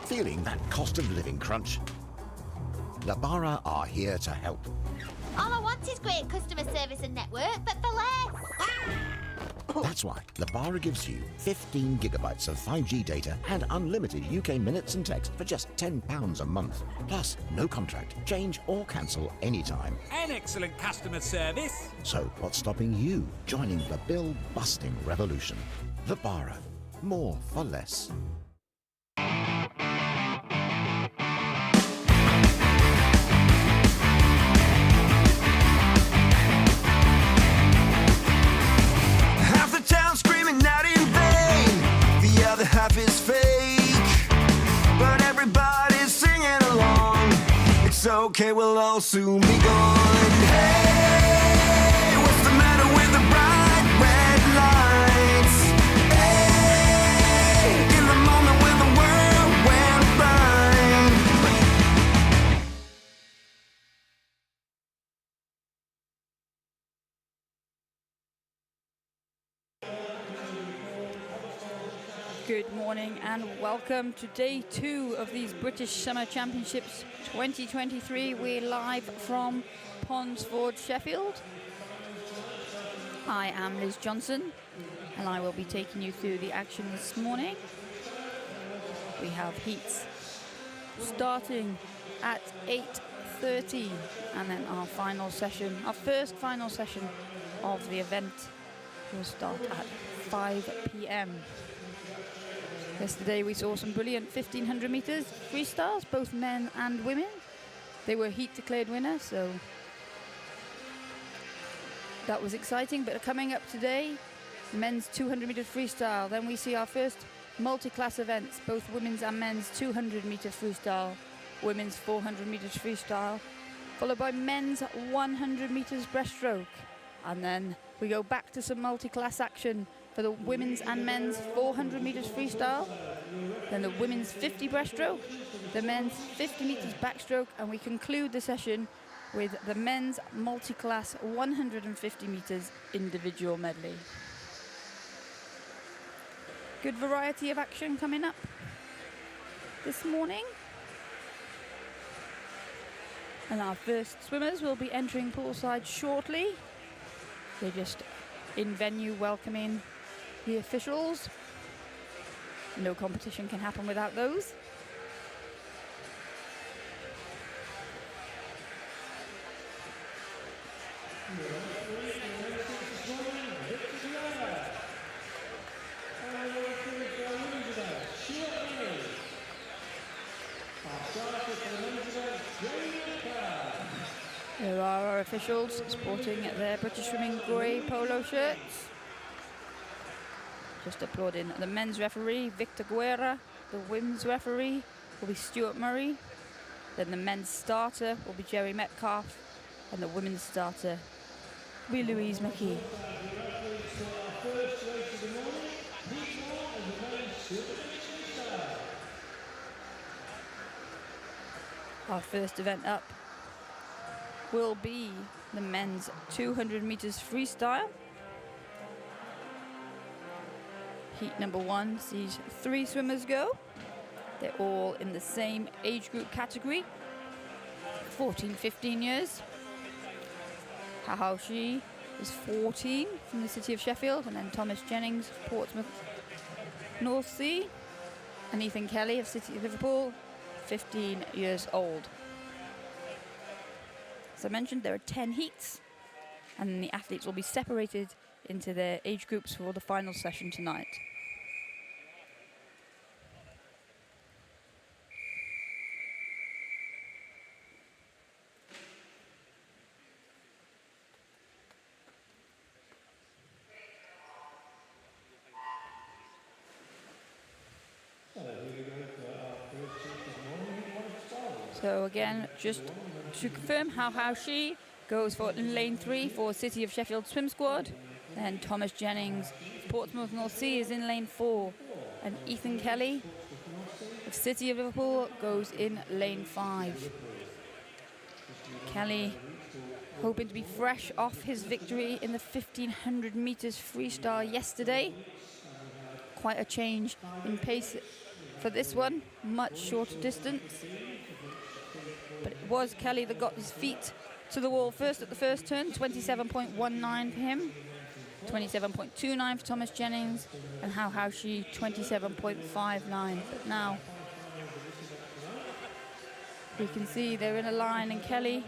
Feeling that cost of living crunch? Labara are here to help. All I want is great customer service and network, but for less. That's why Labara gives you 15 gigabytes of 5G data and unlimited UK minutes and text for just £10 a month. Plus, no contract, change or cancel anytime. And excellent customer service. So what's stopping you joining the bill-busting revolution? Labara. More for less. Half is fake, but everybody's singing along. It's okay, we'll all soon be gone. Hey, what's the matter with the bright red lights? Hey, in the moment when the world went blind. Good morning and welcome to day 2 of these British Summer Championships 2023. We're live from Ponsford, Sheffield. I am Liz Johnson and I will be taking you through the action this morning. We have heats starting at 8:30 and then our final session, our first final session of the event will start at 5 p.m. Yesterday we saw some brilliant 1500 meters freestyles, both men and women. They were heat declared winners, so that was exciting. But coming up today, men's 200 meter freestyle. Then we see our first multi-class events, both women's and men's 200 meter freestyle, women's 400 meters freestyle, followed by men's 100 meters breaststroke. And then we go back to some multi-class action for the women's and men's 400 meters freestyle, then the women's 50 breaststroke, the men's 50 meters backstroke, and we conclude the session with the men's multi-class 150 meters individual medley. Good variety of action coming up this morning. And our first swimmers will be entering poolside shortly. They're just in venue welcoming the officials. No competition can happen without those. There are our officials sporting their British Swimming grey polo shirts. Just applauding the men's referee, Victor Guerra. The women's referee will be Stuart Murray. Then the men's starter will be Jerry Metcalf. And the women's starter will be Louise McKee. Our first event up will be the men's 200 meters freestyle. Heat number 1 sees 3 swimmers go. They're all in the same age group category, 14-15 years. Hao Shi is 14 from the city of Sheffield, and then Thomas Jennings, Portsmouth, North Sea, and Ethan Kelly of City of Liverpool, 15 years old. As I mentioned, there are 10 heats, and the athletes will be separated into their age groups for the final session tonight. So again, just to confirm, Hao Shi goes for lane 3 for City of Sheffield Swim Squad. Then Thomas Jennings, Portsmouth North Sea, is in lane 4. And Ethan Kelly of City of Liverpool goes in lane 5. Kelly hoping to be fresh off his victory in the 1500 meters freestyle yesterday. Quite a change in pace for this one. much shorter distance. But it was Kelly that got his feet to the wall first at the first turn, 27.19 for him, 27.29 for Thomas Jennings, and How She 27.59. But now we can see they're in a line, and Kelly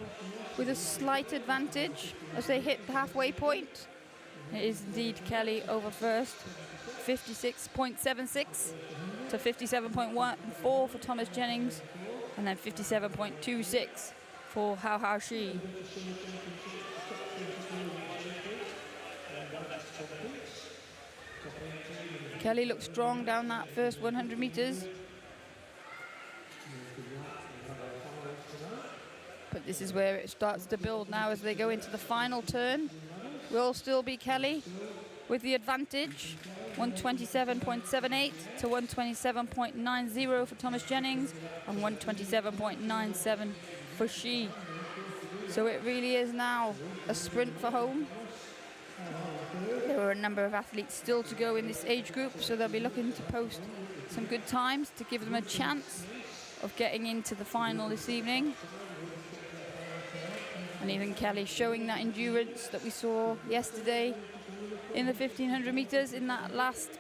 with a slight advantage as they hit the halfway point. It is indeed Kelly over first, 56.76 to 57.14 for Thomas Jennings, and then 57.26 for How She. Kelly looks strong down that first 100 meters. But this is where it starts to build now as they go into the final turn. Will still be Kelly with the advantage. 127.78 to 127.90 for Thomas Jennings and 127.97 for She. So it really is now a sprint for home. There are a number of athletes still to go in this age group, so they'll be looking to post some good times to give them a chance of getting into the final this evening. And even Kelly showing that endurance that we saw yesterday in the 1500 meters in that last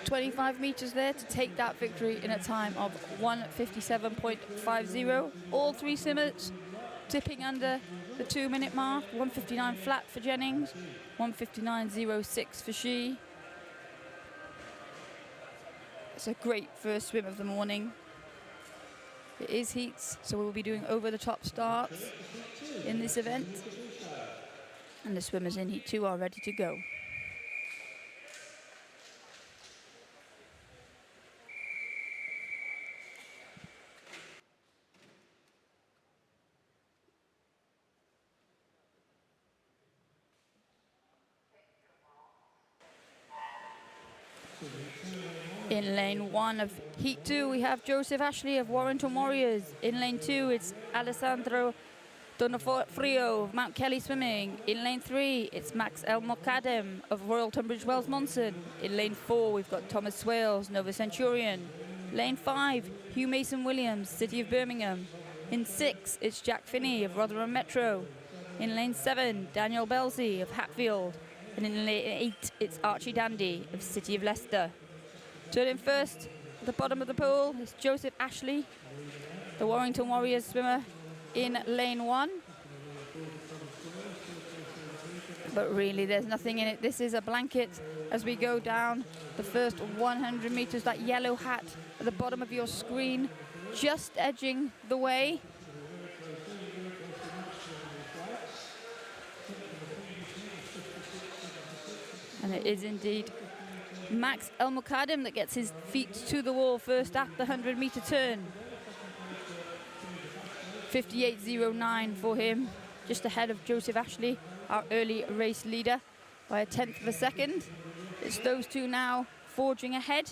25 meters there to take that victory in a time of 1:57.50. All three swimmers tipping under the 2-minute mark. 1:59 flat for Jennings, 1:59.06 for She. It's a great first swim of the morning. It is heats, so we'll be doing over-the-top starts in this event. And the swimmers in heat 2 are ready to go. In lane 1 of heat 2, we have Joseph Ashley of Warrington Warriors. In lane 2, it's Alessandro Donofrio of Mount Kelly Swimming. In lane 3, it's Max El-Mokadem of Royal Tunbridge Wells Monson. In lane 4, we've got Thomas Swales, Nova Centurion. Lane 5, Hugh Mason Williams, City of Birmingham. In 6, it's Jack Finney of Rotherham Metro. In lane 7, Daniel Belsey of Hatfield. And in lane 8, it's Archie Dandy of City of Leicester. Turning first at the bottom of the pool is Joseph Ashley, the Warrington Warriors swimmer, in lane 1. But really, there's nothing in it. This is a blanket as we go down the first 100 meters. That yellow hat at the bottom of your screen, just edging the way. And it is indeed Max El-Mokadem that gets his feet to the wall first at the 100-meter turn. 58.09 for him, just ahead of Joseph Ashley, our early race leader, by a tenth of a second. It's those two now forging ahead.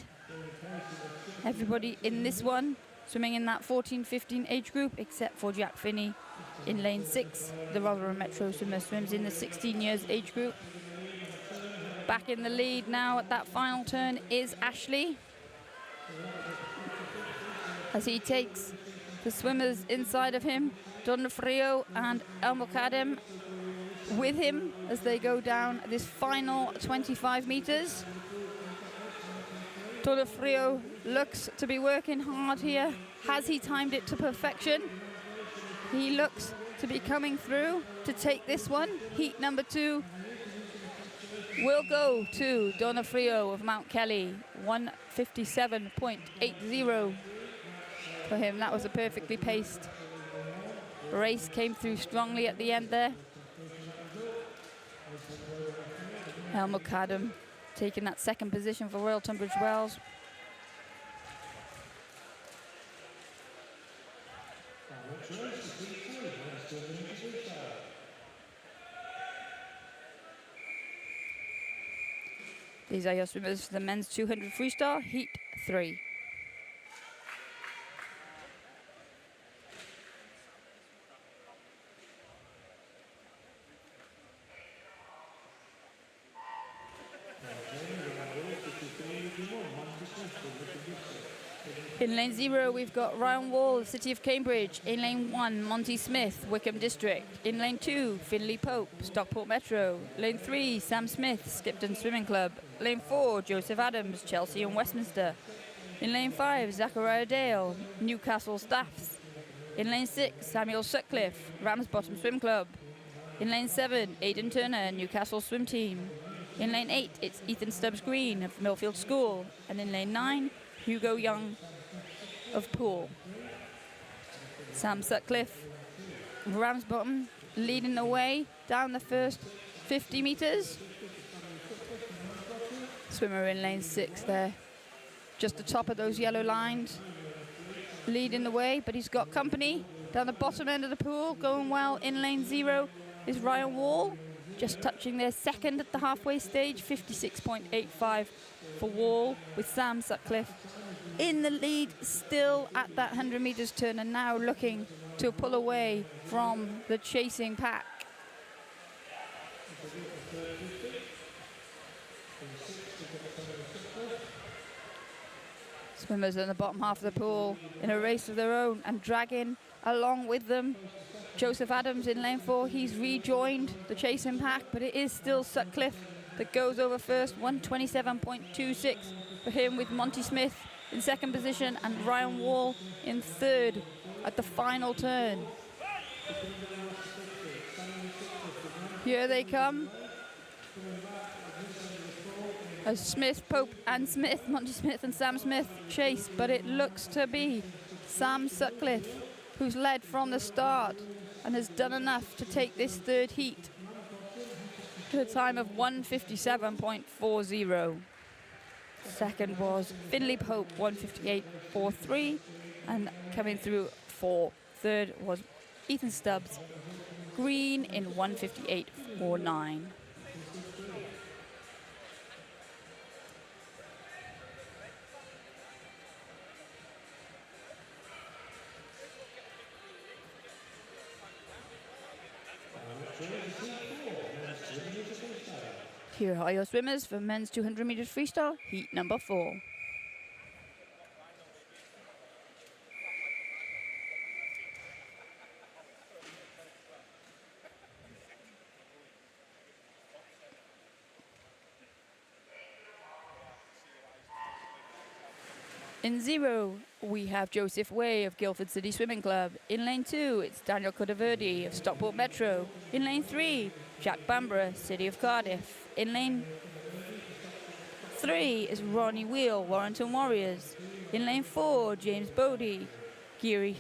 Everybody in this one swimming in that 14-15 age group, except for Jack Finney in lane 6. The Rotherham Metro swimmer swims in the 16 years age group. Back in the lead now at that final turn is Ashley, as he takes the swimmers inside of him, Donofrio and El-Mokadem with him as they go down this final 25 meters. Donofrio looks to be working hard here. Has he timed it to perfection? He looks to be coming through to take this one. Heat number 2 will go to Donofrio of Mount Kelly, 1:57.80 for him. That was a perfectly paced race, came through strongly at the end there. El-Mokadem taking that second position for Royal Tunbridge Wells. These are your swimmers for the men's 200 freestyle, heat 3. In lane 0, we've got Ryan Wall, City of Cambridge. In lane 1, Monty Smith, Wickham District. In lane 2, Finley Pope, Stockport Metro. Lane 3, Sam Smith, Skipton Swimming Club. Lane 4, Joseph Adams, Chelsea and Westminster. In lane 5, Zachariah Dale, Newcastle Staffs. In lane 6, Samuel Sutcliffe, Ramsbottom Swim Club. In lane 7, Aidan Turner, Newcastle Swim Team. In lane 8, it's Ethan Stubbs Green of Millfield School. And in lane 9, Hugo Young of Poole. Sam Sutcliffe, Ramsbottom, leading the way down the first 50 metres. Swimmer in lane 6 there, just the top of those yellow lines, leading the way, but he's got company down the bottom end of the pool. Going well in lane 0 is Ryan Wall, just touching their second at the halfway stage, 56.85 for Wall, with Sam Sutcliffe in the lead still at that 100 metres turn, and now looking to pull away from the chasing pack. Swimmers in the bottom half of the pool in a race of their own, and dragging along with them Joseph Adams in lane 4. He's rejoined the chasing pack, but it is still Sutcliffe that goes over first, 127.26 for him, with Monty Smith in second position and Ryan Wall in third at the final turn. Here they come, as Smith, Pope and Smith, Monty Smith and Sam Smith chase, but it looks to be Sam Sutcliffe who's led from the start and has done enough to take this third heat to a time of 157.40. Second was Finley Pope, 158.43, and coming through for third was Ethan Stubbs Green in 158.49. Here are your swimmers for men's 200 meters freestyle, heat number 4. In 0, we have Joseph Way of Guildford City Swimming Club. In lane 2, it's Daniel Cudaverde of Stockport Metro. In lane 3, Jack Bamborough, City of Cardiff. In lane 3 is Ronnie Wheel, Warrington Warriors. In lane 4, James Bodie, Geary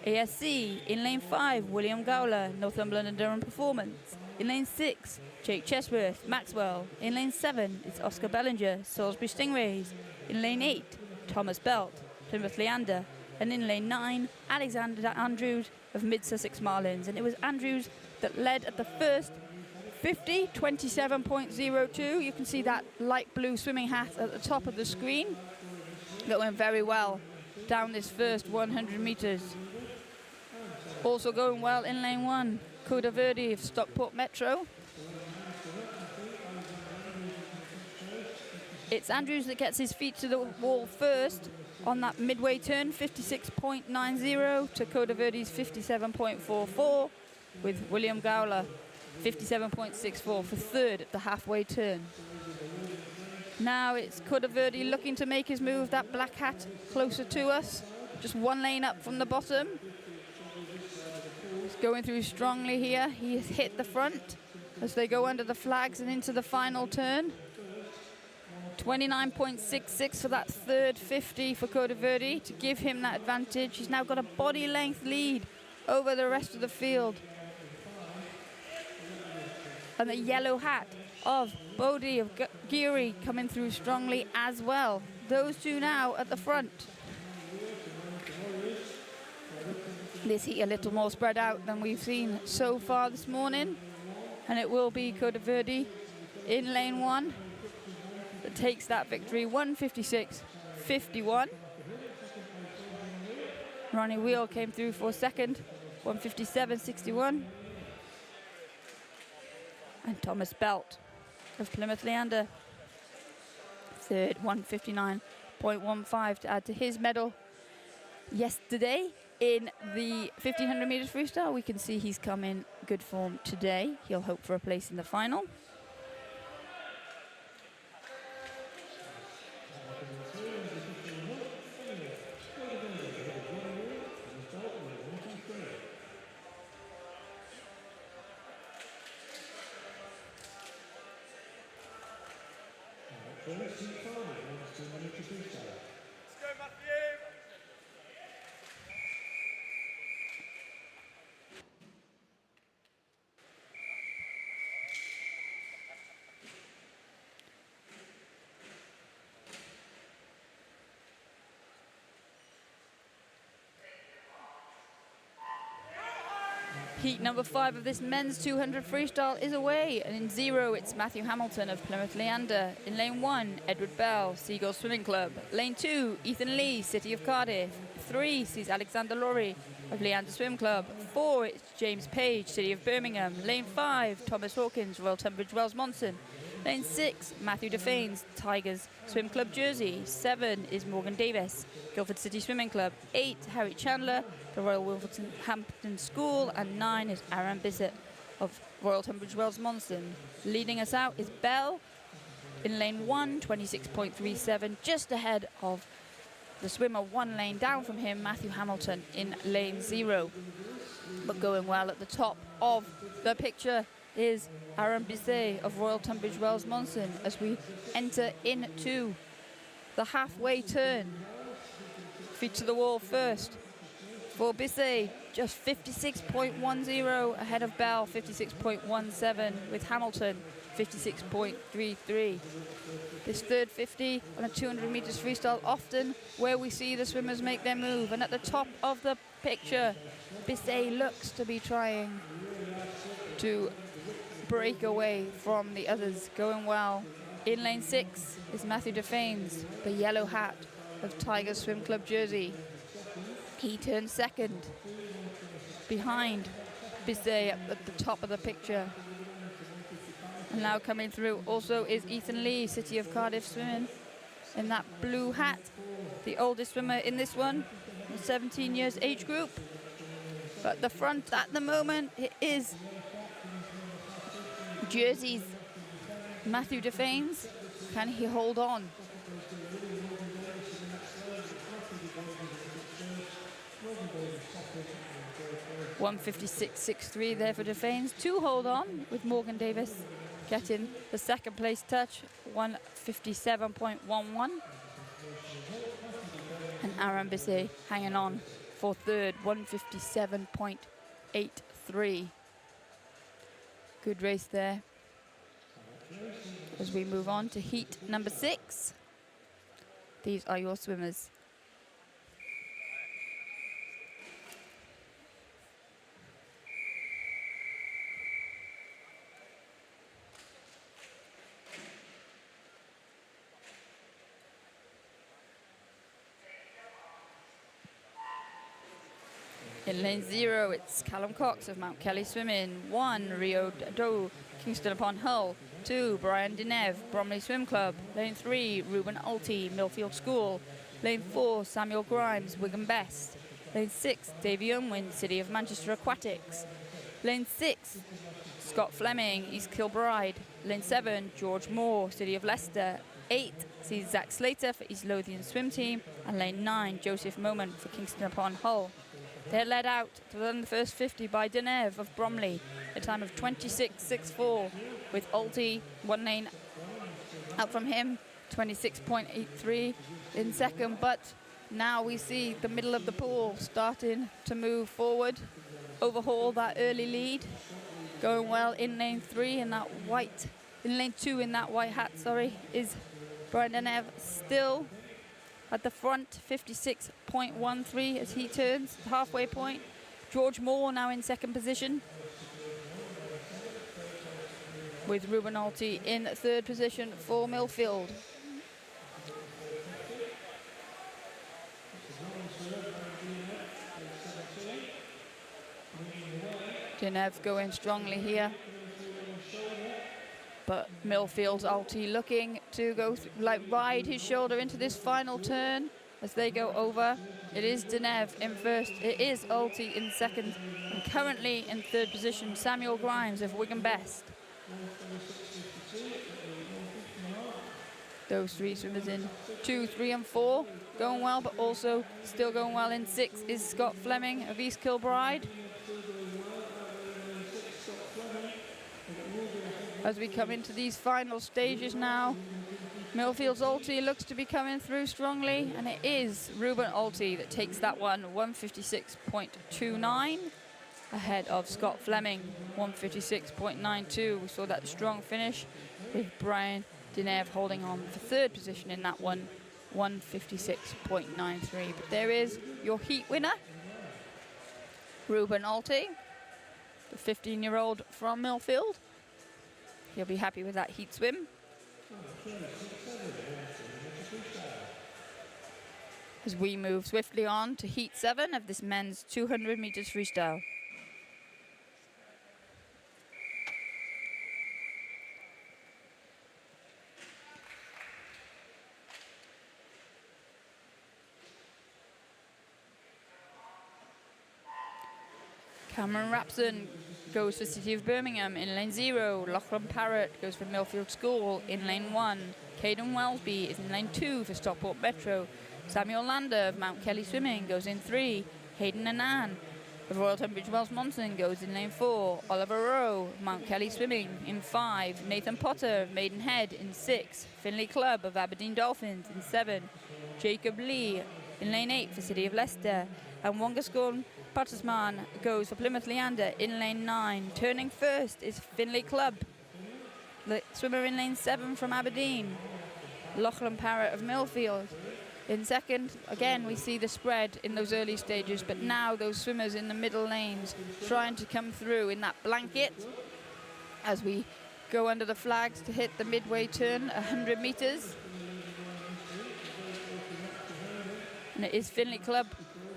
ASC. In lane 5, William Gowler, Northumberland and Durham Performance. In lane 6, Jake Chesworth, Maxwell. In lane 7, it's Oscar Bellinger, Salisbury Stingrays. In lane 8, Thomas Belt, Plymouth Leander. And in lane 9, Alexander Andrews of Mid-Sussex Marlins. And it was Andrews that led at the first 50, 27.02. You can see that light blue swimming hat at the top of the screen. That went very well down this first 100 meters. Also going well in lane 1, Cudaverde of Stockport Metro. It's Andrews that gets his feet to the wall first on that midway turn, 56.90 to Codaverde's 57.44, with William Gowler 57.64 for third at the halfway turn. Now it's Cudaverde looking to make his move, that black hat closer to us, just one lane up from the bottom. He's going through strongly here. He has hit the front as they go under the flags and into the final turn. 29.66 for that third 50 for Cudaverde to give him that advantage. He's now got a body length lead over the rest of the field. And the yellow hat of Bodie of Geary coming through strongly as well. Those two now at the front. This heat a little more spread out than we've seen so far this morning. And it will be Cudaverde in lane 1 that takes that victory, 156.51. Ronnie Wheel came through for second, 157.61. And Thomas Belt of Plymouth Leander, third, 159.15 to add to his medal. yesterday in the 1500 meters freestyle. We can see he's come in good form today. He'll hope for a place in the final. Heat number 5 of this men's 200 freestyle is away, and in 0 it's Matthew Hamilton of Plymouth Leander. In lane 1, Edward Bell, Seagull Swimming Club. Lane 2, Ethan Lee, City of Cardiff. 3 sees Alexander Laurie of Leander Swim Club. 4 it's James Page, City of Birmingham. Lane 5, Thomas Hawkins, Royal Tunbridge Wells Monson. Lane 6, Matthew Defanes, Tigers Swim Club Jersey. 7 is Morgan Davis, Guildford City Swimming Club. 8, Harry Chandler, the Royal Wolverhampton School. And 9 is Aaron Bissett of Royal Tunbridge Wells Monson. Leading us out is Bell in lane 1, 26.37, just ahead of the swimmer 1 lane down from him, Matthew Hamilton, in lane 0. But going well at the top of the picture is Aaron Bissett of Royal Tunbridge Wells Monson as we enter into the halfway turn. Feet to the wall first for Bissett, just 56.10 ahead of Bell, 56.17, with Hamilton 56.33. This third 50 on a 200 meters freestyle, often where we see the swimmers make their move. And at the top of the picture, Bissett looks to be trying to break away from the others. Going well. In lane 6 is Matthew Defanes, the yellow hat of Tigers Swim Club Jersey. He turns second behind Bissett at the top of the picture. And now coming through also is Ethan Lee, City of Cardiff Swimming, in that blue hat, the oldest swimmer in this one, the 17 years age group. But the front at the moment it is Jersey's Matthew Defanes. Can he hold on? (1:56.63) there for Defanes to hold on, with Morgan Davis getting the second place touch, 1:57.11, and Aaron Bissett hanging on for third, 1:57.83. Good race there. As we move on to heat number 6, these are your swimmers. In lane 0, it's Callum Cox of Mount Kelly Swimming. 1, Rio Doe, Kingston upon Hull. 2, Brian Deneve, Bromley Swim Club. Lane 3, Ruben Alty, Millfield School. Lane 4, Samuel Grimes, Wigan Best. Lane 6, Davy Unwin, City of Manchester Aquatics. Lane 6, Scott Fleming, East Kilbride. Lane 7, George Moore, City of Leicester. 8 sees Zach Slater for East Lothian Swim Team. And lane 9, Joseph Moment for Kingston upon Hull. They're led out to run the first 50 by Deneve of Bromley, a time of 26.64, with Alty 1 lane out from him, 26.83 in second. But now we see the middle of the pool starting to move forward, overhaul that early lead. Going well in lane 3 in that white, in lane 2 in that white hat, is Brian Deneve still at the front, 56.13 as he turns the halfway point. George Moore now in second position, with Ruben Alty in third position for Millfield. Deneve going strongly here, but Millfield's Alty looking to go ride his shoulder into this final turn as they go over It is Denev in first. It is Ulti in second. And currently in third position, Samuel Grimes of Wigan Best. Those three swimmers in 2, 3 and 4 going well, but also still going well in 6 is Scott Fleming of East Kilbride. As we come into these final stages now, Millfield's Ulti looks to be coming through strongly, and it is Ruben Ulti that takes that one, 156.29, ahead of Scott Fleming, 156.92. We saw that strong finish with Brian Denev holding on for third position in that one, 156.93. But there is your heat winner, Ruben Ulti, the 15-year-old from Millfield. He'll be happy with that heat swim. As we move swiftly on to heat 7 of this men's 200 meters freestyle. Cameron Rapson goes for City of Birmingham in lane 0. Lachlan Parrott goes for Millfield School in lane 1. Caden Wellsby is in lane 2 for Stockport Metro. Samuel Lander of Mount Kelly Swimming goes in 3. Hayden Annan of Royal Tunbridge Wells Monson goes in lane 4. Oliver Rowe of Mount Kelly Swimming in 5. Nathan Potter of Maidenhead in 6. Finley Clubb of Aberdeen Dolphins in 7. Jacob Lee in lane 8 for City of Leicester. And Wongascorn Pattersman goes for Plymouth Leander in lane 9. Turning first is Finley Clubb, the swimmer in lane 7 from Aberdeen. Lachlan Parrott of Millfield in second. Again, we see the spread in those early stages, but now those swimmers in the middle lanes trying to come through in that blanket as we go under the flags to hit the midway turn, 100 meters. And it is Finley Clubb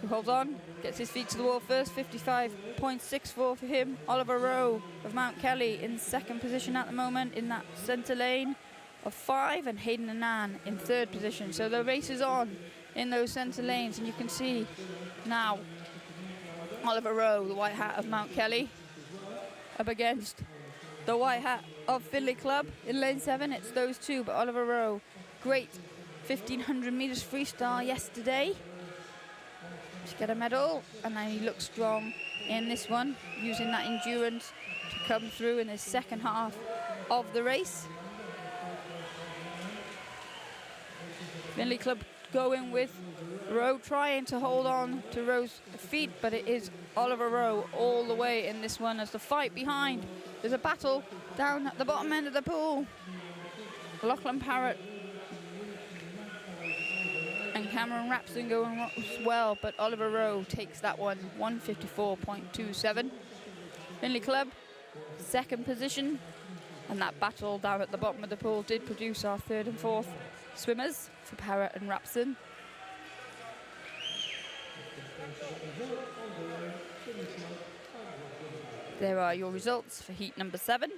who holds on, gets his feet to the wall first, 55.64 for him. Oliver Rowe of Mount Kelly in second position at the moment in that centre lane of 5, and Hayden Annan in third position. So the race is on in those centre lanes, and you can see now Oliver Rowe, the white hat of Mount Kelly, up against the white hat of Finley Clubb in lane 7. It's those two, but Oliver Rowe, great 1500 metres freestyle yesterday to get a medal, and now he looks strong in this one, using that endurance to come through in the second half of the race. Finley Clubb going with Rowe, trying to hold on to Rowe's feet, but it is Oliver Rowe all the way in this one as the fight behind. There's a battle down at the bottom end of the pool. Lachlan Parrott and Cameron Rapson going well, but Oliver Rowe takes that one, 154.27. Finley Clubb, second position, and that battle down at the bottom of the pool did produce our third and fourth swimmers for Parrott and Rapson. There are your results for heat number 7.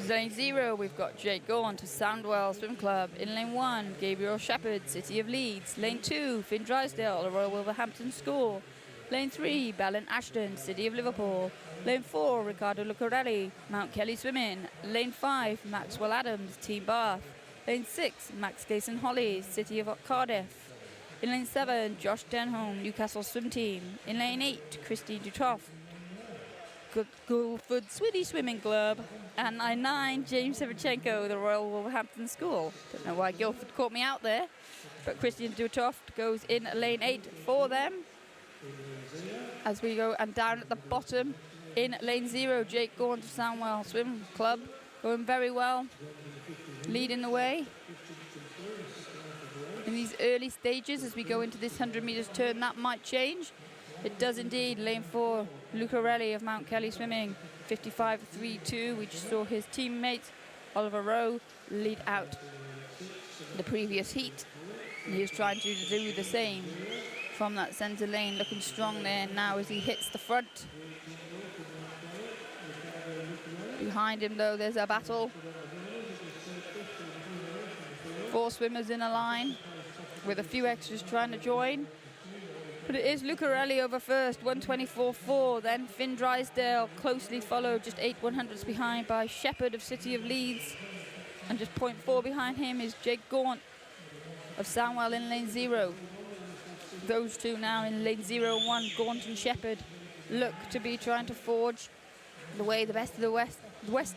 Lane 0, we've got Jake Gorn to Sandwell Swim Club. In lane 1, Gabriel Shepherd, City of Leeds. Lane 2, Finn Drysdale, Royal Wolverhampton School. Lane 3, Ballon Ashton, City of Liverpool. Lane 4, Ricardo Lucarelli, Mount Kelly Swimming. Lane 5, Maxwell Adams, Team Bath. Lane 6, Max Gayson Holly, City of Cardiff. In lane 7, Josh Denholm, Newcastle Swim Team. In lane 8, Christine Dutroff, Guildford Swiddy Swimming Club. And line 9, James Sevchenko, the Royal Wolverhampton School. Don't know why Guildford caught me out there, but Christian Dutoft goes in lane 8 for them. As we go, and down at the bottom in lane 0, Jake Gorn to Sandwell Swim Club, going very well, leading the way. in these early stages as we go into this 100 meters turn. That might change. It does indeed. Lane 4, Lucarelli of Mount Kelly Swimming, 55.32. We just saw his teammate, Oliver Rowe, lead out the previous heat. And he was trying to do the same from that centre lane, looking strong there now as he hits the front. Behind him, though, there's a battle. 4 swimmers in a line with a few extras trying to join. But it is Lucarelli over first, 1:24.4. Then Finn Drysdale closely followed, just 8/100ths behind by Shepherd of City of Leeds. And just 0.4 behind him is Jake Gaunt of Sandwell in lane 0. Those two now in lane 0 and 1, Gaunt and Shepherd, look to be trying to forge the way the best of the west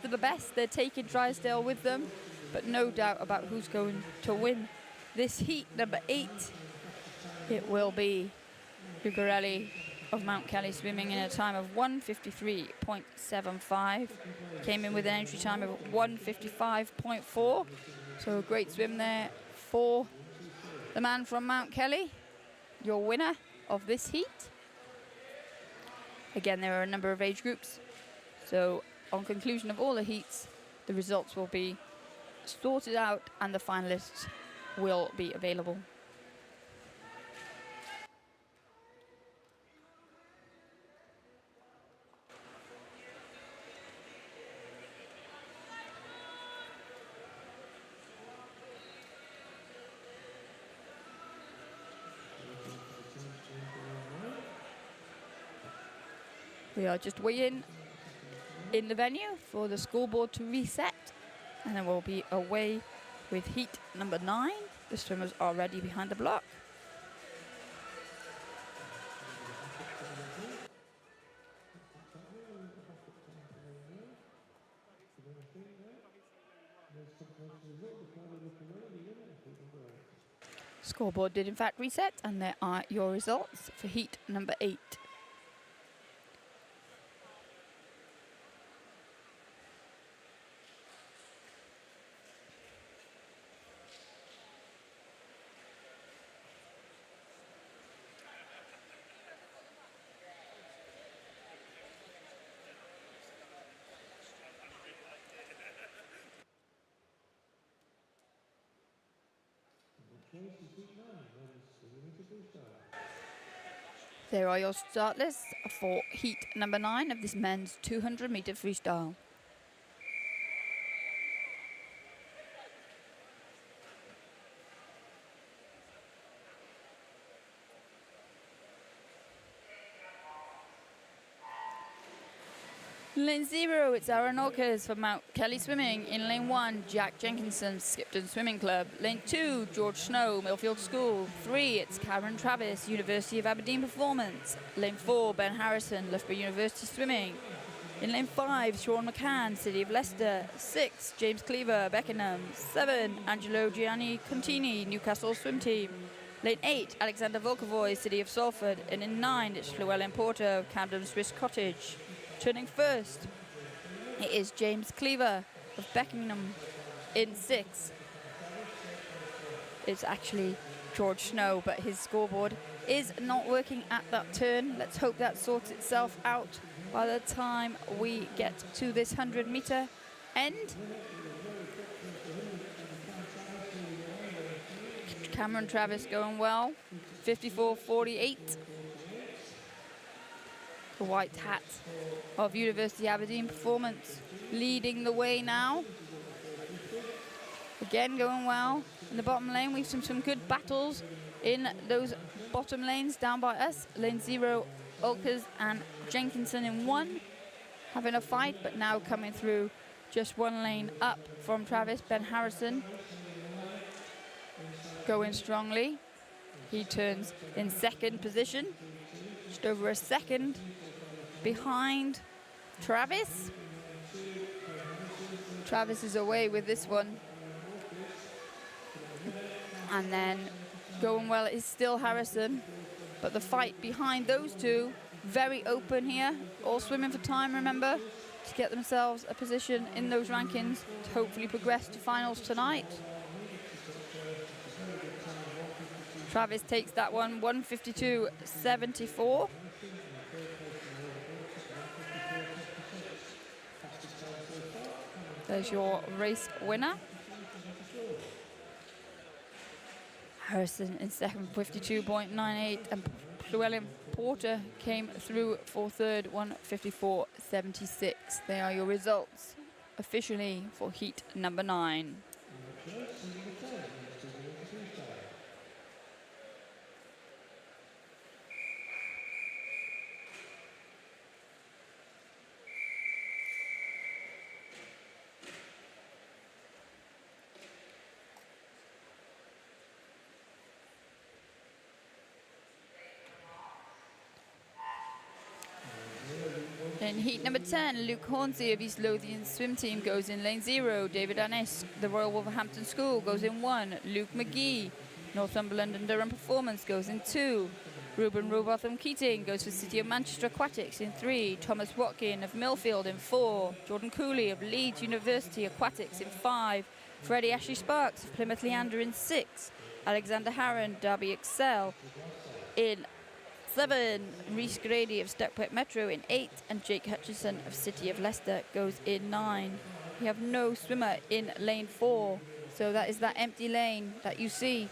of the best. They're taking Drysdale with them, but no doubt about who's going to win this heat, number 8. It will be Lucarelli of Mount Kelly Swimming in a time of 1:53.75. Came in with an entry time of 1:55.4. So a great swim there for the man from Mount Kelly, your winner of this heat. Again, there are a number of age groups. So on conclusion of all the heats, the results will be sorted out and the finalists will be available. We are just waiting in the venue for the scoreboard to reset, and then we'll be away with heat number 9. The swimmers are ready behind the block. Scoreboard did in fact reset, and there are your results for heat number 8. There are your start lists for heat number 9 of this men's 200-meter freestyle. In lane 0, it's Aaron Orkers for Mount Kelly Swimming. In lane 1, Jack Jenkinson, Skipton Swimming Club. Lane 2, George Snow, Millfield School. 3, it's Cameron Travis, University of Aberdeen Performance. Lane 4, Ben Harrison, Loughborough University Swimming. In lane 5, Sean McCann, City of Leicester. 6, James Cleaver, Beckenham. 7, Angelo Gianni Contini, Newcastle Swim Team. Lane 8, Alexander Volkovoy, City of Salford. And in 9, it's Llewellyn Porter, Camden Swiss Cottage. Turning first, it is James Cleaver of Beckenham. In 6, it's actually George Snow, but his scoreboard is not working at that turn. Let's hope that sorts itself out by the time we get to this 100-meter end. Cameron Travis going well, 54.48. The white hat of University Aberdeen Performance leading the way now. Again going well in the bottom lane. We've seen some good battles in those bottom lanes down by us. Lane 0, Ulkers and Jenkinson in 1, having a fight, but now coming through just 1 lane up from Travis. Ben Harrison going strongly. He turns in 2nd position, just over a second behind Travis. Travis is away with this one. And then going well is still Harrison, but the fight behind those two, very open here. All swimming for time, remember, to get themselves a position in those rankings to hopefully progress to finals tonight. Travis takes that one, 1:52.74. There's your race winner. Harrison in second, 52.98, and Llewellyn Porter came through for third, 1:54.76. They are your results officially for heat number 9. In heat number 10, Luke Hornsey of East Lothian swim team goes in lane 0. David Annis, the Royal Wolverhampton School, goes in 1. Luke McGee, Northumberland and Durham Performance, goes in 2. Ruben Robotham Keating goes for City of Manchester Aquatics in 3. Thomas Watkin of Millfield in 4. Jordan Cooley of Leeds University Aquatics in 5. Freddie Ashley Sparks of Plymouth Leander in 6. Alexander Harron, Derby Excel in 7. Rhys Grady of Stockport Metro in 8, and Jake Hutchison of City of Leicester goes in 9. We have no swimmer in lane 4, so that is that empty lane that you see,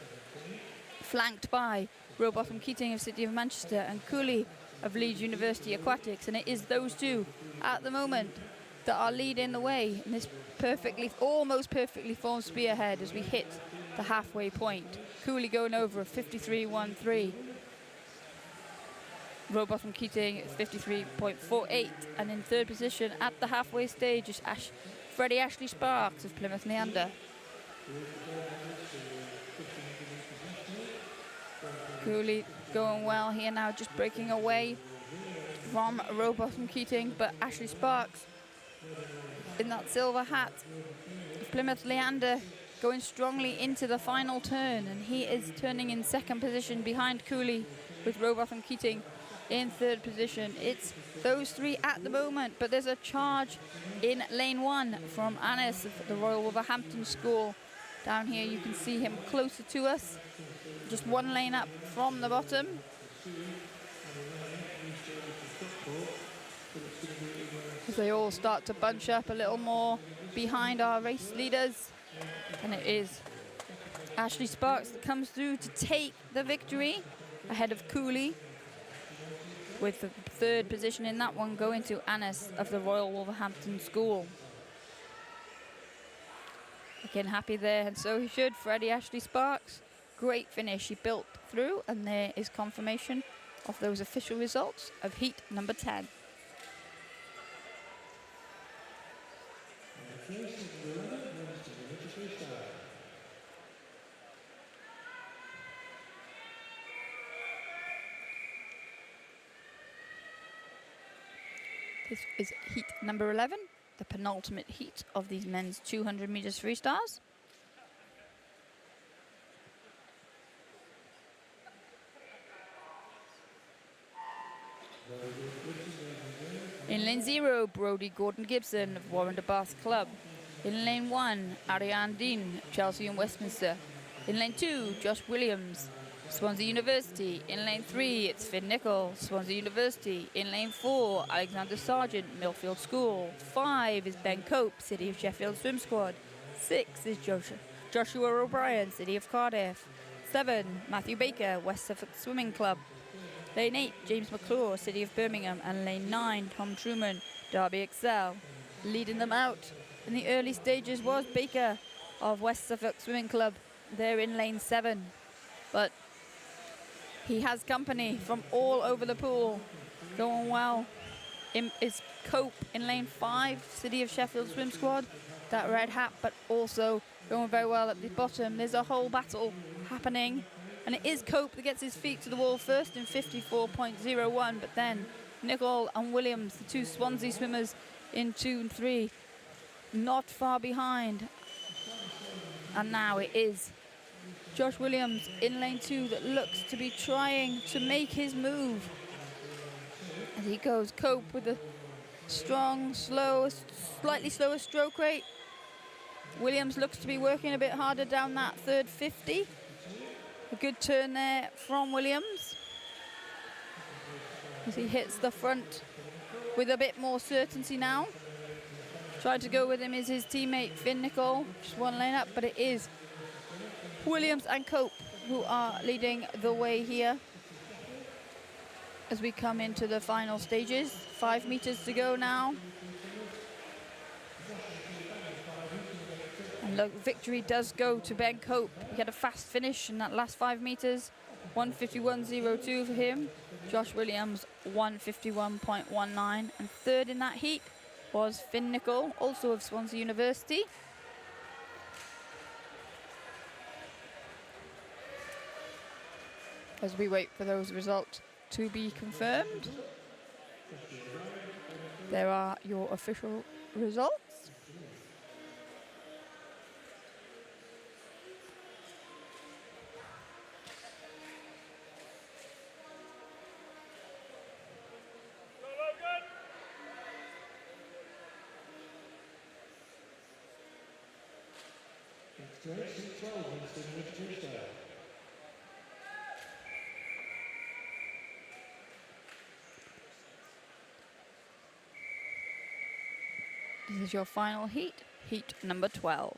flanked by Robotham Keating of City of Manchester and Cooley of Leeds University Aquatics, and it is those two at the moment that are leading the way in this almost perfectly formed spearhead as we hit the halfway point. Cooley going over a 53.13. Robotham Keating 53.48, and in third position at the halfway stage is Freddie Ashley Sparks of Plymouth Leander. Cooley going well here now, just breaking away from Robotham Keating, but Ashley Sparks in that silver hat of Plymouth Leander going strongly into the final turn, and he is turning in second position behind Cooley with Robotham Keating in third position. It's those three at the moment, but there's a charge in lane 1 from Annis of the Royal Wolverhampton School. Down here you can see him closer to us, just one lane up from the bottom. As they all start to bunch up a little more behind our race leaders, and it is Ashley Sparks that comes through to take the victory ahead of Cooley, with the third position in that one going to Annis of the Royal Wolverhampton School. Again, happy there, and so he should. Freddie Ashley Sparks, great finish. He built through, and there is confirmation of those official results of heat number 10. This is heat number 11, the penultimate heat of these men's 200 meters freestyles. In lane 0, Brodie Gordon Gibson of Warren de Bath Club. In lane 1, Ariane Dean, Chelsea and Westminster. In lane 2, Josh Williams, Swansea University. In lane 3, it's Finn Nicol, Swansea University. In lane 4, Alexander Sargent, Millfield School. 5 is Ben Cope, City of Sheffield Swim Squad. 6 is Joshua O'Brien, City of Cardiff. 7, Matthew Baker, West Suffolk Swimming Club. Lane 8, James McClure, City of Birmingham. And lane 9, Tom Truman, Derby Excel. Leading them out in the early stages was Baker of West Suffolk Swimming Club. They're in lane 7. But he has company from all over the pool. Going well is Cope in lane 5, City of Sheffield Swim Squad, that red hat, but also going very well at the bottom. There's a whole battle happening, and it is Cope that gets his feet to the wall first in 54.01, but then Nicol and Williams, the two Swansea swimmers in 2 and 3, not far behind. And now it is Josh Williams in lane 2 that looks to be trying to make his move. As he goes, Cope with a strong, slightly slower stroke rate. Williams looks to be working a bit harder down that third 50. A good turn there from Williams as he hits the front with a bit more certainty now. Trying to go with him is his teammate Finn Nicol, just one lane up, but it is Williams and Cope who are leading the way here as we come into the final stages. 5 meters to go now. And look, victory does go to Ben Cope. He had a fast finish in that last 5 meters. 1:51.02 for him. Josh Williams, 1:51.19. And third in that heat was Finn Nicol, also of Swansea University. As we wait for those results to be confirmed. There are your official results. This is your final heat, heat number 12.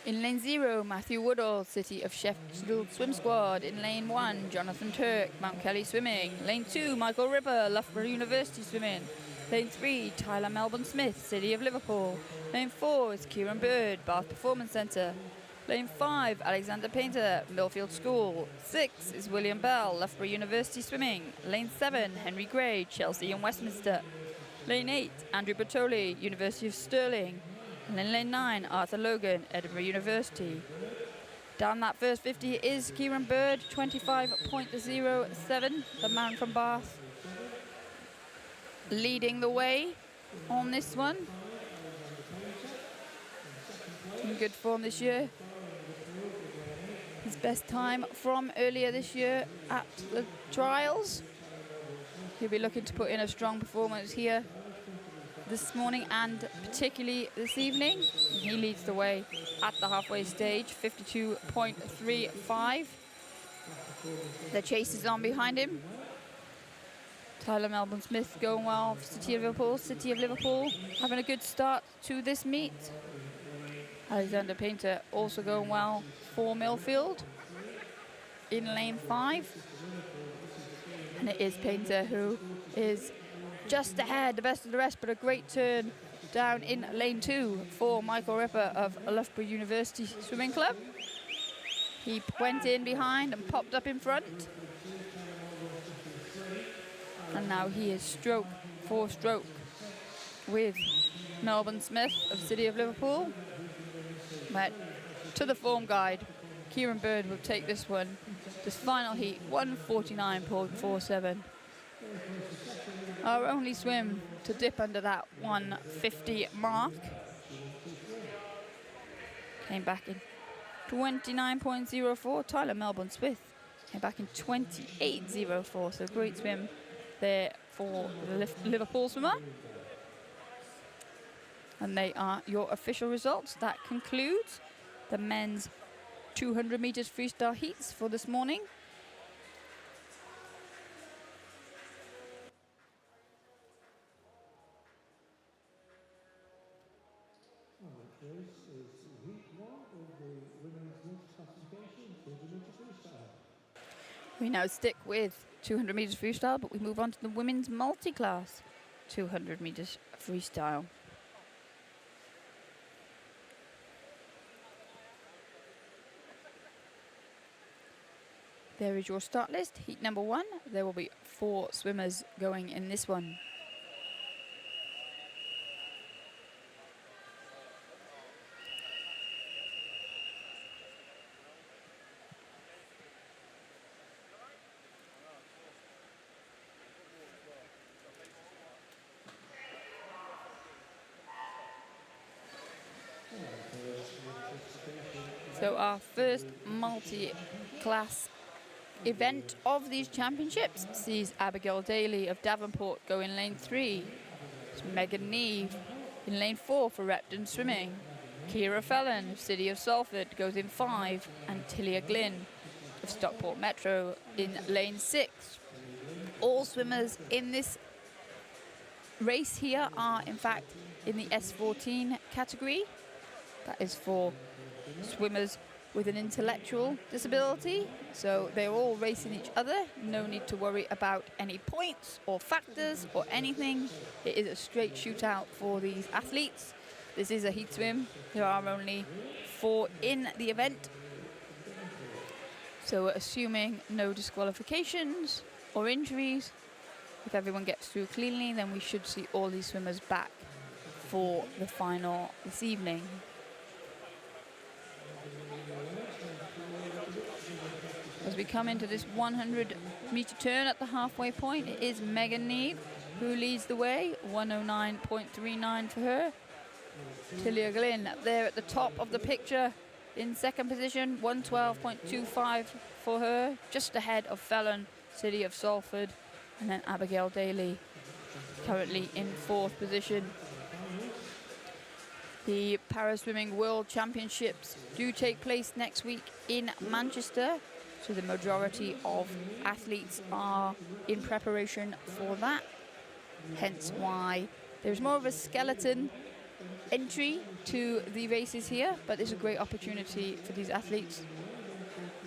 In lane 0, Matthew Woodall, City of Sheffield Swim Squad. In lane 1, Jonathan Turk, Mount Kelly Swimming. Lane 2, Michael Ripper, Loughborough University Swimming. Lane 3, Tyler Melbourne Smith, City of Liverpool. Lane 4 is Kieran Bird, Bath Performance Centre. Lane 5, Alexander Painter, Millfield School. 6 is William Bell, Loughborough University Swimming. Lane 7, Henry Gray, Chelsea and Westminster. Lane 8, Andrew Bertoli, University of Stirling. And in lane 9, Arthur Logan, Edinburgh University. Down that first 50 is Kieran Bird, 25.07, the man from Bath, leading the way on this one. In good form this year. His best time from earlier this year at the trials. He'll be looking to put in a strong performance here this morning and particularly this evening. He leads the way at the halfway stage, 52.35. The chase is on behind him. Tyler Melbourne Smith going well for City of Liverpool. City of Liverpool having a good start to this meet. Alexander Painter also going well for Millfield in lane 5. And it is Painter who is just ahead, the best of the rest, but a great turn down in lane 2 for Michael Ripper of Loughborough University Swimming Club. He went in behind and popped up in front. And now he is stroke for stroke with Melbourne Smith of City of Liverpool. But to the form guide, Kieran Bird will take this one. This final heat, 1:49.47. Our only swim to dip under that 1:50 mark. Came back in 29.04. Tyler Melbourne Smith came back in 28.04. So great swim there for the Liverpool swimmer. And they are your official results. That concludes the men's 200 meters freestyle heats for this morning. We now stick with 200 meters freestyle, but we move on to the women's multi-class 200 meters freestyle. There is your start list. Heat number 1. There will be 4 swimmers going in this one. So our first multi-class event of these championships sees Abigail Daly of Davenport go in lane 3. It's Megan Neve in lane 4 for Repton Swimming. Kira Fallon of City of Salford goes in 5, and Tilia Glynn of Stockport Metro in lane 6. All swimmers in this race here are in fact in the S14 category. That is for swimmers with an intellectual disability, so they're all racing each other. No need to worry about any points or factors or anything. It is a straight shootout for these athletes. This is a heat swim. There are only 4 in the event, so assuming no disqualifications or injuries, if everyone gets through cleanly, then we should see all these swimmers back for the final this evening. As we come into this 100-meter turn at the halfway point, it is Megan Neve who leads the way, 109.39 for her. Tilia Glynn up there at the top of the picture in second position, 112.25 for her, just ahead of Fallon, City of Salford, and then Abigail Daly currently in 4th position. The Paraswimming World Championships do take place next week in Manchester, so the majority of athletes are in preparation for that, hence why there's more of a skeleton entry to the races here, but it's a great opportunity for these athletes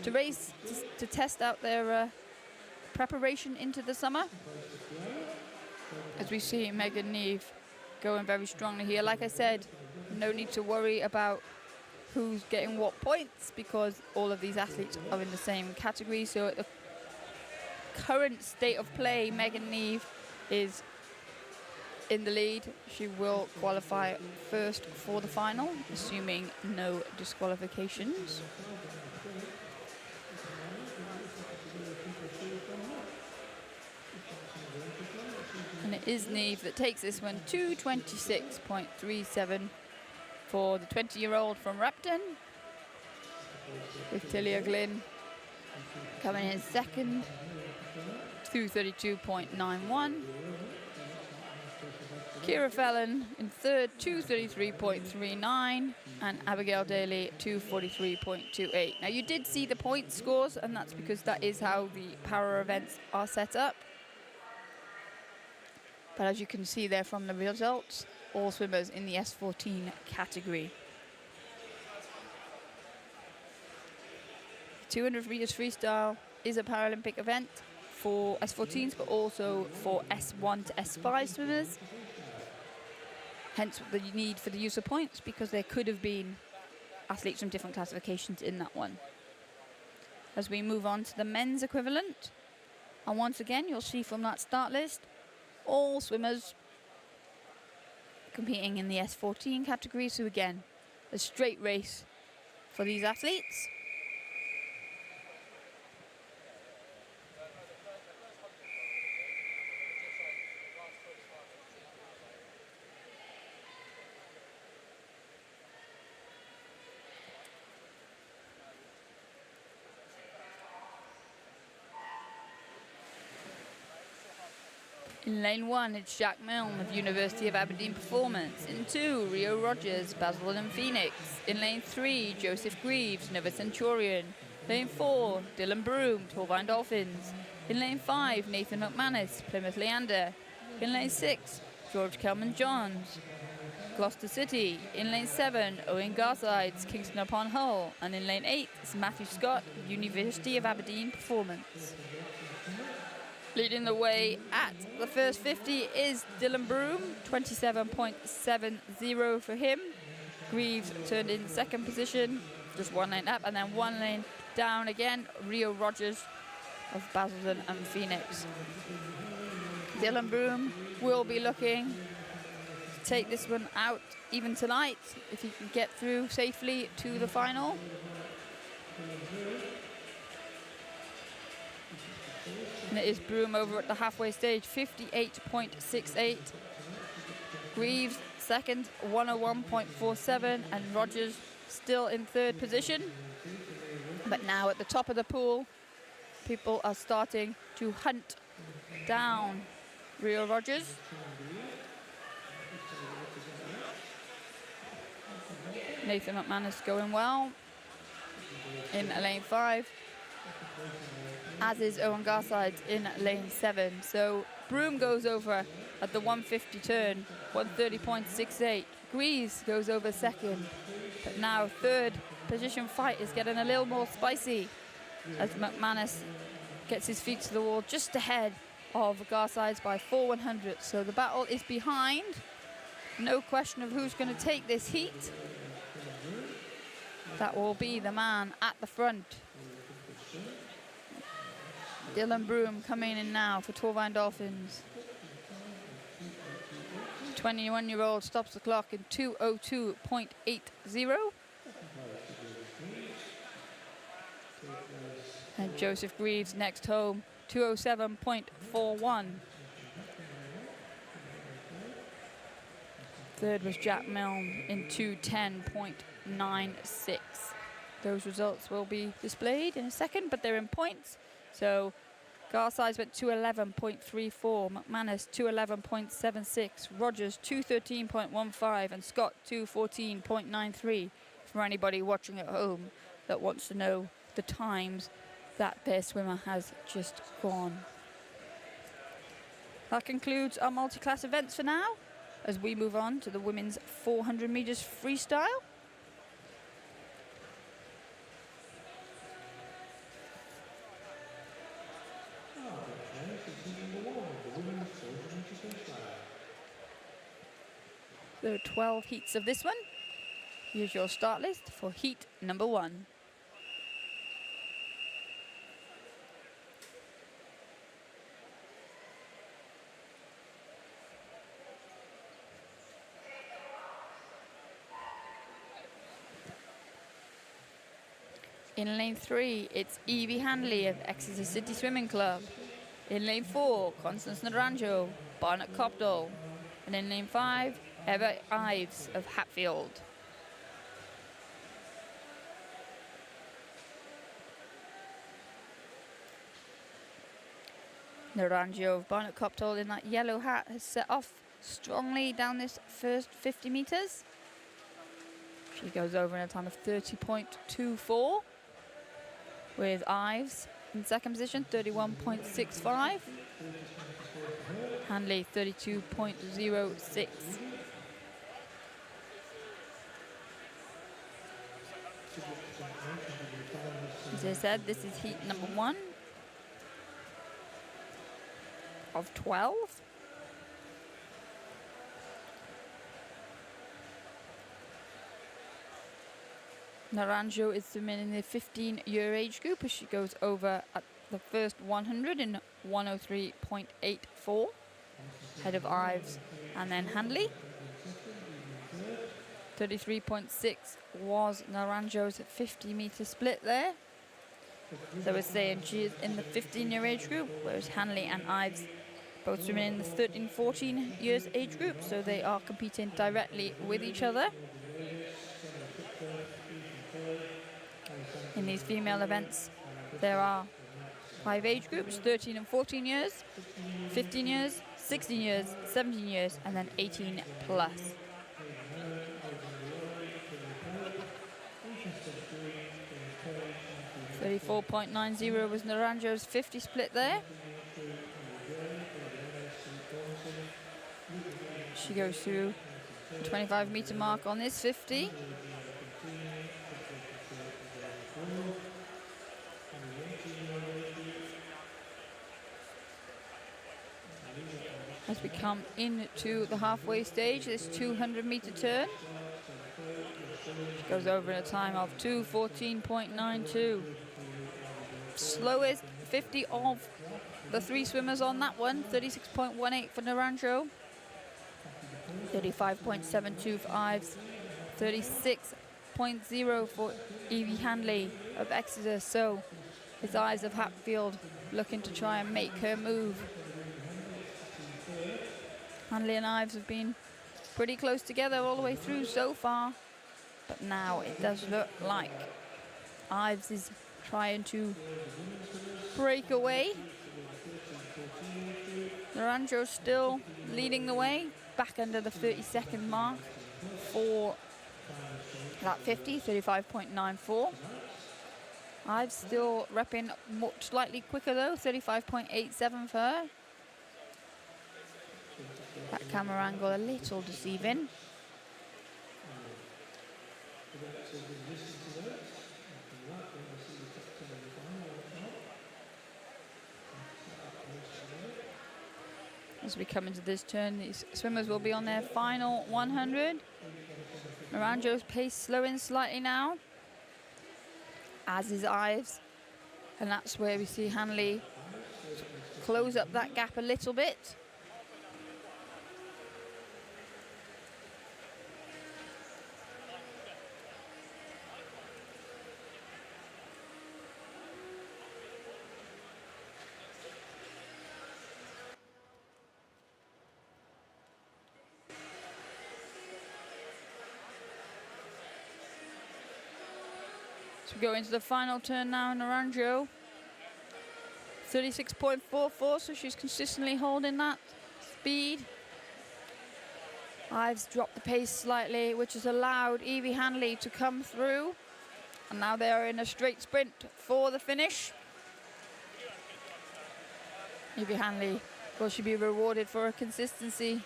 to race, to test out their preparation into the summer. As we see Megan Neve going very strongly here. Like I said, no need to worry about who's getting what points because all of these athletes are in the same category. So at the current state of play, Megan Neve is in the lead. She will qualify first for the final, assuming no disqualifications. And it is Neve that takes this one, 2:26.37 for the 20-year-old from Repton, with Tilia Glynn coming in second, 2:32.91. Kira Fallon in third, 2:33.39, and Abigail Daly, 2:43.28. Now, you did see the point scores, and that's because that is how the para events are set up. But as you can see there from the results, all swimmers in the S14 category. 200 meters freestyle is a Paralympic event for S14s, but also for S1 to S5 swimmers. Hence the need for the use of points, because there could have been athletes from different classifications in that one. As we move on to the men's equivalent, and once again, you'll see from that start list, all swimmers competing in the S14 category. So again, a straight race for these athletes. In lane 1, it's Jack Milne of University of Aberdeen Performance. In 2, Rio Rogers, Basildon and Phoenix. In lane 3, Joseph Greaves, Nova Centurion. Lane 4, Dylan Broom, Torvine Dolphins. In lane 5, Nathan McManus, Plymouth Leander. In lane 6, George Kelman Johns, Gloucester City. In lane 7, Owen Garsides, Kingston upon Hull. And in lane 8, it's Matthew Scott, University of Aberdeen Performance. Leading the way at the first 50 is Dylan Broom, 27.70 for him. Greaves turned in second position, just 1 lane up, and then 1 lane down again, Rio Rogers of Basildon and Phoenix. Dylan Broom will be looking to take this one out even tonight, if he can get through safely to the final. And it is Broom over at the halfway stage, 58.68. Greaves second, 101.47, and Rogers still in third position. But now at the top of the pool people are starting to hunt down Rio Rogers. Nathan McManus going well in lane 5, as is Owen Garside in lane 7. So Broom goes over at the 150 turn, 130.68. Greaves goes over second, but now third position fight is getting a little more spicy as McManus gets his feet to the wall just ahead of Garsides by 4/100. So the battle is behind. No question of who's going to take this heat. That will be the man at the front. Dylan Broom coming in now for Torvine Dolphins. 21-year-old stops the clock in 2:02.80. And Joseph Greaves next home, 2:07.41. Third was Jack Milne in 2:10.96. Those results will be displayed in a second, but they're in points. So Garsides went 2:11.34, McManus 2:11.76, Rogers 2:13.15, and Scott 2:14.93. For anybody watching at home that wants to know the times that their swimmer has just gone. That concludes our multi-class events for now, as we move on to the women's 400 meters freestyle. There are 12 heats of this one. Here's your start list for heat number 1. In lane 3, it's Evie Handley of Exeter City Swimming Club. In lane 4, Constance Naranjo, Barnet Copdall. And in lane 5, Eva Ives of Hatfield. Naranjo of Barnet Copdall in that yellow hat has set off strongly down this first 50 metres. She goes over in a time of 30.24, with Ives in second position, 31.65. Handley, 32.06. As I said, this is heat number 1 of 12. Naranjo is swimming in the 15-year age group as she goes over at the first 100 in 103.84, ahead of Ives and then Handley. 33.6 was Naranjo's 50-meter split there. So we're saying she is in the 15-year age group, whereas Handley and Ives both swimming in the 13-14 years age group, so they are competing directly with each other. In these female events, there are 5 age groups, 13 and 14 years, 15 years, 16 years, 17 years, and then 18 plus. .90 was Naranjo's 50 split there. She goes through the 25-meter mark on this 50. As we come into the halfway stage, this 200-meter turn, she goes over in a time of 2:14.92. Slowest 50 of the 3 swimmers on that one, 36.18 for Naranjo, 35.72 for Ives, 36.0 for Evie Handley of Exeter. So it's Ives of Hatfield looking to try and make her move. Handley and Ives have been pretty close together all the way through so far, but now it does look like Ives is trying to break away. Naranjo still leading the way, back under the 30-second mark for that 50, 35.94. Ives still repping slightly quicker though, 35.87 for her. That camera angle a little deceiving. As we come into this turn, these swimmers will be on their final 100. Naranjo's pace slowing slightly now, as is Ives. And that's where we see Hanley close up that gap a little bit. So we go into the final turn now, Naranjo. 36.44, so she's consistently holding that speed. Ives dropped the pace slightly, which has allowed Evie Hanley to come through. And now they are in a straight sprint for the finish. Evie Hanley, will she be rewarded for her consistency?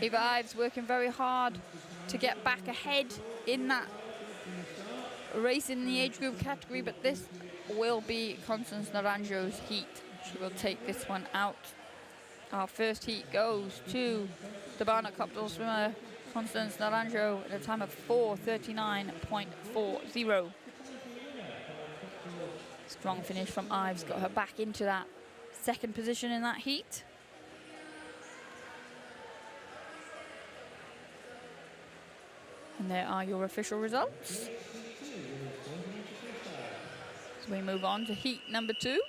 Eva Ives working very hard to get back ahead in that race in the age group category, but this will be Constance Naranjo's heat. She will take this one out. Our first heat goes to the Barnet Copdal swimmer Constance Naranjo at a time of 4:39.40. Strong finish from Ives, got her back into that second position in that heat. And there are your official results. So we move on to heat number 2.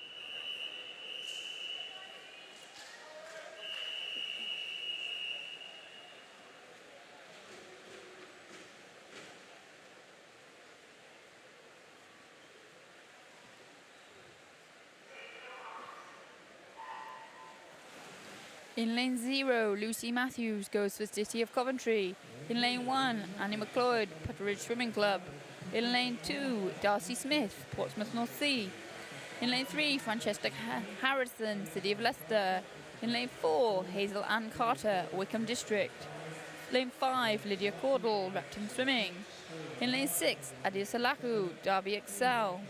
In lane 0, Lucy Matthews goes for City of Coventry. In lane 1, Annie McLeod, Putteridge Swimming Club. In lane 2, Darcy Smith, Portsmouth North Sea. In lane 3, Francesca Harrison, City of Leicester. In lane 4, Hazel Ann Carter, Wickham District. Lane 5, Lydia Caudle, Repton Swimming. In lane 6, Adia Salaku, Derby Excel.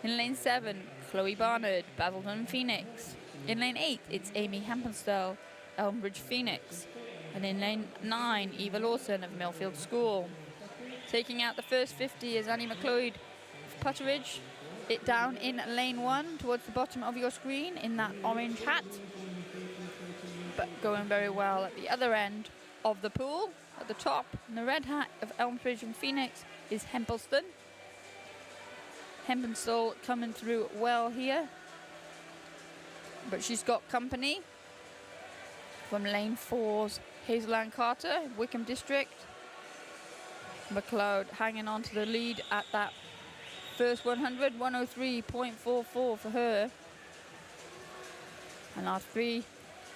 In lane 7, Chloe Barnard, Basildon Phoenix. In lane 8, it's Amy Hempenstel, Elmbridge Phoenix. And in lane 9, Eva Lawson of Millfield School. Taking out the first 50 is Annie McLeod of Putteridge. It down in lane 1 towards the bottom of your screen in that orange hat. But going very well at the other end of the pool. At the top, in the red hat of Elmbridge and Phoenix is Hempelston. Hempenstel coming through well here. But she's got company from lane 4's Hazel Ann Carter, Wickham District. McLeod hanging on to the lead at that first 100, 103.44 for her. And our 3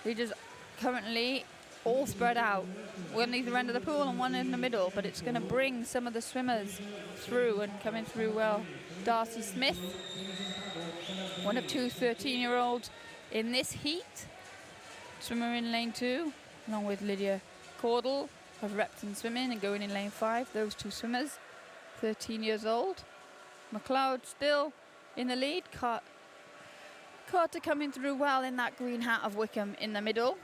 leaders currently all spread out. One at either end of the pool and one in the middle, but it's going to bring some of the swimmers through and coming through well. Darcy Smith, one of 2 13-year-olds in this heat. Swimmer in lane 2, along with Lydia Caudle of Repton Swimming, and going in lane 5, those 2 swimmers, 13 years old. McLeod still in the lead. Carter coming through well in that green hat of Wickham in the middle.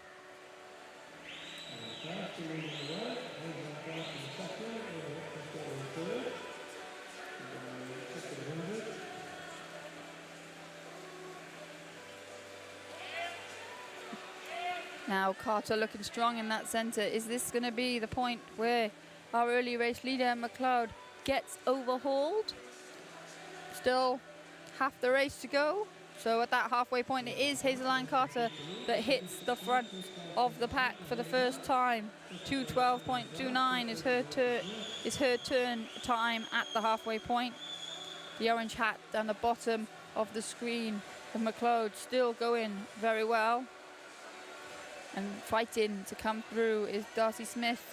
Now Carter looking strong in that centre. Is this going to be the point where our early race leader McLeod gets overhauled? Still half the race to go. So at that halfway point, it is Hazel Ann Carter that hits the front of the pack for the first time. 2:12.29 is her turn time at the halfway point. the orange hat down the bottom of the screen of McLeod, still going very well. And fighting to come through is Darcy Smith.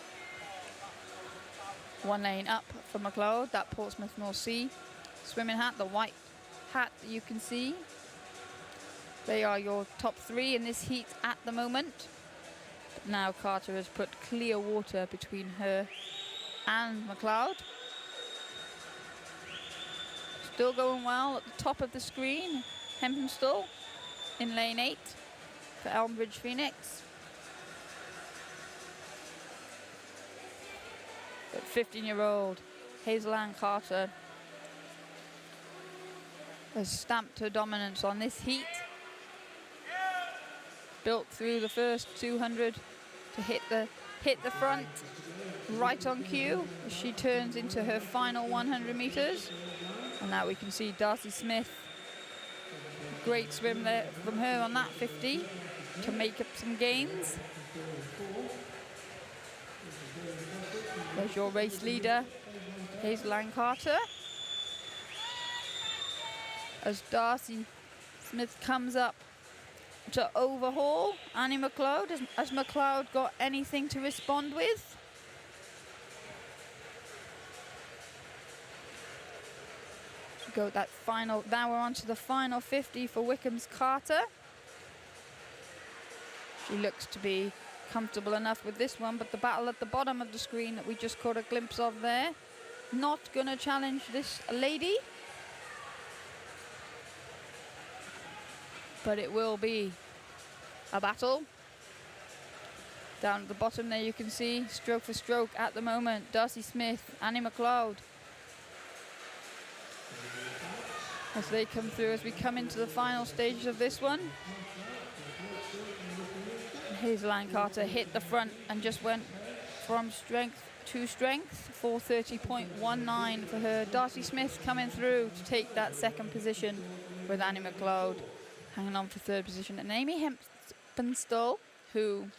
One lane up for McLeod, that Portsmouth North Sea swimming hat, the white hat that you can see. They are your top three in this heat at the moment. But now Carter has put clear water between her and McLeod. Still going well at the top of the screen. Hempinstall in lane 8 for Elmbridge Phoenix. But 15-year-old Hazel Ann Carter has stamped her dominance on this heat. Built through the first 200 to hit the front right on cue as she turns into her final 100 meters. And now we can see Darcy Smith. Great swim there from her on that 50 to make up some gains. There's your race leader, Hazel Ann Carter. As Darcy Smith comes up to overhaul Annie McLeod. Has McLeod got anything to respond with? Go that final, now we're on to the final 50 for Wickham's Carter. She looks to be comfortable enough with this one, but the battle at the bottom of the screen that we just caught a glimpse of there, not gonna challenge this lady. But it will be a battle. Down at the bottom there you can see, stroke for stroke at the moment, Darcy Smith, Annie McLeod. As they come through, as we come into the final stages of this one. Hazel Ann Carter hit the front and just went from strength to strength, 4:30.19 for her. Darcy Smith coming through to take that second position with Annie McLeod hanging on for third position. And Amy Hempinstall, who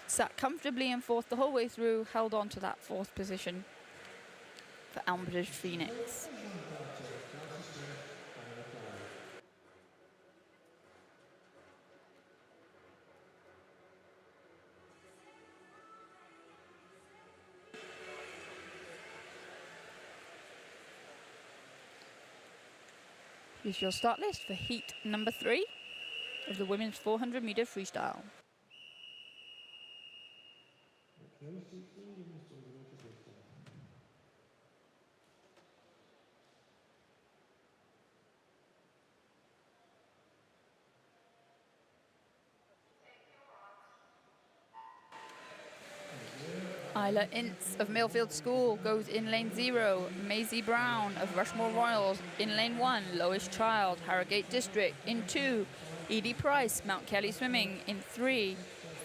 sat comfortably in fourth the whole way through, held on to that fourth position for Elmbridge Phoenix. Here's your start list for heat number 3 of the women's 400-meter freestyle. Isla Ince of Millfield School goes in lane 0. Maisie Brown of Rushmore Royals in lane 1. Lois Child, Harrogate District in 2. Edie Price, Mount Kelly Swimming in 3.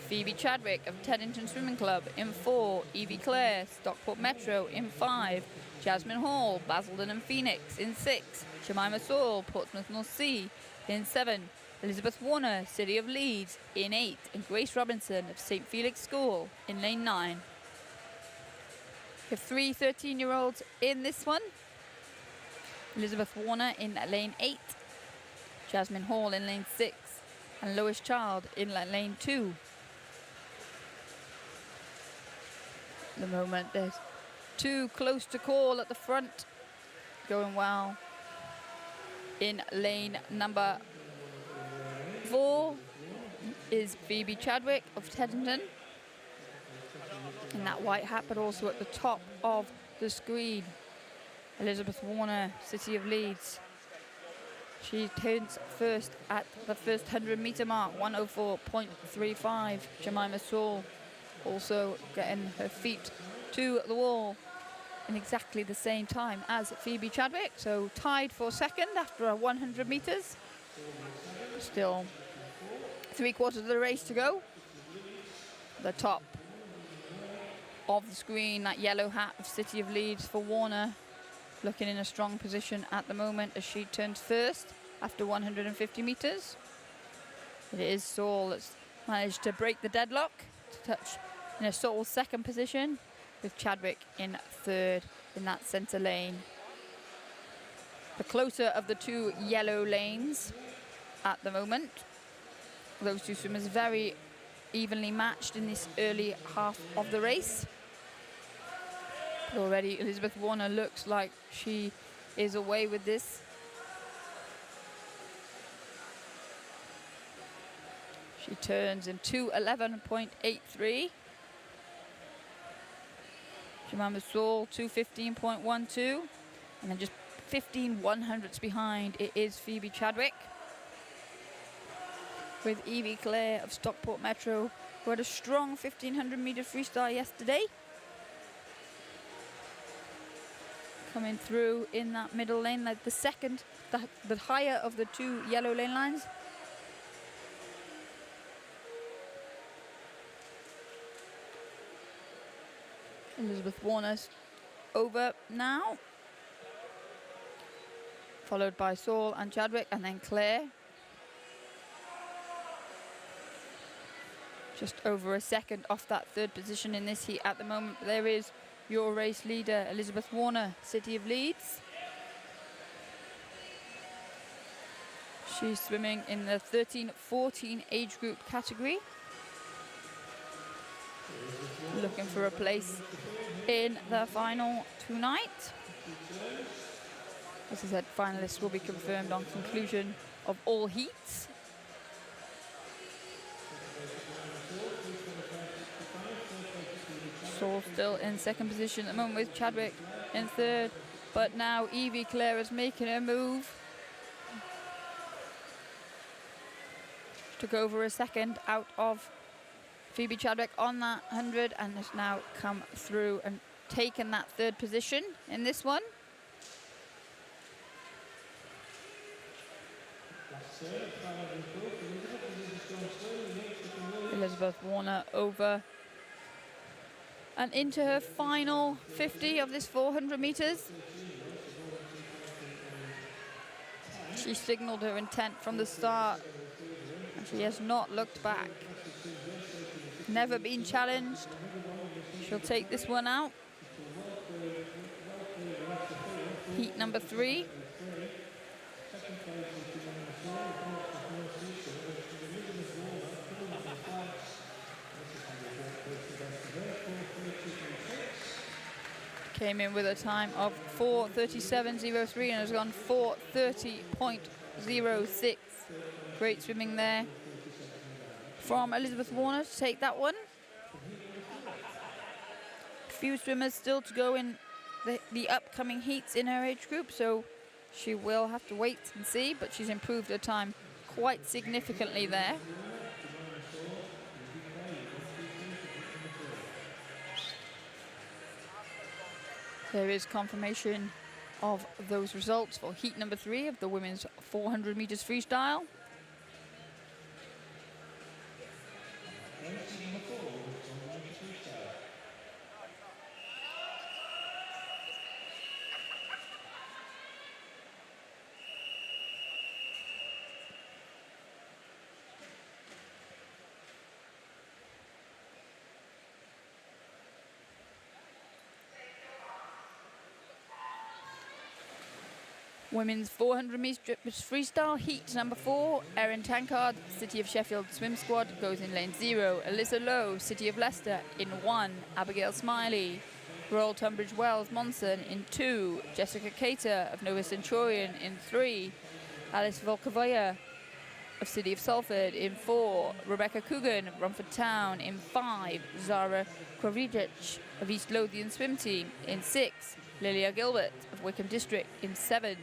Phoebe Chadwick of Teddington Swimming Club in 4. Evie Clare, Stockport Metro in 5. Jasmine Hall, Basildon and Phoenix in 6. Jemima Saul, Portsmouth North Sea in 7. Elizabeth Warner, City of Leeds in 8. And Grace Robinson of St. Felix School in lane 9. We have 3 13-year-olds in this one. Elizabeth Warner in lane 8. Jasmine Hall in lane 6. And Lois Child in lane 2. At the moment, there's 2 close to call at the front. Going well. In lane number 4 is Phoebe Chadwick of Teddington. In that white hat, but also at the top of the screen, Elizabeth Warner, City of Leeds. She turns first at the first 100-meter mark, 1:04.35. Jemima Saul also getting her feet to the wall in exactly the same time as Phoebe Chadwick, so tied for second after 100 meters. Still 3/4 of the race to go. The top of the screen, that yellow hat of City of Leeds for Warner, looking in a strong position at the moment as she turns first after 150 meters. It is Saul that's managed to break the deadlock to touch in a Saul's second position, with Chadwick in third in that centre lane. the closer of the two yellow lanes at the moment. Those two swimmers very evenly matched in this early half of the race. But already Elizabeth Warner looks like she is away with this. She turns in 2:11.83. Jemima Saul 2:15.12, and then just 15 100ths behind it is Phoebe Chadwick, with Evie Clare of Stockport Metro, who had a strong 1500 metre freestyle yesterday, coming through in that middle lane, like the second, the higher of the two yellow lane lines. Elizabeth Warner's over now, followed by Saul and Chadwick, and then Claire. Just over a second off that third position in this heat at the moment. There is your race leader, Elizabeth Warner, City of Leeds. She's swimming in the 13-14 age group category, looking for a place in the final tonight. As I said, finalists will be confirmed on conclusion of all heats. Saul still in second position at the moment, with Chadwick in third, but now Evie Clare is making a move. Took over a second out of Phoebe Chadwick on that 100, and has now come through and taken that third position in this one. Elizabeth Warner over and into her final 50 of this 400 metres. She signalled her intent from the start, and she has not looked back. Never been challenged. She'll take this one out. Heat number 3. Came in with a time of 4:37.03 and has gone 4:30.06. Great swimming there from Elizabeth Warner to take that one. A few swimmers still to go in the upcoming heats in her age group, so she will have to wait and see, but she's improved her time quite significantly there. There is confirmation of those results for heat number 3 of the women's 400 metres freestyle. Women's 400 metres freestyle, heat number 4. Erin Tankard, City of Sheffield swim squad, goes in lane 0. Alyssa Lowe, City of Leicester, in 1. Abigail Smiley, Royal Tunbridge Wells Monson, in 2. Jessica Cater of Nova Centurion, in 3. Alice Volkovoya of City of Salford, in 4. Rebecca Coogan of Romford Town, in 5. Zara Kravicic of East Lothian swim team, in 6. Lilia Gilbert of Wickham District, in 7.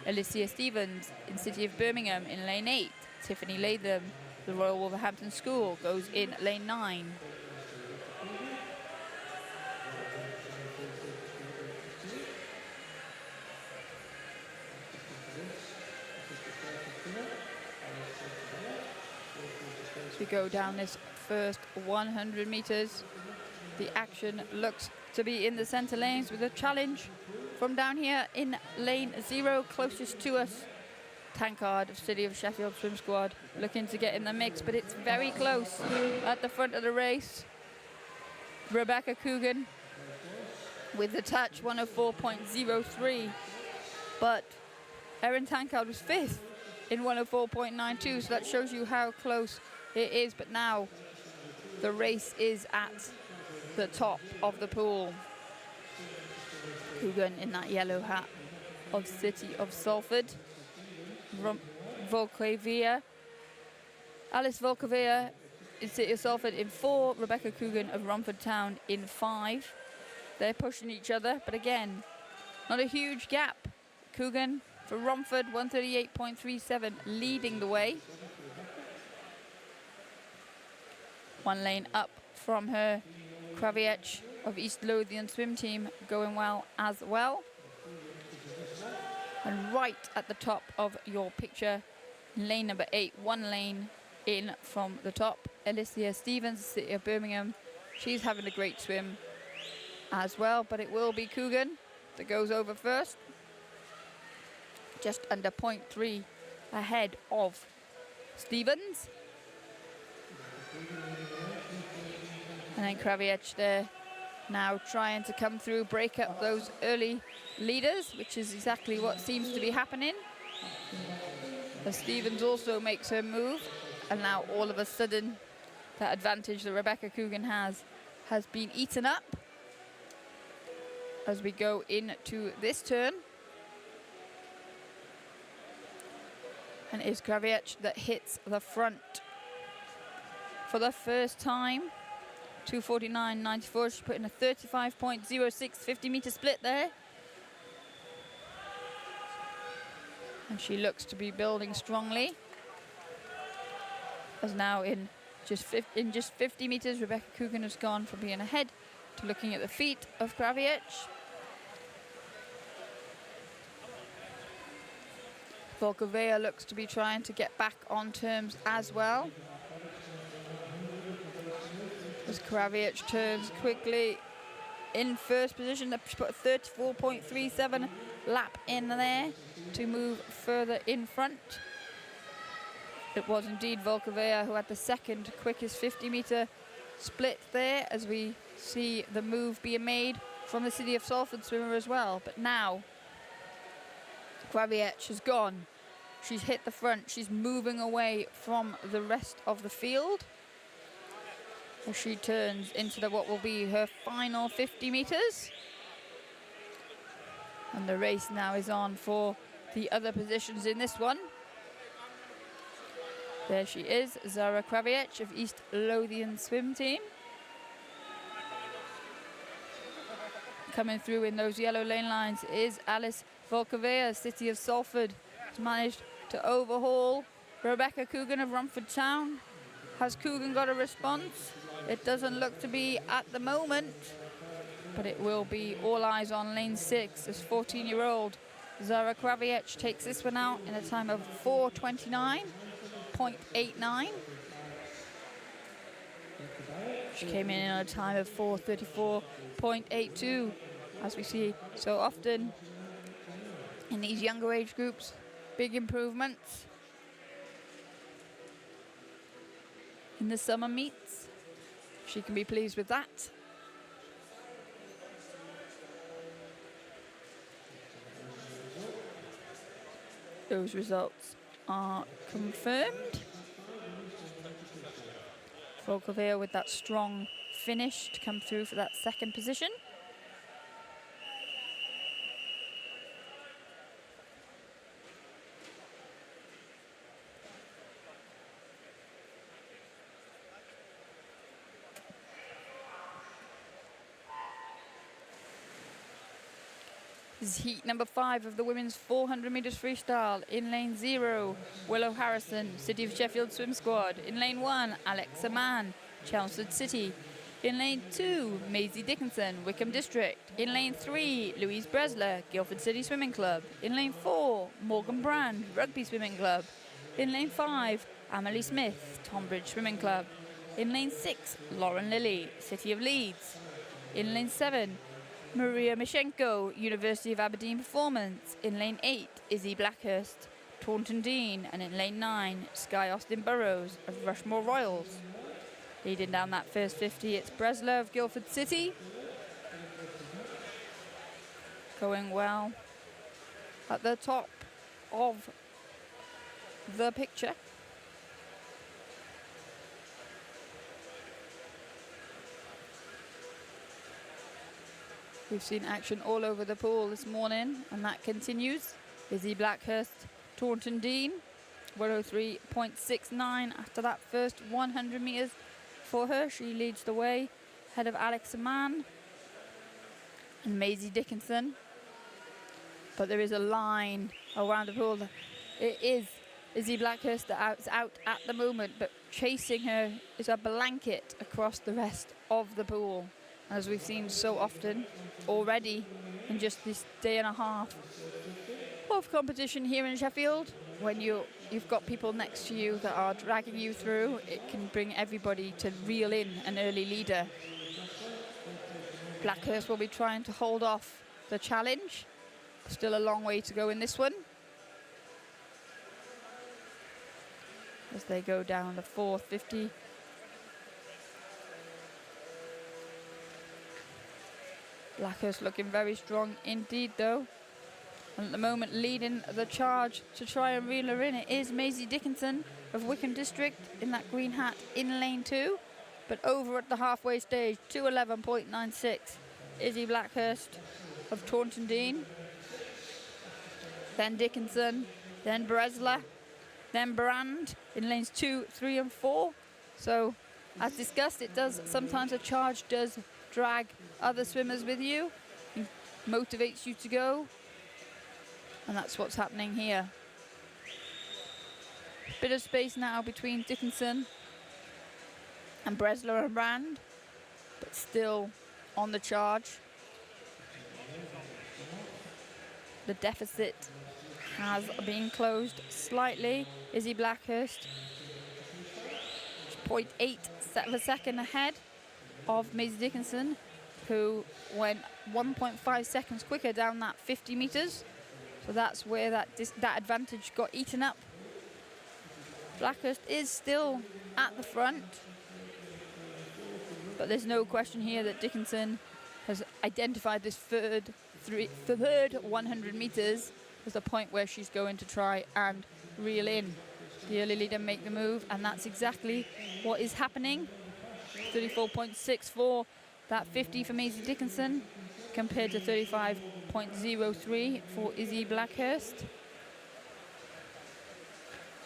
Alicia Stevens in City of Birmingham in lane 8. Tiffany Latham, the Royal Wolverhampton School, goes in lane 9. As we go down this first 100 metres, the action looks to be in the centre lanes with a challenge from down here in lane 0, closest to us. Tankard of City of Sheffield swim squad looking to get in the mix, but it's very close at the front of the race. Rebecca Coogan with the touch, 104.03, but Erin Tankard was 5th in 104.92, so that shows you how close it is. But now the race is at the top of the pool. Coogan in that yellow hat of City of Salford. Volkovia. Alice Volkovia in City of Salford in 4. Rebecca Coogan of Romford Town in 5. They're pushing each other, but again, not a huge gap. Coogan for Romford, 138.37, leading the way. 1 lane up from her. Kraviec of East Lothian swim team going well as well. And right at the top of your picture, lane number 8, 1 lane in from the top, Alicia Stevens, City of Birmingham. She's having a great swim as well, but it will be Coogan that goes over first. Just under 0.3 ahead of Stevens. And then Kraviec there now trying to come through, break up those early leaders, which is exactly what seems to be happening. As Stevens also makes her move, and now all of a sudden that advantage that Rebecca Coogan has been eaten up as we go into this turn. And it's Kraviec that hits the front for the first time. 2:49.94. She's putting a 35.06 50-meter split there. And she looks to be building strongly. As now in just 50 meters, Rebecca Coogan has gone from being ahead to looking at the feet of Kraviec. Volkovea looks to be trying to get back on terms as well. As Kraviec turns quickly in first position, she put a 34.37 lap in there to move further in front. It was indeed Volkovea who had the second quickest 50-meter split there, as we see the move being made from the City of Salford swimmer as well. But now Kraviec has gone. She's hit the front. She's moving away from the rest of the field as she turns into what will be her final 50 meters. And the race now is on for the other positions in this one. There she is, Zara Kraviec of East Lothian swim team. Coming through in those yellow lane lines is Alice Volkovea, City of Salford. Has managed to overhaul Rebecca Coogan of Romford Town. Has Coogan got a response? It doesn't look to be at the moment, but it will be all eyes on lane 6 as 14-year-old Zara Kraviec takes this one out in a time of 4:29.89. She came in a time of 4:34.82, as we see so often in these younger age groups. Big improvements in the summer meets. She can be pleased with that. Those results are confirmed. Volkovea with that strong finish to come through for that second position. This is heat number 5 of the women's 400 meters freestyle. In lane 0, Willow Harrison, City of Sheffield swim squad. In lane 1, Alexa Mann, Chelmsford City. In lane 2, Maisie Dickinson, Wickham District. In lane 3, Louise Bresler, Guildford City Swimming Club. In lane 4, Morgan Brand, Rugby Swimming Club. In lane 5, Amelie Smith, Tonbridge Swimming Club. In lane 6, Lauren Lilly, City of Leeds. In lane 7, Maria Mishenko, University of Aberdeen Performance. In lane 8, Izzy Blackhurst, Taunton Dean. And in lane 9, Sky Austin Burrows of Rushmore Royals. Leading down that first 50, it's Bresler of Guildford City. Going well at the top of the picture. We've seen action all over the pool this morning, and that continues. Izzy Blackhurst, Taunton Dean, 103.69 after that first 100 metres for her. She leads the way, ahead of Alex Mann and Maisie Dickinson. But there is a line around the pool. It is Izzy Blackhurst that's out at the moment, but chasing her is a blanket across the rest of the pool, as we've seen so often already in just this day and a half of competition here in Sheffield. When you've got people next to you that are dragging you through, it can bring everybody to reel in an early leader. Blackhurst will be trying to hold off the challenge. Still a long way to go in this one, as they go down the 450. Blackhurst looking very strong indeed though. And at the moment leading the charge to try and reel her in, it is Maisie Dickinson of Wickham District in that green hat in lane 2. But over at the halfway stage, 2:11.96, Izzy Blackhurst of Taunton Dean. Then Dickinson, then Bresler, then Brand in lanes 2, 3 and 4. So as discussed, it does sometimes, a charge does drag other swimmers with you and motivates you to go, and that's what's happening here. Bit of space now between Dickinson and Bresler and Brand, but still on the charge. The deficit has been closed slightly. Izzy Blackhurst 0.8 of a second ahead of Maisie Dickinson, who went 1.5 seconds quicker down that 50 metres. So that's where that advantage got eaten up. Blackhurst is still at the front, but there's no question here that Dickinson has identified this third 100 metres as the point where she's going to try and reel in the early leader, make the move, and that's exactly what is happening. 34.64, that 50 for Maisie Dickinson, compared to 35.03 for Izzy Blackhurst.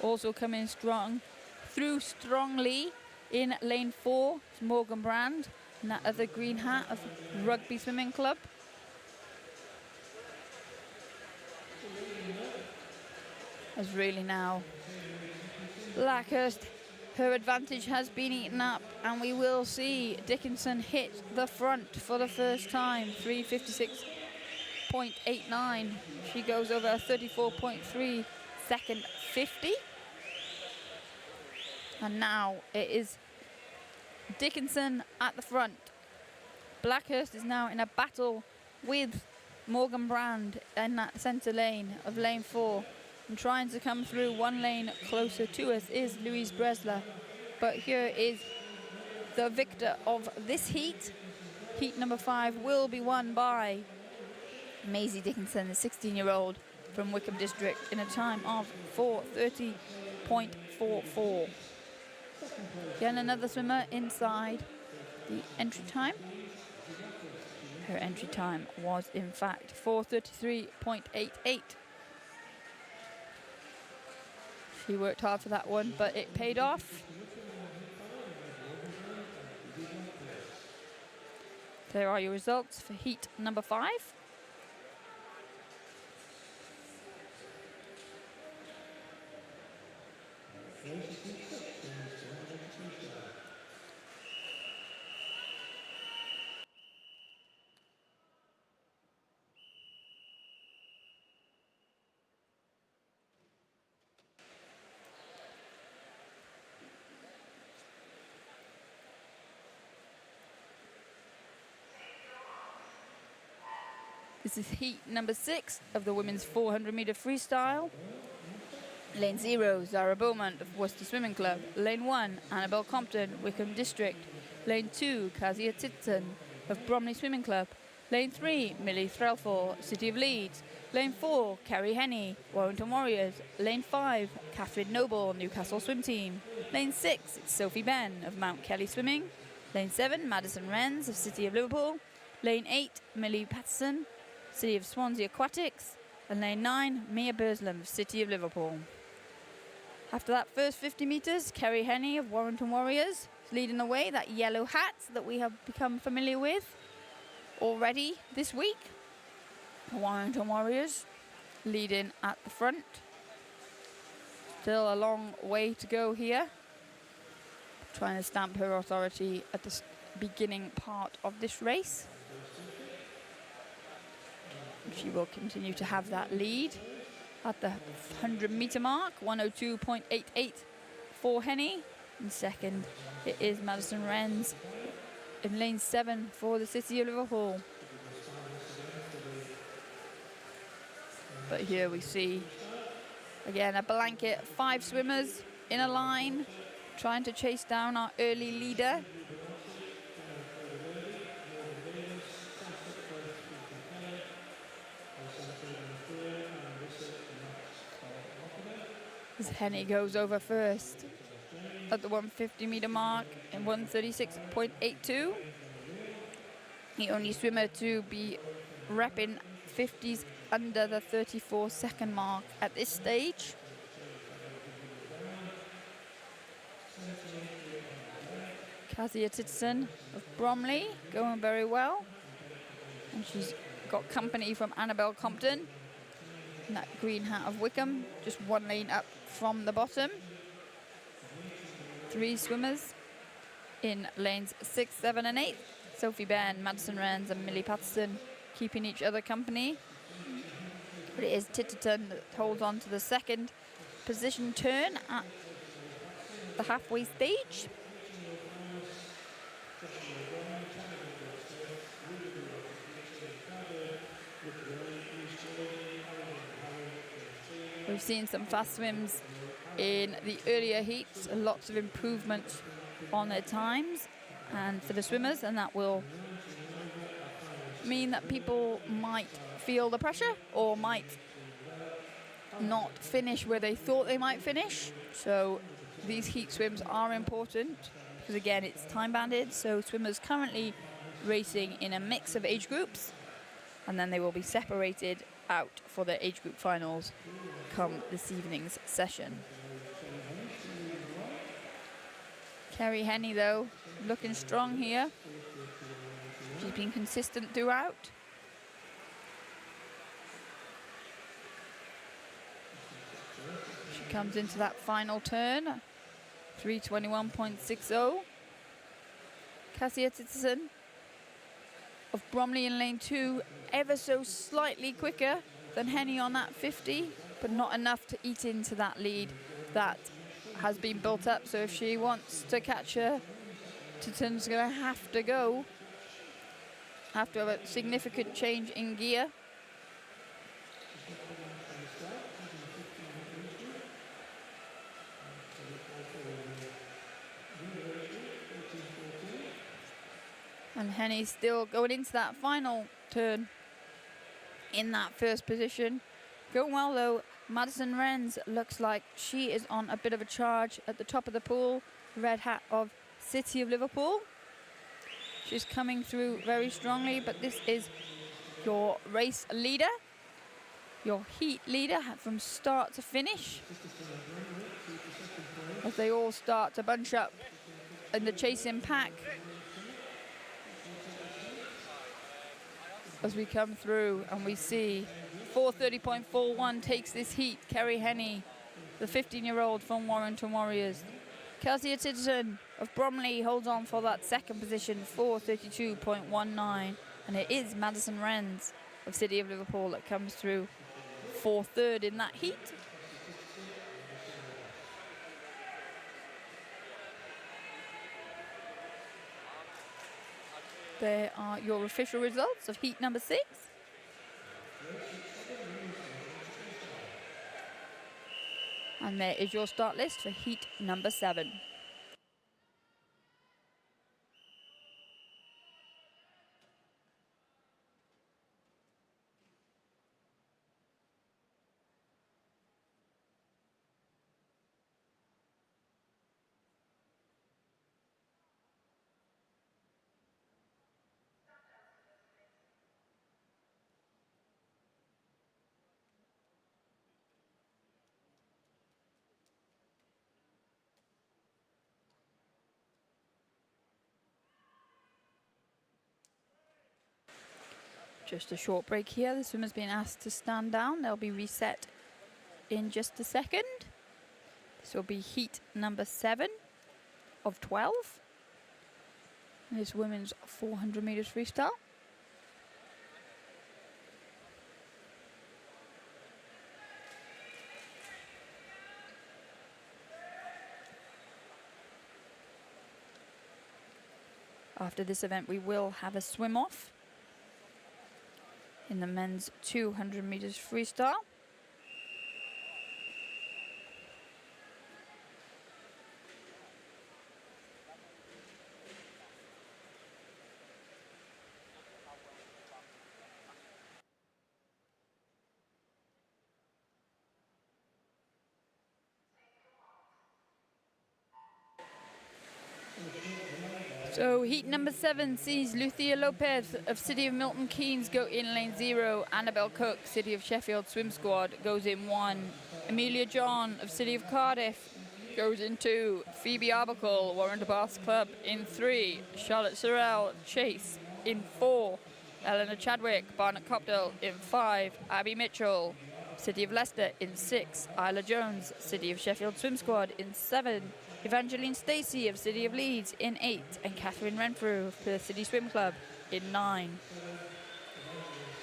Also coming strong, through strongly in lane 4, is Morgan Brand, and that other green hat of Rugby Swimming Club. As really now, Blackhurst, her advantage has been eaten up, and we will see Dickinson hit the front for the first time. 3:56.89. She goes over a 34.3 second 50. And now it is Dickinson at the front. Blackhurst is now in a battle with Morgan Brand in that centre lane of lane 4. And trying to come through one lane closer to us is Louise Bresler. But here is the victor of this heat. Heat number 5 will be won by Maisie Dickinson, the 16-year-old from Wickham District, in a time of 4:30.44. Again, another swimmer inside the entry time. Her entry time was in fact 4:33.88. She worked hard for that one, but it paid off. There are your results for heat number 5. This is heat number 6 of the women's 400-metre freestyle. Lane 0, Zara Beaumont of Worcester Swimming Club. Lane 1, Annabelle Compton, Wickham District. Lane 2, Kazia Titson of Bromley Swimming Club. Lane 3, Millie Threlfall, City of Leeds. Lane 4, Kerry Henney, Warrington Warriors. Lane 5, Catherine Noble, Newcastle Swim Team. Lane 6, it's Sophie Ben of Mount Kelly Swimming. Lane 7, Madison Wrens of City of Liverpool. Lane 8, Millie Patterson, City of Swansea Aquatics. And lane 9, Mia Burslam of City of Liverpool. After that first 50 metres, Kerry Henney of Warrington Warriors is leading the way, that yellow hat that we have become familiar with already this week. Warrington Warriors leading at the front. Still a long way to go here. Trying to stamp her authority at the beginning part of this race. She will continue to have that lead at the 100-metre mark, 102.88 for Henney. In second, it is Madison Wrens in lane 7 for the City of Liverpool. But here we see, again, a blanket, 5 swimmers in a line, trying to chase down our early leader. As Henney goes over first at the 150-metre mark in 136.82. The only swimmer to be repping 50s under the 34-second mark at this stage. Kezia Titterson of Bromley going very well. And she's got company from Annabelle Compton. And that green hat of Wickham, just 1 lane up from the bottom. 3 swimmers in lanes 6, 7 and 8. Sophie Ben, Madison Wrens and Millie Patterson keeping each other company. But it is Titterton that holds on to the second position turn at the halfway stage. We've seen some fast swims in the earlier heats, lots of improvements on their times and for the swimmers, and that will mean that people might feel the pressure or might not finish where they thought they might finish. So these heat swims are important because, again, it's time banded, so swimmers currently racing in a mix of age groups, and then they will be separated out for their age group finals come this evening's session. Kerry Henney, though, looking strong here. She's been consistent throughout. She comes into that final turn, 3:21.60. Kezia Titterson of Bromley in lane 2, ever so slightly quicker than Henney on that 50, but not enough to eat into that lead that has been built up. So if she wants to catch her, Titterton's going to have to have a significant change in gear. And Henney's still going into that final turn in that first position. Going well, though. Madison Wrens looks like she is on a bit of a charge at the top of the pool. Red hat of City of Liverpool. She's coming through very strongly, but this is your race leader, your heat leader from start to finish. As they all start to bunch up in the chasing pack. As we come through and we see 4:30.41 takes this heat. Kerry Henney, the 15-year-old from Warrington Warriors. Kezia Titterton of Bromley holds on for that second position, 4:32.19. And it is Madison Wrens of City of Liverpool that comes through for third in that heat. There are your official results of heat number 6. And there is your start list for heat number 7. Just a short break here. The swimmer's been asked to stand down. They'll be reset in just a second. This will be heat number 7 of 12. And this women's 400 meters freestyle. After this event, we will have a swim off in the men's 200 meters freestyle. So heat number 7 sees Lucia Lopez of City of Milton Keynes go in lane 0. Annabelle Cook, City of Sheffield Swim Squad, goes in 1. Amelia John of City of Cardiff goes in 2. Phoebe Arbuckle, Warren de Bath's Club, in 3. Charlotte Sorrell Chase in 4. Eleanor Chadwick, Barnett Copdale, in 5. Abby Mitchell, City of Leicester, in 6. Isla Jones, City of Sheffield Swim Squad, in 7. Evangeline Stacey of City of Leeds in 8, and Catherine Renfrew of the City Swim Club in 9.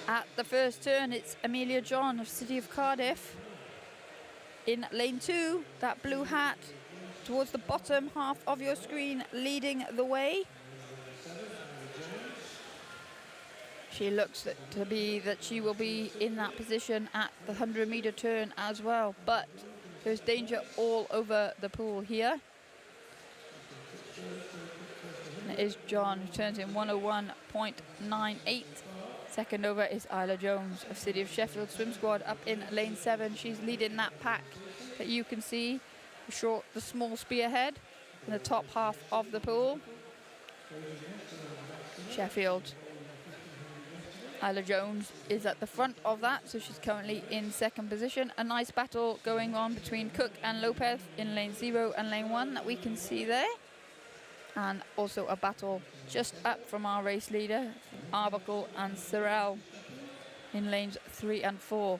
At the first turn, it's Amelia John of City of Cardiff in lane 2, that blue hat towards the bottom half of your screen, leading the way. She looks to be that she will be in that position at the 100-meter turn as well, but there's danger all over the pool here. And it is John who turns in 101.98. Second over is Isla Jones of City of Sheffield Swim Squad up in lane 7. She's leading that pack that you can see, the small spearhead in the top half of the pool. Sheffield. Isla Jones is at the front of that, so she's currently in second position. A nice battle going on between Cook and Lopez in lane 0 and lane 1 that we can see there. And also a battle just up from our race leader, Arbuckle and Sorrell, in lanes 3 and 4.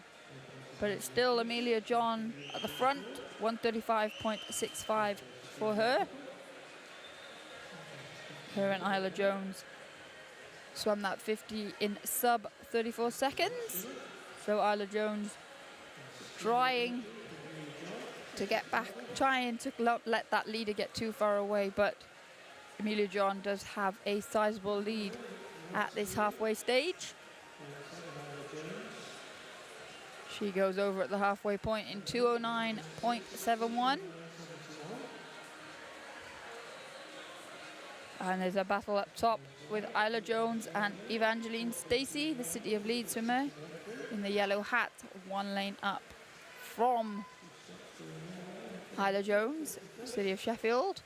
But it's still Amelia John at the front, 135.65 for her. Her and Isla Jones swam that 50 in sub 34 seconds. So Isla Jones trying to get back, trying to not let that leader get too far away, but Amelia John does have a sizable lead at this halfway stage. She goes over at the halfway point in 209.71. And there's a battle up top with Isla Jones and Evangeline Stacey, the City of Leeds swimmer, in the yellow hat, 1 lane up from Isla Jones, City of Sheffield.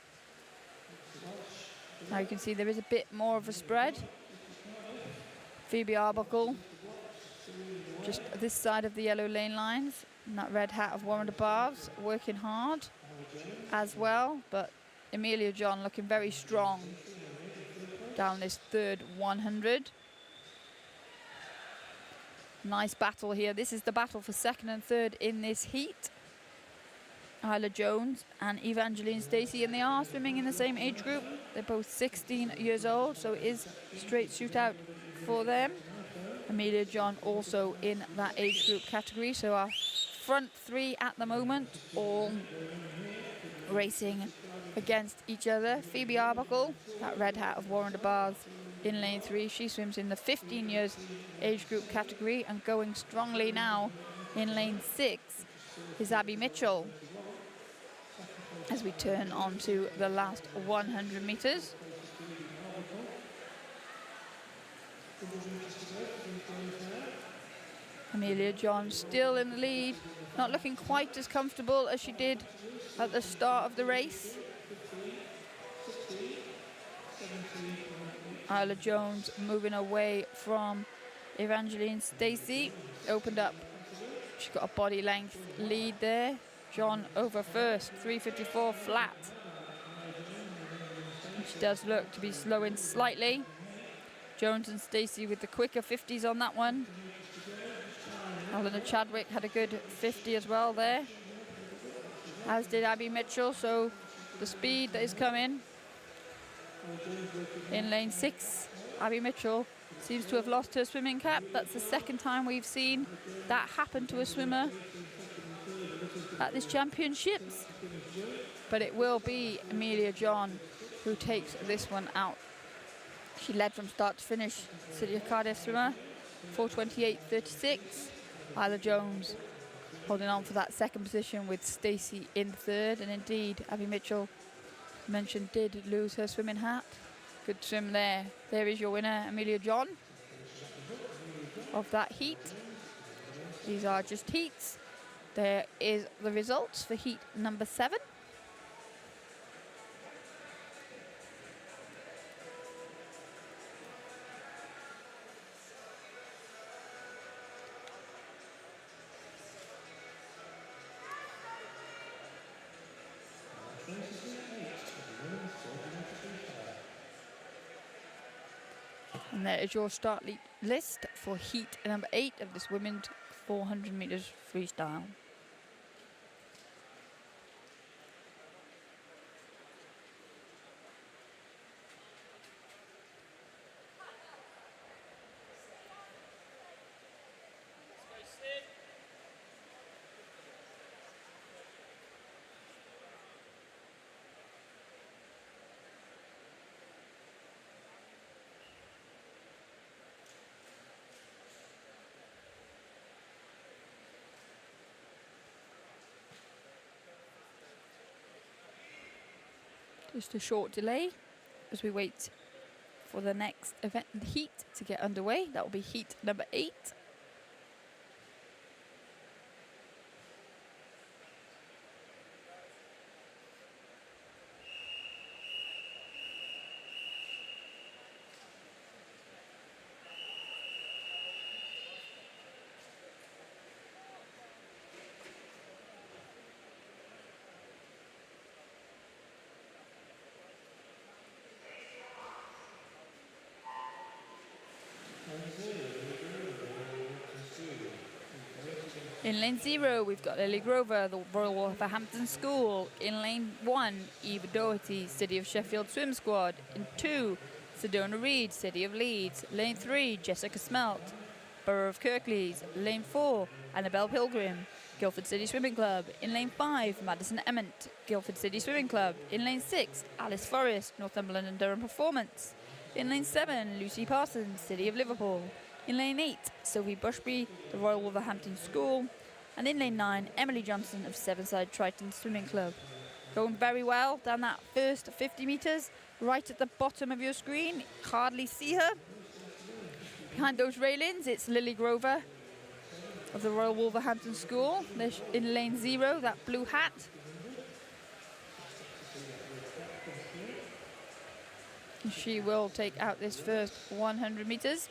Now you can see there is a bit more of a spread. Phoebe Arbuckle, just this side of the yellow lane lines, and that red hat of Warren de Bath's, working hard as well, but Amelia John looking very strong down this third 100. Nice battle here. This is the battle for second and third in this heat. Isla Jones and Evangeline Stacey, and they are swimming in the same age group. They're both 16 years old, so it is straight shootout for them. Amelia John also in that age group category, so our front 3 at the moment all racing against each other. Phoebe Arbuckle, that red hat of Warren de Bath, in lane 3. She swims in the 15 years age group category, and going strongly now in lane 6 is Abby Mitchell as we turn on to the last 100 meters. Amelia John still in the lead, not looking quite as comfortable as she did at the start of the race. Isla Jones moving away from Evangeline Stacey, opened up. She's got a body length lead there. John over first, 3:54 flat. And she does look to be slowing slightly. Jones and Stacey with the quicker 50s on that one. Eleanor Chadwick had a good 50 as well there, as did Abby Mitchell. So the speed that is coming in lane 6, Abby Mitchell seems to have lost her swimming cap. That's the second time we've seen that happen to a swimmer at this championships. But it will be Amelia John who takes this one out. She led from start to finish, City of Cardiff swimmer, 4:28.36. Isla Jones holding on for that second position with Stacey in third. And indeed, Abby Mitchell, mentioned, did lose her swimming hat. Good swim there. There is your winner, Amelia John, of that heat. These are just heats. There is the results for heat number 7. And there is your start list for heat number 8 of this women's 400 meters freestyle. Just a short delay as we wait for the next event, the heat, to get underway. That will be heat number 8. In lane 0, we've got Lily Grover, the Royal Wolverhampton School. In lane 1, Eva Doherty, City of Sheffield Swim Squad. In 2, Sedona Reid, City of Leeds. Lane 3, Jessica Smelt, Borough of Kirklees. Lane 4, Annabelle Pilgrim, Guildford City Swimming Club. In lane 5, Madison Emmett, Guildford City Swimming Club. In lane 6, Alice Forrest, Northumberland and Durham Performance. In lane 7, Lucy Parsons, City of Liverpool. In lane 8, Sophie Bushby, the Royal Wolverhampton School. And in lane 9, Emily Johnson of Sevenside Triton Swimming Club. Going very well down that first 50 metres, right at the bottom of your screen. Hardly see her. Behind those railings, it's Lily Grover of the Royal Wolverhampton School. There's in lane 0, that blue hat. She will take out this first 100 metres.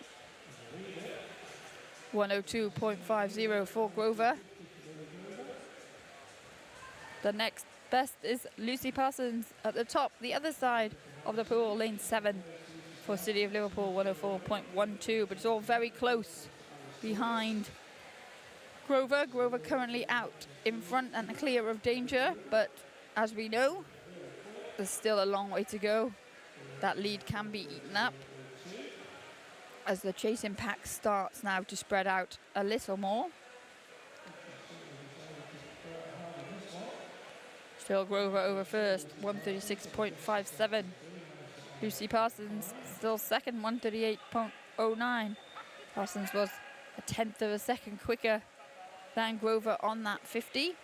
1:02.50 for Grover. The next best is Lucy Parsons at the top, the other side of the pool, lane 7 for City of Liverpool, 1:04.12, but it's all very close behind Grover. Grover currently out in front and clear of danger, but as we know, there's still a long way to go. That lead can be eaten up as the chasing pack starts now to spread out a little more. Still Grover over first, 1:36.57. Lucy Parsons still second, 1:38.09. Parsons was a tenth of a second quicker than Grover on that 50.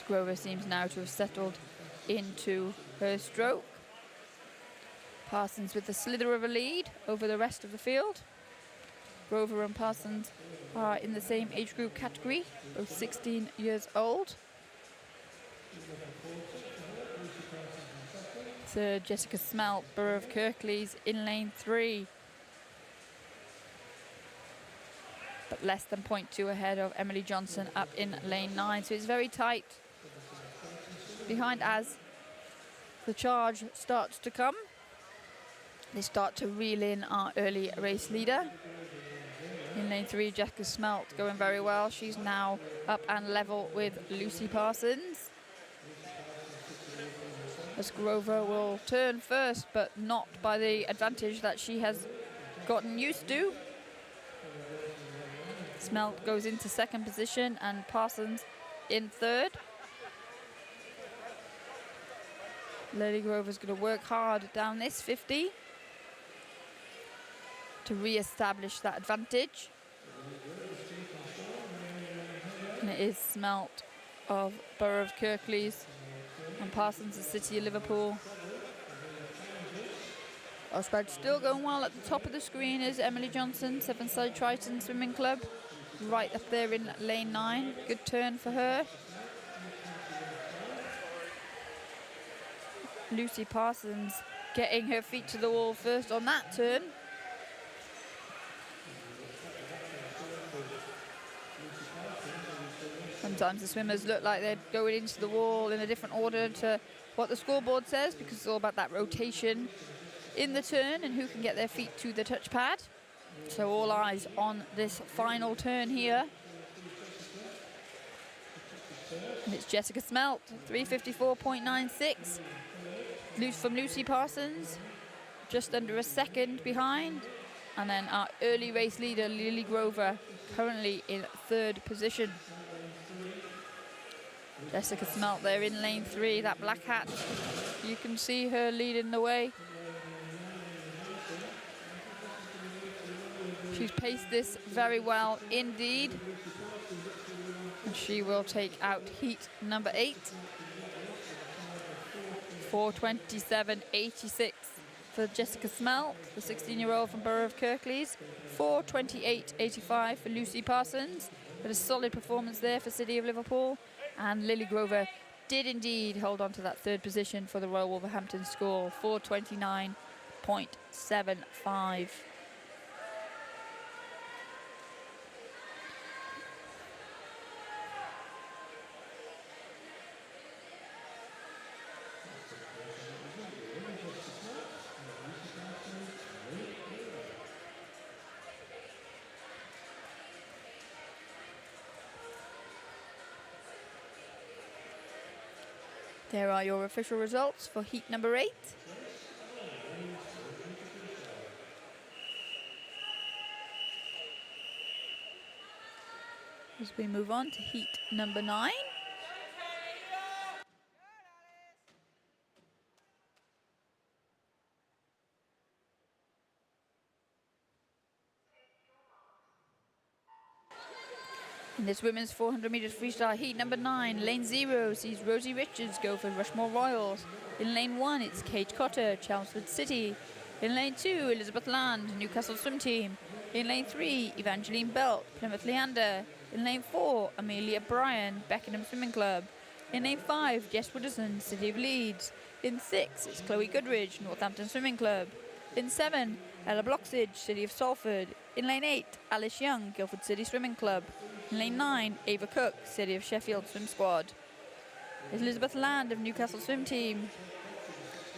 Grover seems now to have settled into her stroke. Parsons with the slither of a lead over the rest of the field. Grover and Parsons are in the same age group category, both 16 years old. Third, Jessica Smelt, Borough of Kirklees, in lane 3. But less than 0.2 ahead of Emily Johnson up in lane 9, so it's very tight behind as The charge starts to come. They start to reel in our early race leader. In lane 3, Jessica Smelt going very well. She's now up and level with Lucy Parsons. As Grover will turn first, but not by the advantage that she has gotten used to. Smelt goes into second position and Parsons in third. Lily Grover's going to work hard down this 50 to re-establish that advantage. And it is Smelt of Borough of Kirklees and Parsons of City of Liverpool. Our spread still going well. At the top of the screen is Emily Johnson, Sevenside Triton Swimming Club, right up there in lane 9. Good turn for her. Lucy Parsons getting her feet to the wall first on that turn. Sometimes the swimmers look like they're going into the wall in a different order to what the scoreboard says, because it's all about that rotation in the turn and who can get their feet to the touchpad. So all eyes on this final turn here. And it's Jessica Smelt, 3:54.96. From Lucy Parsons, just under a second behind. And then our early race leader, Lily Grover, currently in third position. Jessica Smelt there in lane 3, that black hat. You can see her leading the way. She's paced this very well indeed. And she will take out heat number 8. 4:27.86 for Jessica Smelt, the 16-year-old from Borough of Kirklees. 4:28.85 for Lucy Parsons. But a solid performance there for City of Liverpool. And Lily Grover did indeed hold on to that third position for the Royal Wolverhampton score, 4:29.75. There are your official results for heat number 8. As we move on to heat number 9. In this women's 400 metres freestyle heat number 9, lane 0 sees Rosie Richards go for Rushmore Royals. In lane 1, it's Kate Cotter, Chelmsford City. In lane 2, Elizabeth Land, Newcastle Swim Team. In lane 3, Evangeline Belt, Plymouth Leander. In lane 4, Amelia Bryan, Beckenham Swimming Club. In lane 5, Jess Wooderson, City of Leeds. In 6, it's Chloe Goodridge, Northampton Swimming Club. In 7, Ella Bloxage, City of Salford. In lane 8, Alice Young, Guildford City Swimming Club. In lane 9, Ava Cook, City of Sheffield Swim Squad. Elizabeth Land of Newcastle Swim Team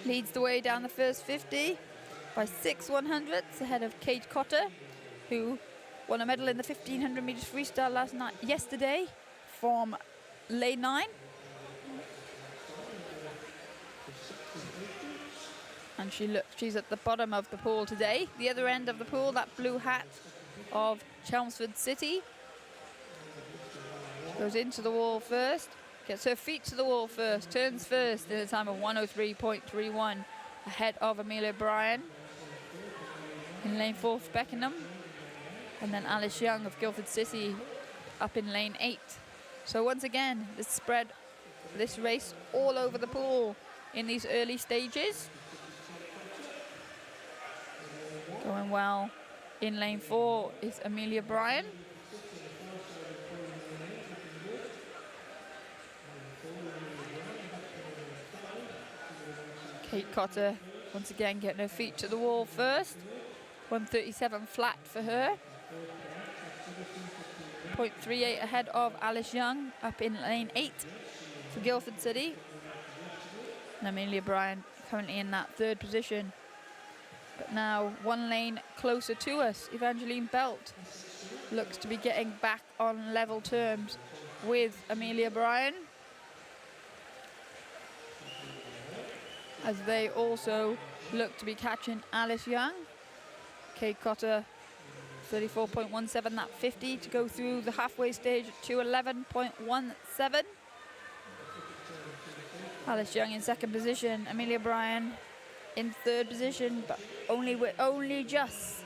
leads the way down the first 50 by 6/100ths ahead of Kate Cotter, who won a medal in the 1500 metres freestyle yesterday from lane 9. And she's at the bottom of the pool today. The other end of the pool, that blue hat of Chelmsford City. Goes into the wall first, gets her feet to the wall first, turns first in a time of 1:03.31 ahead of Amelia Bryan. In lane 4 for Beckenham. And then Alice Young of Guildford City up in lane 8. So once again, this race all over the pool in these early stages. Going well in lane 4 is Amelia Bryan. Kate Cotter once again getting her feet to the wall first. 1:37 flat for her. 0.38 ahead of Alice Young up in lane 8 for Guildford City. And Amelia Bryan currently in that third position. But now one lane closer to us, Evangeline Belt looks to be getting back on level terms with Amelia Bryan, as they also look to be catching Alice Young. Kate Cotter 34.17, that 50 to go through the halfway stage at 2:11.17. Alice Young in second position, Amelia Bryan in third position, but only just,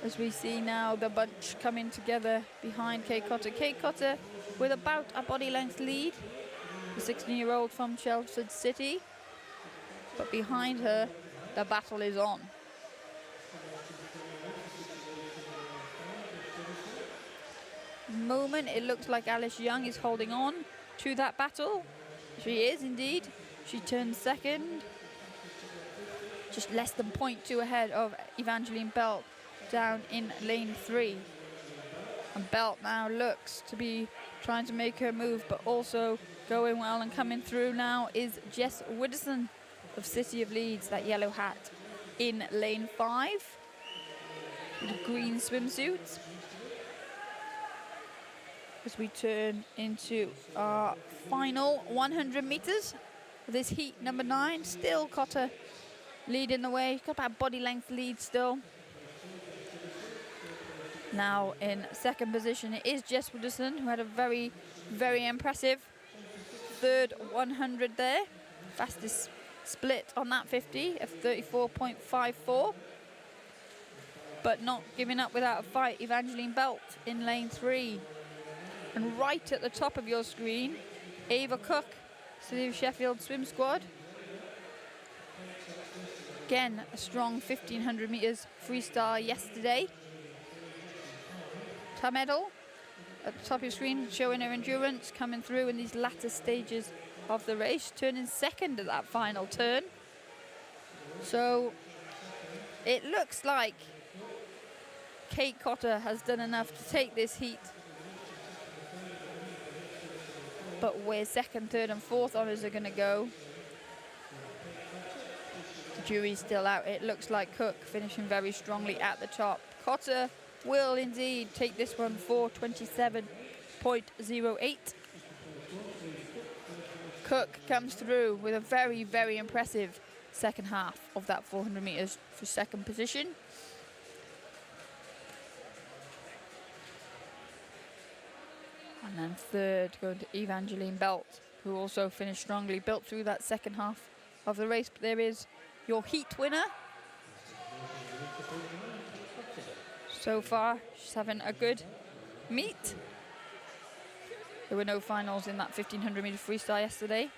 as we see now the bunch coming together behind Kate Cotter. Kate Cotter with about a body length lead, the 16-year-old from Sheffield City, but behind her the battle is on. Moment it looks like Alice Young is holding on to that battle. She is indeed. She turns second, just less than 0.2 ahead of Evangeline Belt down in lane 3. And Belt now looks to be trying to make her move, but also going well and coming through now is Jess Widdowson of City of Leeds, that yellow hat, in lane 5 with a green swimsuit. As we turn into our final 100 meters of this heat number 9, still Cotter leading the way. Got about body length lead still. Now in second position it is Jess Widdowson, who had a very, very impressive third 100 there. Fastest split on that 50 of 34.54. But not giving up without a fight, Evangeline Belt in lane 3. And right at the top of your screen, Ava Cook, City of Sheffield Swim Squad. Again, a strong 1500 meters freestyle yesterday. Her medal at the top of your screen, showing her endurance coming through in these latter stages of the race, turning second at that final turn. So it looks like Kate Cotter has done enough to take this heat. But where second, third and fourth honours are going to go, the jury's still out. It looks like Cook finishing very strongly at the top. Cotter will indeed take this one for 27.08. Cook comes through with a very, very impressive second half of that 400 metres for second position. And then third going to Evangeline Belt, who also finished strongly, built through that second half of the race. But there is your heat winner. So far, she's having a good meet. There were no finals in that 1500 metre freestyle yesterday,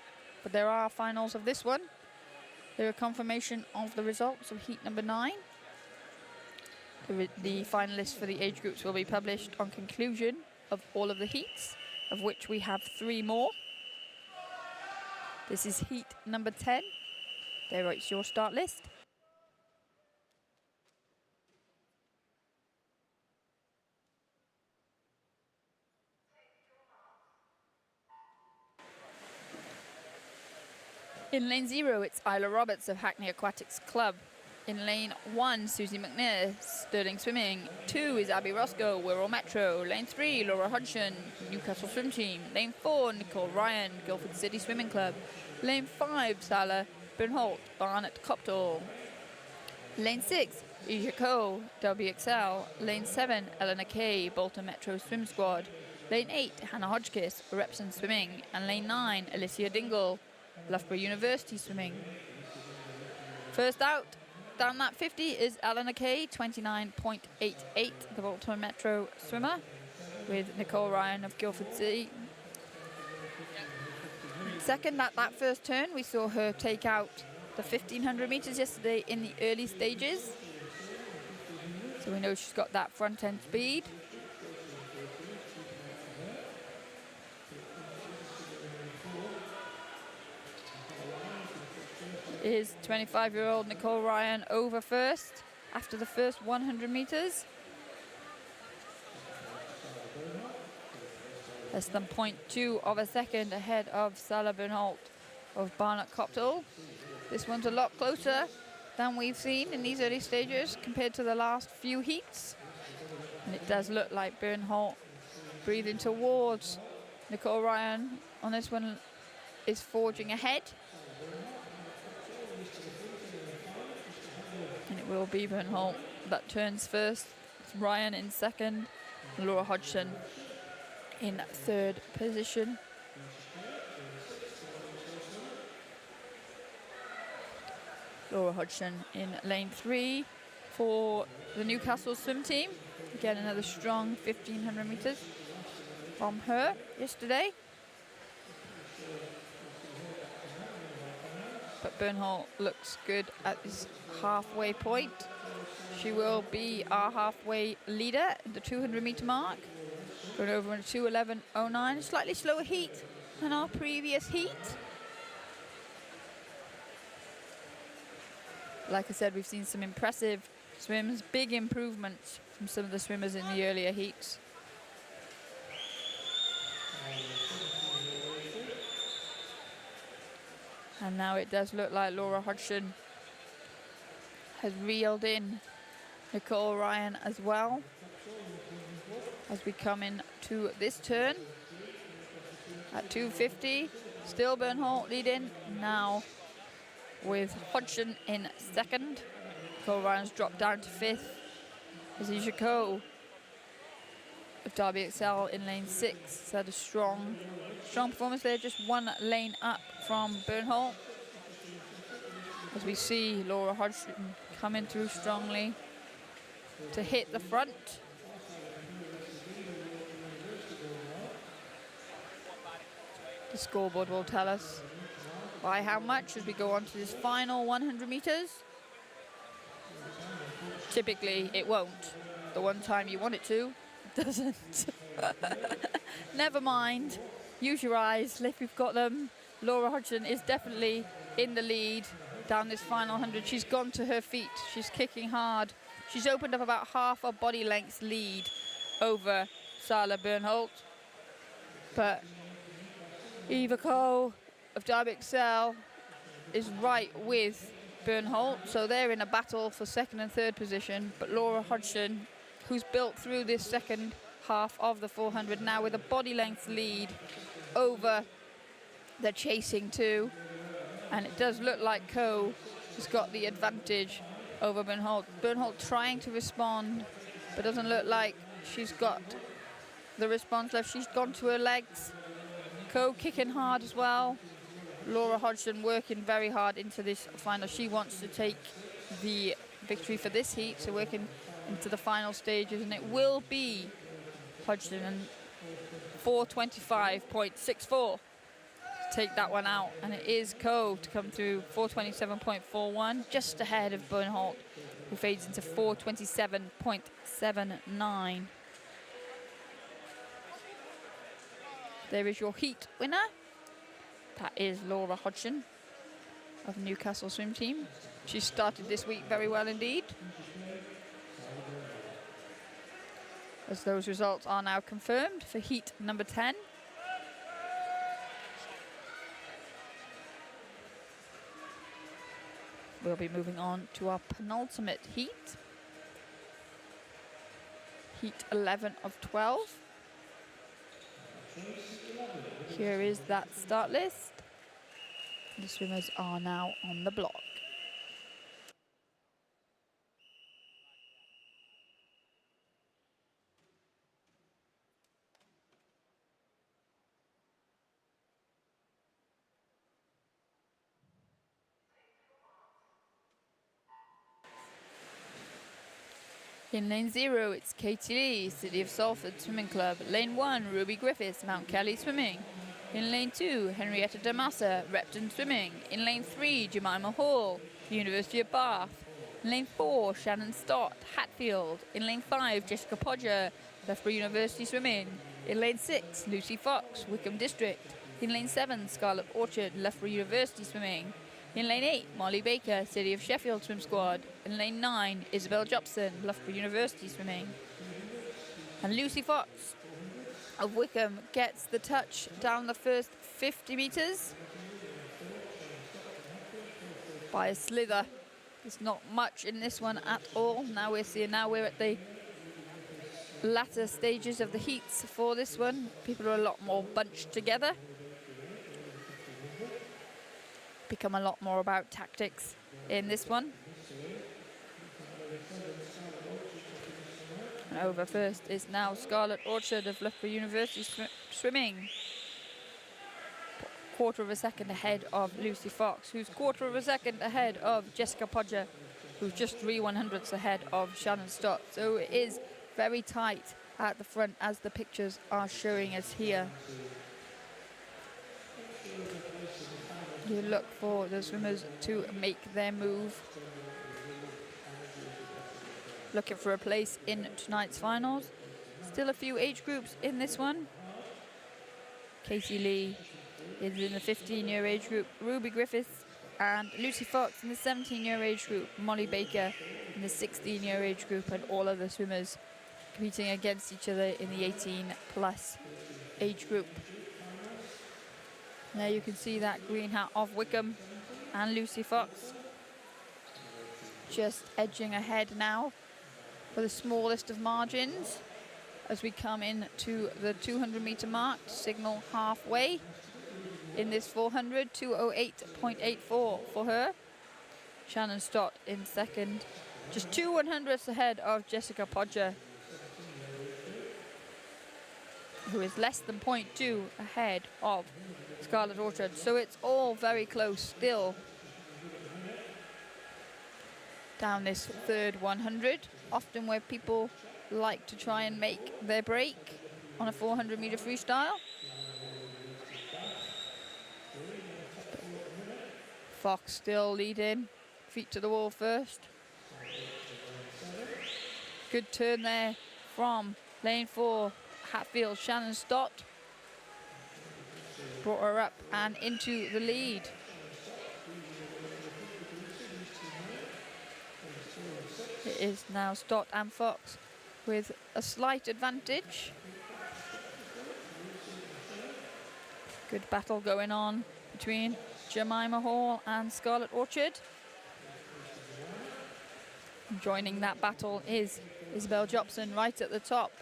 but there are finals of this one. There are confirmation of the results of heat number 9. The finalists for the age groups will be published on conclusion of all of the heats, of which we have 3 more. This is heat number 10. There is your start list. In lane 0, it's Isla Roberts of Hackney Aquatics Club. In lane 1, Susie McNair, Stirling Swimming. 2 is Abby Roscoe, Wirral Metro. Lane 3, Laura Hodgson, Newcastle Swim Team. Lane 4, Nicole Ryan, Guildford City Swimming Club. Lane 5, Salah Bernholt, Barnet Copthall. Lane 6, Isha Cole, WXL. Lane 7, Eleanor Kay, Bolton Metro Swim Squad. Lane 8, Hannah Hodgkiss, Repson Swimming. And lane 9, Alicia Dingle, Loughborough University Swimming. First out, down that 50 is Eleanor Kay, 29.88, the Bolton Metro swimmer, with Nicole Ryan of Guildford City. Second, at that first turn, we saw her take out the 1500 metres yesterday in the early stages. So we know she's got that front end speed. Is 25-year-old Nicole Ryan over first after the first 100 metres. Less than 0.2 of a second ahead of Salah Bernholt of Barnett Copthall. This one's a lot closer than we've seen in these early stages compared to the last few heats. And it does look like Bernholt breathing towards Nicole Ryan on this one is forging ahead. And it will be Bernholt that turns first. It's Ryan in second, Laura Hodgson in third position. Laura Hodgson in lane 3 for the Newcastle swim team. Again, another strong 1,500 metres from her yesterday. But Bernholt looks good at this halfway point. She will be our halfway leader at the 200 metre mark. Going over in 2:11.09, slightly slower heat than our previous heat. Like I said, we've seen some impressive swims, big improvements from some of the swimmers in the earlier heats. And now it does look like Laura Hodgson has reeled in Nicole Ryan as well as we come in to this turn at 2:50. Still Bernholt leading now with Hodgson in second. Nicole Ryan's dropped down to 5th. Azisha Coe of Derby Excel in lane 6 had a strong performance there, just one lane up from Bernholt. As we see Laura Hodgson coming through strongly to hit the front. The scoreboard will tell us by how much as we go on to this final 100 metres. Typically it won't. The one time you want it to, it doesn't. Never mind. Use your eyes if you've got them. Laura Hodgson is definitely in the lead down this final 100. She's gone to her feet. She's kicking hard. She's opened up about half a body length lead over Sala Bernholt. But Eva Coe of Derby Excel is right with Bernholt, so they're in a battle for second and third position. But Laura Hodgson, who's built through this second half of the 400 now with a body length lead over the chasing two, and it does look like Coe has got the advantage over Bernholt. Bernholt trying to respond, but doesn't look like she's got the response left. She's gone to her legs. Coe kicking hard as well. Laura Hodgson working very hard into this final. She wants to take the victory for this heat, so working into the final stages, and it will be Hodgson and 4:25.64 to take that one out, and it is Coe to come through 4:27.41, just ahead of Bernholt, who fades into 4:27.79. There is your heat winner. That is Laura Hodgson of Newcastle swim team. She started this week very well indeed. As those results are now confirmed for heat number 10. We'll be moving on to our penultimate heat. Heat 11 of 12. Here is that start list. The swimmers are now on the block. In lane 0, it's Katie Lee, City of Salford Swimming Club. Lane 1, Ruby Griffiths, Mount Kelly Swimming. In lane 2, Henrietta Damassa, Repton Swimming. In lane 3, Jemima Hall, University of Bath. In lane 4, Shannon Stott, Hatfield. In lane 5, Jessica Podger, Loughborough University Swimming. In lane 6, Lucy Fox, Wickham District. In lane 7, Scarlett Orchard, Loughborough University Swimming. In lane 8, Molly Baker, City of Sheffield Swim Squad. In lane 9, Isabel Jobson, Loughborough University Swimming. And Lucy Fox of Wickham gets the touch down the first 50 metres. by a slither. There's not much in this one at all. Now we're at the latter stages of the heats for this one. People are a lot more bunched together. Become a lot more about tactics in this one. And over first is now Scarlett Orchard of Loughborough University swimming. Quarter of a second ahead of Lucy Fox, who's quarter of a second ahead of Jessica Podger, who's just 3/100ths ahead of Shannon Stott. So it is very tight at the front, as the pictures are showing us here. You look for the swimmers to make their move. Looking for a place in tonight's finals. Still a few age groups in this one. Casey Lee is in the 15-year age group, Ruby Griffiths and Lucy Fox in the 17-year age group, Molly Baker in the 16-year age group, and all other swimmers competing against each other in the 18+ age group. There you can see that green hat of Wickham and Lucy Fox just edging ahead now for the smallest of margins as we come into the 200-meter mark to signal halfway in this 400, 2:08.84 for her. Shannon Stott in second, just 2/100ths ahead of Jessica Podger, who is less than 0.2 ahead of Scarlett Orchard. So it's all very close still down this third 100, often where people like to try and make their break on a 400-meter freestyle. Fox still leading, feet to the wall first. Good turn there from lane 4, Hatfield, Shannon Stott. Brought her up and into the lead. It is now Stott and Fox with a slight advantage. Good battle going on between Jemima Hall and Scarlett Orchard. Joining that battle is Isabel Jobson right at the top,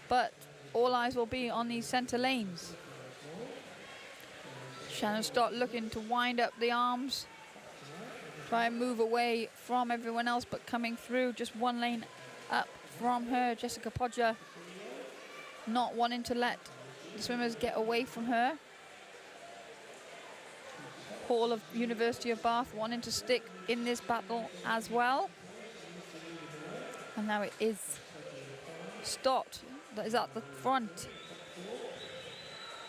but all eyes will be on these centre lanes. Shannon Stott looking to wind up the arms, try and move away from everyone else, but coming through just one lane up from her. Jessica Podger not wanting to let the swimmers get away from her. Hall of University of Bath wanting to stick in this battle as well. And now it is Stott that is at the front.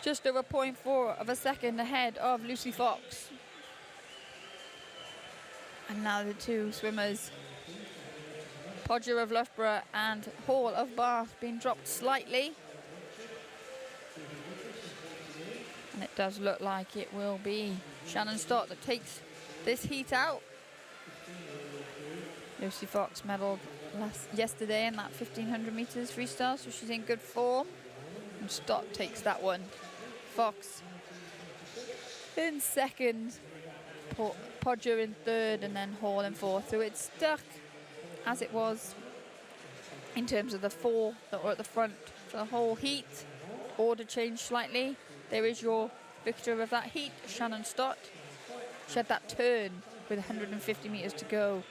Just over 0.4 of a second ahead of Lucy Fox. And now the two swimmers, Podger of Loughborough and Hall of Bath, being dropped slightly. And it does look like it will be Shannon Stott that takes this heat out. Lucy Fox medalled yesterday in that 1500 meters freestyle, so she's in good form. And Stott takes that one. Fox in second, Podger in third, and then Hall in fourth. So it's stuck as it was in terms of the four that were at the front for the whole heat. Order changed slightly. There is your victor of that heat, Shannon Stott. She had that turn with 150 meters to go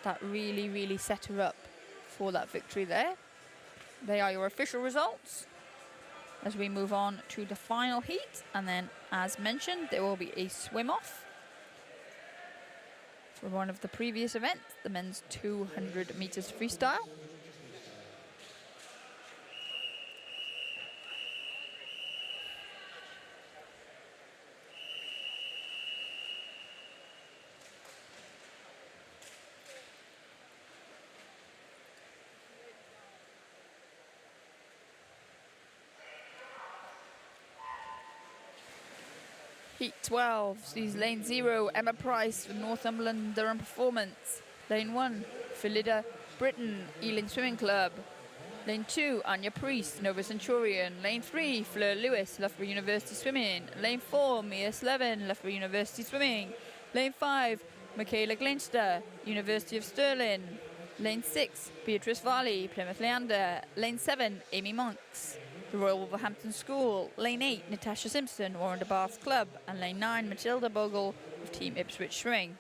that really, really set her up for that victory there. They are your official results as we move on to the final heat. And then, as mentioned, there will be a swim off for one of the previous events, the men's 200 meters freestyle. Heat 12 sees lane 0, Emma Price for Northumberland Durham Performance. Lane 1, Philida Britton, Ealing Swimming Club. Lane 2, Anya Priest, Nova Centurion. Lane 3, Fleur Lewis, Loughborough University Swimming. Lane 4, Mia Slevin, Loughborough University Swimming. Lane 5, Michaela Glinster, University of Stirling. Lane 6, Beatrice Varley, Plymouth Leander. Lane 7, Amy Monks, the Royal Wolverhampton School. Lane 8, Natasha Simpson, Warren de Bath Club. And lane 9, Matilda Bogle of Team Ipswich Shring.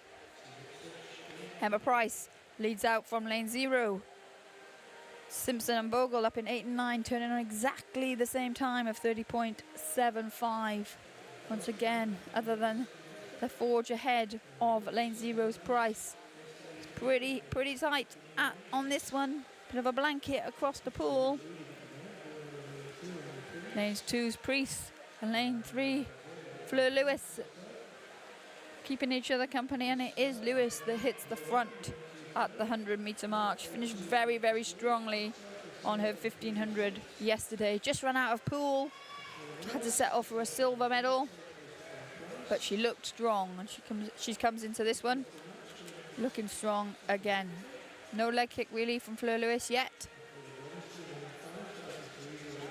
Emma Price leads out from lane 0. Simpson and Bogle up in 8 and 9, turning on exactly the same time of 30.75. Once again, other than the forge ahead of lane 0's Price. It's pretty tight on this one. Bit of a blanket across the pool. Lanes 2's Priest and lane 3, Fleur Lewis, keeping each other company, and it is Lewis that hits the front at the 100-meter mark. She finished very, very strongly on her 1500 yesterday. Just ran out of pool, had to settle for a silver medal, but she looked strong, and she comes into this one looking strong again. No leg kick really from Fleur Lewis yet.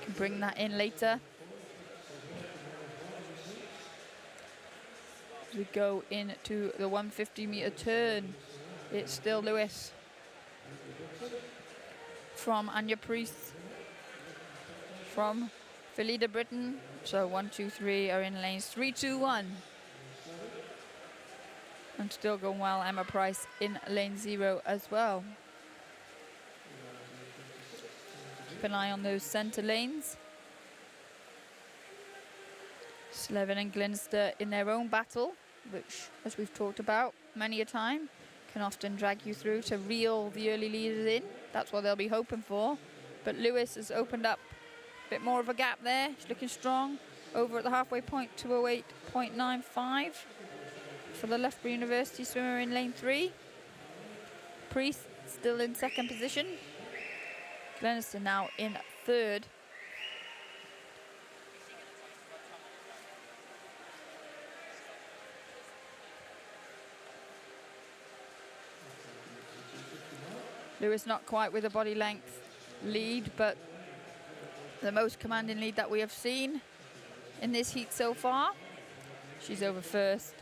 Can bring that in later. As we go into the 150-meter turn, it's still Lewis from Anya Priest, from Philida Britton. So 1, 2, 3 are in lanes 3, 2, 1. And still going well, Emma Price in lane 0 as well. Keep an eye on those centre lanes. Slevin and Glinster in their own battle, which, as we've talked about many a time, can often drag you through to reel the early leaders in. That's what they'll be hoping for. But Lewis has opened up a bit more of a gap there. She's looking strong. Over at the halfway point, 2:08.95 for the Loughborough University swimmer in lane 3. Priest still in second position. Glenister now in third. Lewis not quite with a body length lead, but the most commanding lead that we have seen in this heat so far. She's over first.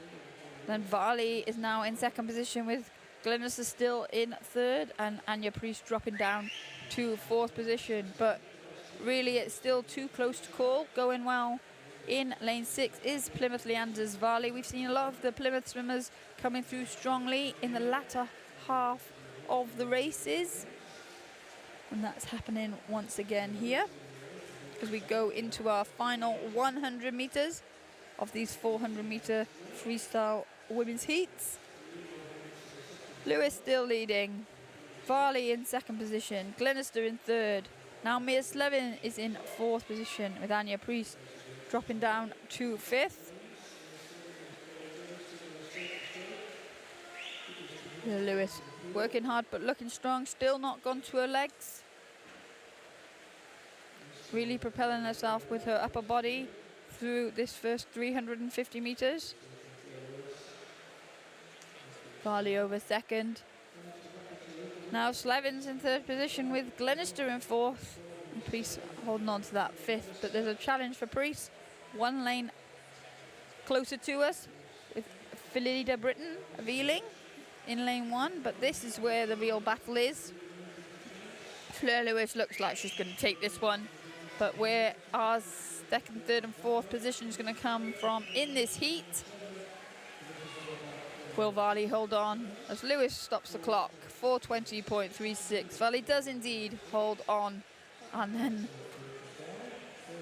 Then Varley is now in second position, with Glenister still in third, and Anya Priest dropping down to fourth position. But really, it's still too close to call. Going well in lane 6 is Plymouth Leander's Varley. We've seen a lot of the Plymouth swimmers coming through strongly in the latter half of the races, and that's happening once again here as we go into our final 100 meters of these 400-meter freestyle women's heats. Lewis still leading, Varley in second position, Glenister in third. Now Mia Slevin is in fourth position, with Anya Priest dropping down to fifth. Lewis working hard but looking strong, still not gone to her legs. Really propelling herself with her upper body through this first 350 meters. Varley over second. Now Slevin's in third position, with Glenister in fourth. And Priest holding on to that fifth, but there's a challenge for Priest. One lane closer to us, with Philida Britton of Ealing in lane 1, but this is where the real battle is. Fleur Lewis looks like she's going to take this one, but where our second, third and fourth position is going to come from in this heat. Will Varley hold on as Lewis stops the clock? 4:20.36. Varley does indeed hold on, and then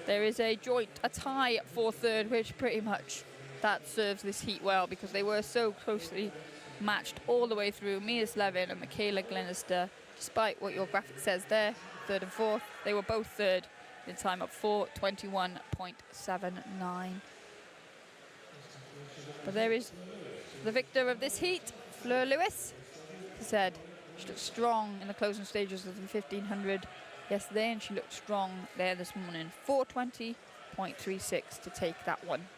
there is a tie for third, which pretty much that serves this heat well, because they were so closely matched all the way through. Mia Slevin and Michaela Glenister, despite what your graphic says there, third and fourth, they were both third in time of 4:21.79. But there is the victor of this heat, Fleur Lewis. As I said, she looked strong in the closing stages of the 1500 yesterday, and she looked strong there this morning. 4:20.36 to take that one.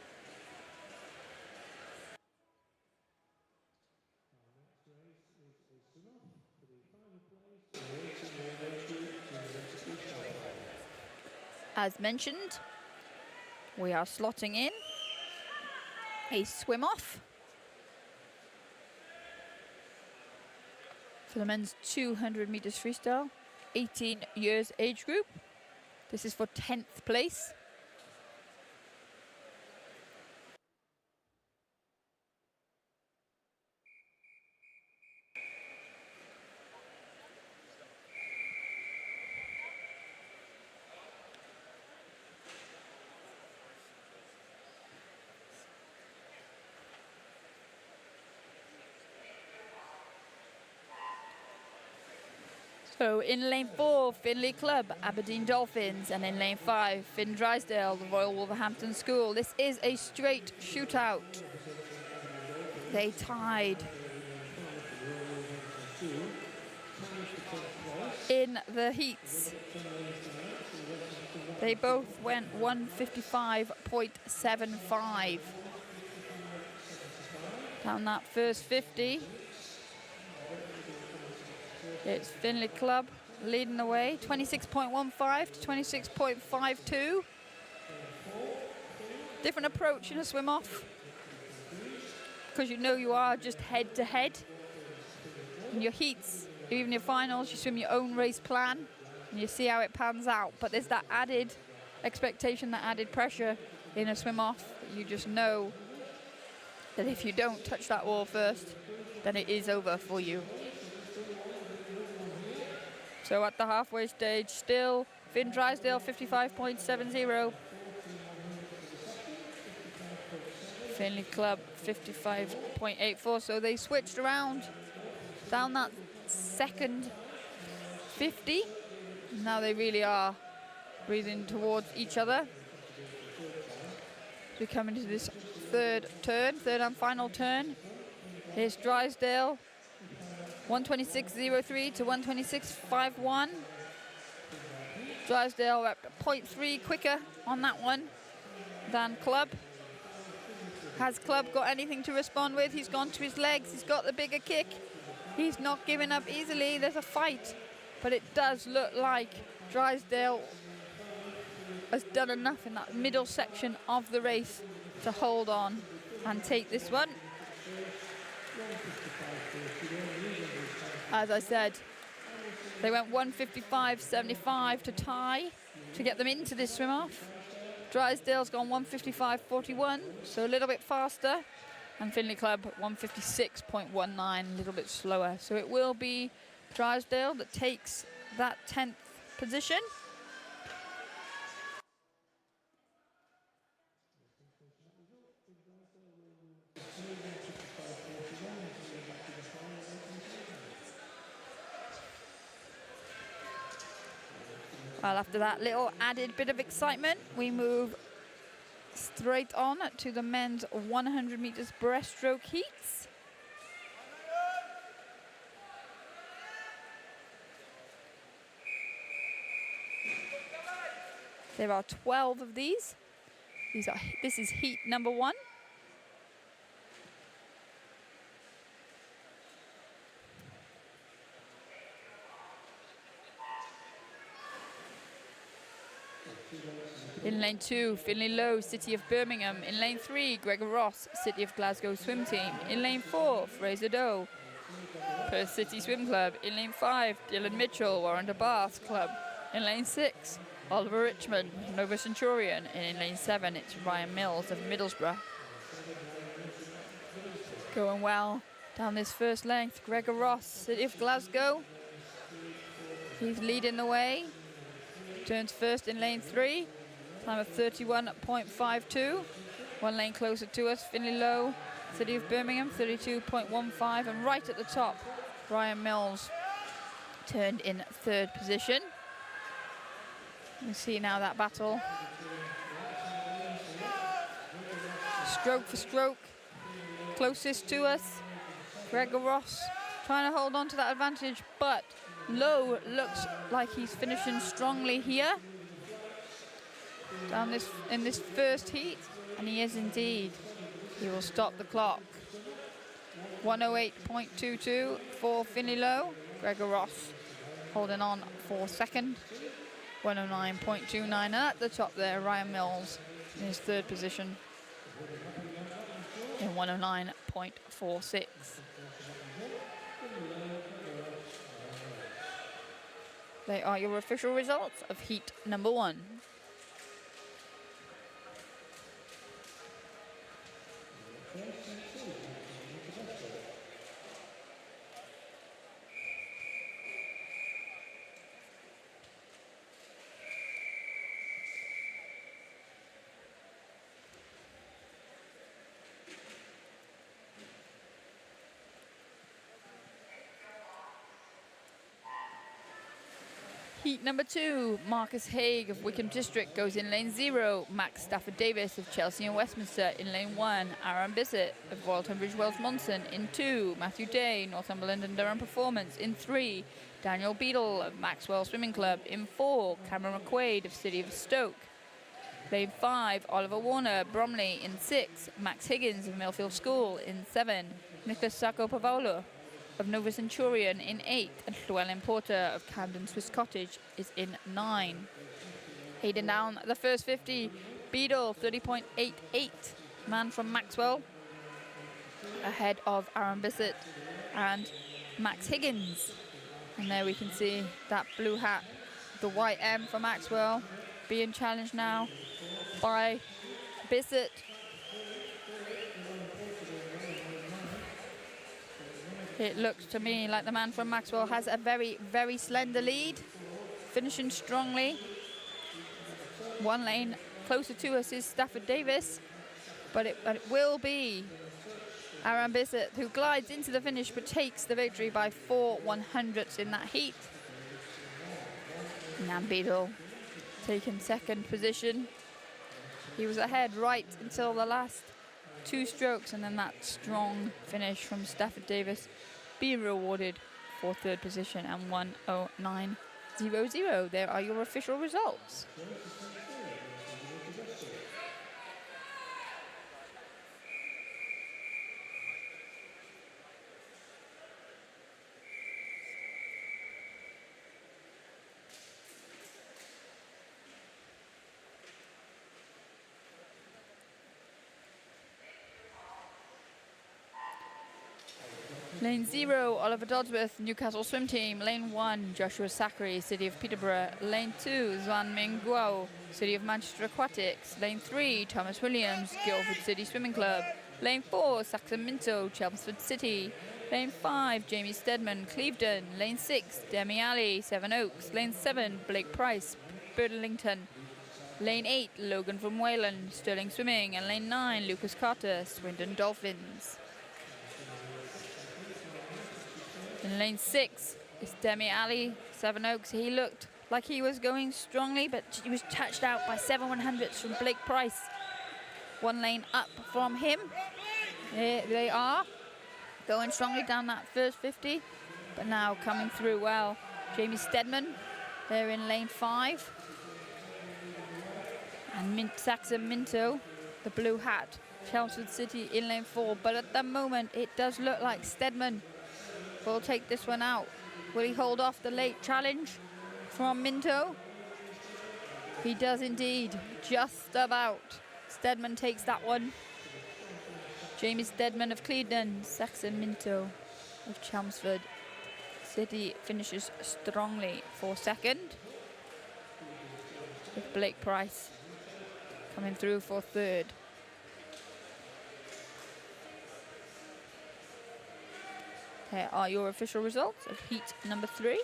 As mentioned, we are slotting in a swim off. for the men's 200 meters freestyle, 18 years age group. This is for 10th place. So in lane 4, Finley Club, Aberdeen Dolphins, and in lane 5, Finn Drysdale, the Royal Wolverhampton School. This is a straight shootout. They tied in the heats. They both went 1:55.75 down that first 50. It's Finley Club leading the way, 26.15 to 26.52. Different approach in a swim off, because you know you are just head to head. In your heats, even your finals, you swim your own race plan and you see how it pans out. But there's that added expectation, that added pressure in a swim off. You just know that if you don't touch that wall first, then it is over for you. So at the halfway stage, still Finn Drysdale 55.70. Finley Club 55.84. So they switched around down that second 50. Now they really are breathing towards each other. We come into this third and final turn. Here's Drysdale. 126.03 to 126.51. Drysdale at 0.3 quicker on that one than Club. Has Club got anything to respond with? He's gone to his legs. He's got the bigger kick. He's not giving up easily. There's a fight. But it does look like Drysdale has done enough in that middle section of the race to hold on and take this one. As I said, they went 1:55.75 to tie to get them into this swim off. Drysdale's gone 1:55.41, so a little bit faster. And Finley Club 1:56.19, a little bit slower. So it will be Drysdale that takes that 10th position. Well, after that little added bit of excitement, we move straight on to the men's 100 meters breaststroke heats. There are 12 of these. This is heat number 1. In lane 2, Finley Lowe, City of Birmingham. In lane 3, Gregor Ross, City of Glasgow Swim Team. In lane 4, Fraser Doe, Perth City Swim Club. In lane 5, Dylan Mitchell, Warren de Bath Club. In lane 6, Oliver Richmond, Nova Centurion. And in lane 7, it's Ryan Mills of Middlesbrough. Going well down this first length, Gregor Ross, City of Glasgow. He's leading the way. Turns first in lane 3. Time of 31.52. One lane closer to us, Finley Lowe, City of Birmingham, 32.15. And right at the top, Ryan Mills turned in 3rd position. You see now that battle. Stroke for stroke. Closest to us, Gregor Ross trying to hold on to that advantage, but Lowe looks like he's finishing strongly here down in this first heat, and he is indeed. He will stop the clock. 1:08.22 for Finley Lowe. Gregor Ross holding on for 2nd. 1:09.29, and at the top there, Ryan Mills in his 3rd position in 1:09.46. They are your official results of heat number 1. Heat number 2, Marcus Haig of Wickham District goes in lane 0. Max Stafford Davis of Chelsea and Westminster in lane 1. Aaron Bissett of Royal Tunbridge Wells Monson in 2. Matthew Day, Northumberland and Durham Performance in 3. Daniel Beadle of Maxwell Swimming Club in 4. Cameron McQuaid of City of Stoke. Lane 5, Oliver Warner, Bromley in 6. Max Higgins of Millfield School in 7. Nicholas Sacco Pavolo of Nova Centurion in 8, and Llewellyn Porter of Camden Swiss Cottage is in 9. Heading down the first 50, Beadle 30.88, man from Maxwell, ahead of Aaron Bissett and Max Higgins. And there we can see that blue hat, the white M for Maxwell, being challenged now by Bissett. It looks to me like the man from Maxwell has a very, very slender lead, finishing strongly. One lane closer to us is Stafford Davis, but it will be Aaron Bissett who glides into the finish but takes the victory by 4/100ths in that heat. Nan Beadle taking second position. He was ahead right until the last 2 strokes, and then that strong finish from Stafford Davis being rewarded for 3rd position and 1:09.00. There are your official results. Lane 0, Oliver Dodsworth, Newcastle Swim Team. Lane 1, Joshua Zachary, City of Peterborough. Lane 2, Zwan Ming Guo, City of Manchester Aquatics. Lane 3, Thomas Williams, Guildford City Swimming Club. Lane 4, Saxon Minto, Chelmsford City. Lane 5, Jamie Stedman, Clevedon. Lane 6, Demi Ali, Seven Oaks. Lane 7, Blake Price, Burlington. Lane 8, Logan from Wayland, Stirling Swimming. And Lane 9, Lucas Carter, Swindon Dolphins. In lane 6 is Demi Ali, Seven Oaks. He looked like he was going strongly, but he was touched out by 7/100ths from Blake Price. 1 lane up from him. Here they are, going strongly down that first 50, but now coming through well. Jamie Stedman, they're in lane 5. And Saxon Minto, the blue hat, Chelmsford City in lane 4. But at the moment, it does look like Stedman will take this one out. Will he hold off the late challenge from Minto? He does indeed, just about. Stedman takes that one. Jamie Stedman of Clevedon, Saxon Minto of Chelmsford City finishes strongly for 2nd, with Blake Price coming through for 3rd. Here are your official results of heat number 3.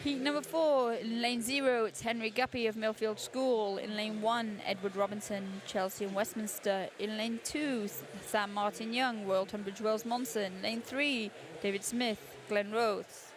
Heat number 4, in lane 0, it's Henry Guppy of Millfield School. In lane 1, Edward Robinson, Chelsea and Westminster. In lane 2, Sam Martin Young, Royal Tunbridge Wells Monson. Lane 3, David Smith, Glen Rose.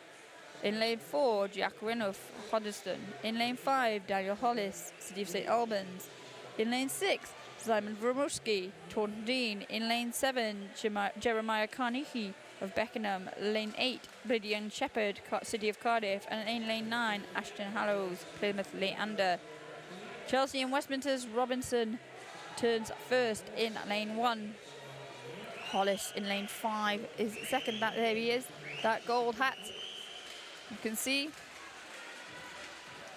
In lane 4, Jack Renouf, Hoddesdon. In lane 5, Daniel Hollis, City of St Albans. In lane 6, Simon Vromowski, Taunton Dean. In lane 7, Jeremiah Carnegie, of Beckenham. Lane 8, Brilliant Shepherd, City of Cardiff. And in lane 9, Ashton Hallows, Plymouth Leander. Chelsea and Westminster's Robinson turns first in lane 1. Hollis in lane 5 is second. There he is, that gold hat. You can see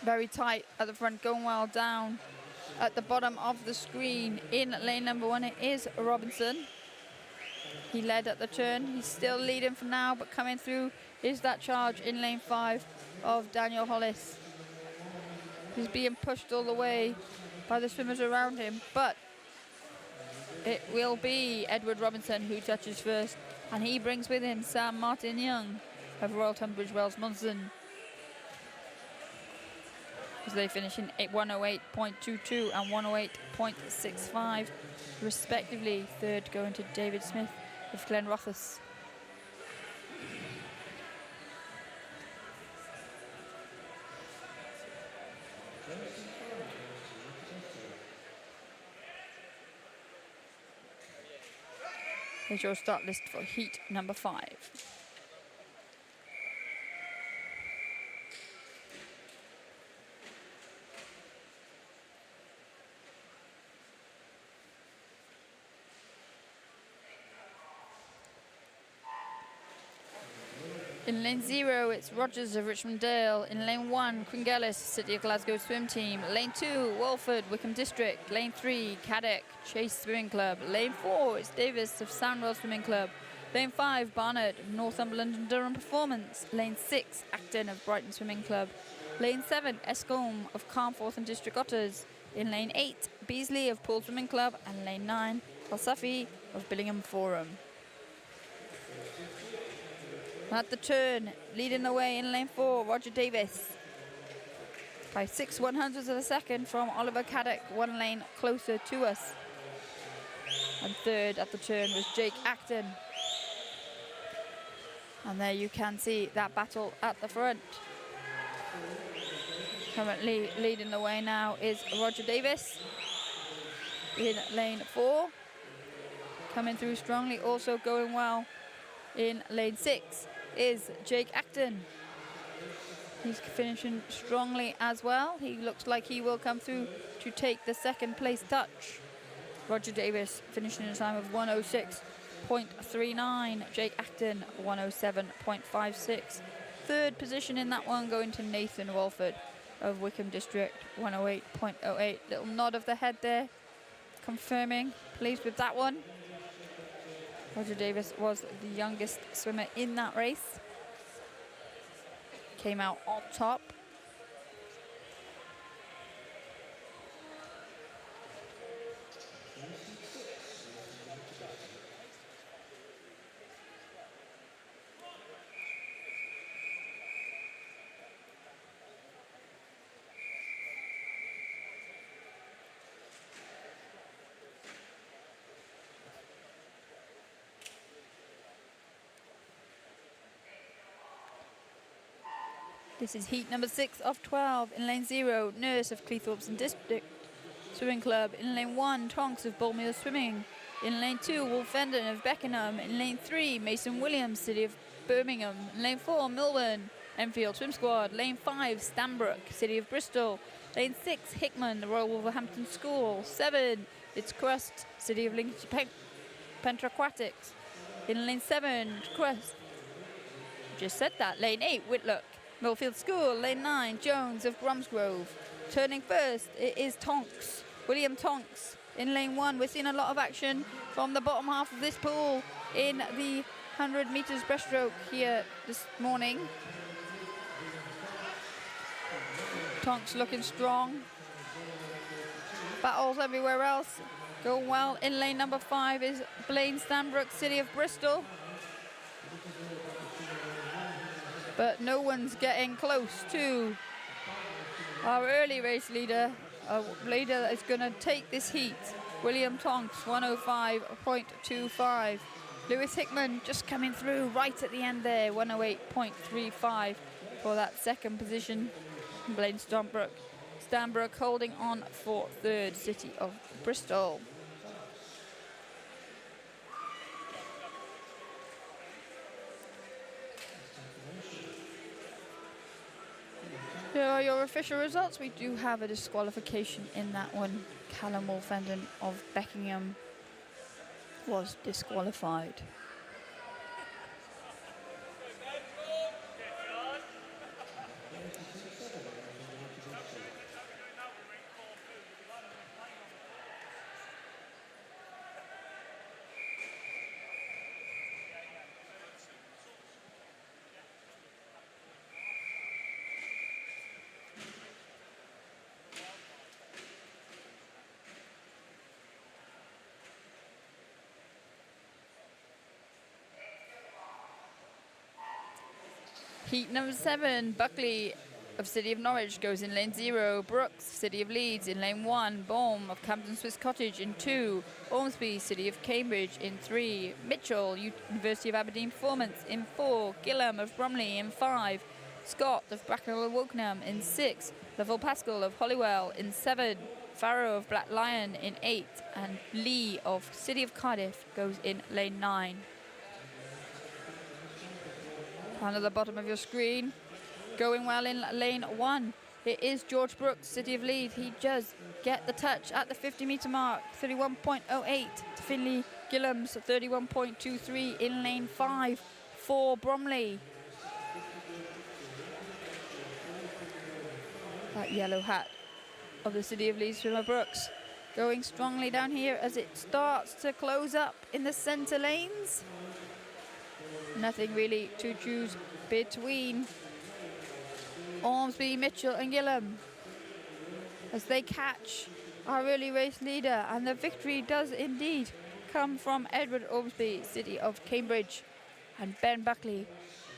very tight at the front, going well down at the bottom of the screen. In lane number 1 it is Robinson. He led at the turn. He's still leading for now, but coming through is that charge in lane 5 of Daniel Hollis. He's being pushed all the way by the swimmers around him, but it will be Edward Robinson who touches first, and he brings with him Sam Martin Young of Royal Tunbridge Wells Munson, as they finish in 108.22 and 108.65 respectively. Third going to David Smith of Glenrothes. Here's your start list for heat number 5. In lane 0, it's Rogers of Richmond Dale. In lane 1, Cringellis, City of Glasgow Swim Team. Lane 2, Walford, Wickham District. Lane 3, Caddock, Chase Swimming Club. Lane 4, it's Davis of Sandwell Swimming Club. Lane 5, Barnett of Northumberland and Durham Performance. Lane 6, Acton of Brighton Swimming Club. Lane 7, Escombe of Carnforth and District Otters. In lane 8, Beasley of Poole Swimming Club. And lane 9, Al-Safi of Billingham Forum. At the turn, leading the way in lane 4, Roger Davis. By 6/100ths of a second from Oliver Caddock, 1 lane closer to us. And third at the turn was Jake Acton. And there you can see that battle at the front. Currently leading the way now is Roger Davis in lane 4. Coming through strongly, also going well in lane 6 is Jake Acton. He's finishing strongly as well. He looks like he will come through to take the second place touch. Roger Davis finishing in a time of 106.39. Jake Acton 107.56. Third position in that one going to Nathan Walford of Wickham District, 108.08. Little nod of the head there, confirming, pleased with that one. Roger Davis was the youngest swimmer in that race. Came out on top. This is heat number 6 of 12. In lane 0, Nurse of Cleethorpes and District Swimming Club. In lane 1, Tonks of Bullmuir Swimming. In lane 2, Wolfenden of Beckenham. In lane 3, Mason Williams, City of Birmingham. In lane 4, Milburn, Enfield Swim Squad. Lane 5, Stanbrook, City of Bristol. Lane 6, Hickman, the Royal Wolverhampton School. 7, it's Crust, City of Lincolnshire Pentraquatics. In lane 7, Crust, just said that. Lane 8, Whitlock, Millfield School. Lane 9, Jones of Bromsgrove. Turning first, it is Tonks, William Tonks. In lane 1, we're seeing a lot of action from the bottom half of this pool in the 100 metres breaststroke here this morning. Tonks looking strong. Battles everywhere else. Going well. In lane number 5 is Blaine Stanbrook, City of Bristol. But no one's getting close to our early race leader, a leader that is going to take this heat. William Tonks, 105.25. Lewis Hickman just coming through right at the end there, 108.35 for that second position. Blaine Stanbrook holding on for third, City of Bristol. There are your official results. We do have a disqualification in that one. Callum Wolfenden of Beckingham was disqualified. Heat number 7, Buckley of City of Norwich goes in lane 0. Brooks, City of Leeds in lane 1. Baum of Camden Swiss Cottage in 2. Ormsby, City of Cambridge in 3. Mitchell, University of Aberdeen Performance in 4. Gillam of Bromley in 5. Scott of Bracknell Wokenham in 6. Lovell Pascal of Holywell in 7. Farrow of Black Lion in 8. And Lee of City of Cardiff goes in lane 9. Down at the bottom of your screen, going well in lane 1. It is George Brooks, City of Leeds. He does get the touch at the 50-metre mark. 31.08 to Finley Gillams, 31.23 in lane 5 for Bromley. That yellow hat of the City of Leeds swimmer Brooks going strongly down here as it starts to close up in the centre lanes. Nothing really to choose between Ormsby, Mitchell and Gillam as they catch our early race leader, and the victory does indeed come from Edward Ormsby, City of Cambridge, and Ben Buckley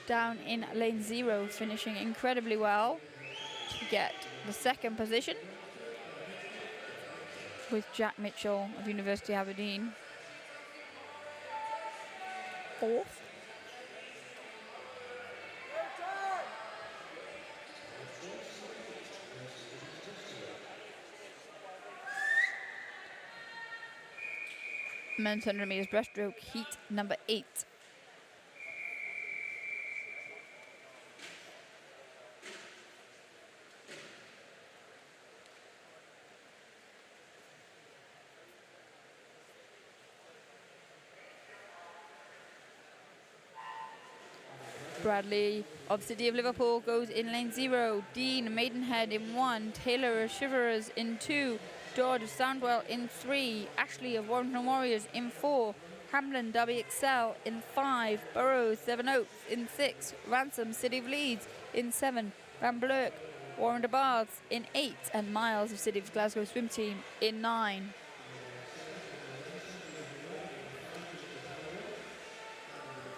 down in lane 0, finishing incredibly well to get the 2nd position, with Jack Mitchell of University of Aberdeen 4th. Men's 100 metres breaststroke, heat number 8. Bradley of City of Liverpool goes in lane 0. Dean Maidenhead in 1. Taylor of Shiverers in 2. Dodd of Sandwell in 3. Ashley of Warrington Warriors in 4. Hamlin Derby Excel in 5. Burrows Seven Oaks in 6. Ransom City of Leeds in 7. Van Blurk Warren de Baths in 8. And Miles of City of Glasgow Swim Team in 9.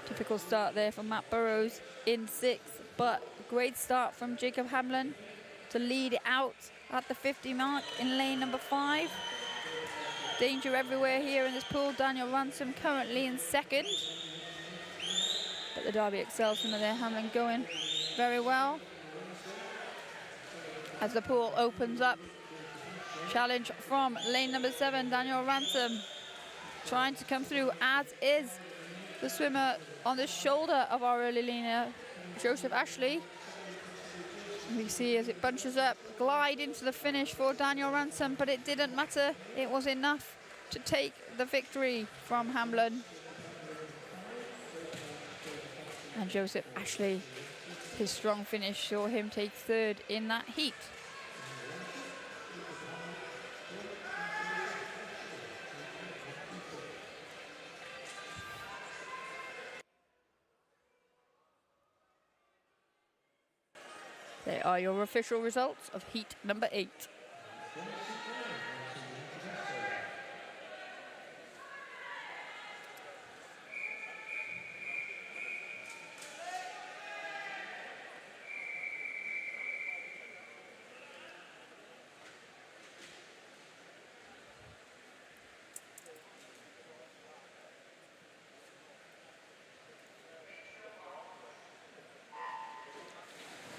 Typical start there for Matt Burrows in 6th, but great start from Jacob Hamlin to lead it out at the 50 mark in lane number 5. Danger everywhere here in this pool. Daniel Ransom currently in 2nd, but the Derby excels from there. Hamlin going very well as the pool opens up. Challenge from lane number 7, Daniel Ransom trying to come through, as is the swimmer on the shoulder of our early leaner, Joseph Ashley. We see as it bunches up, glide into the finish for Daniel Ransom, but it didn't matter. It was enough to take the victory from Hamlin. And Joseph Ashley, his strong finish saw him take 3rd in that heat. They are your official results of heat number 8.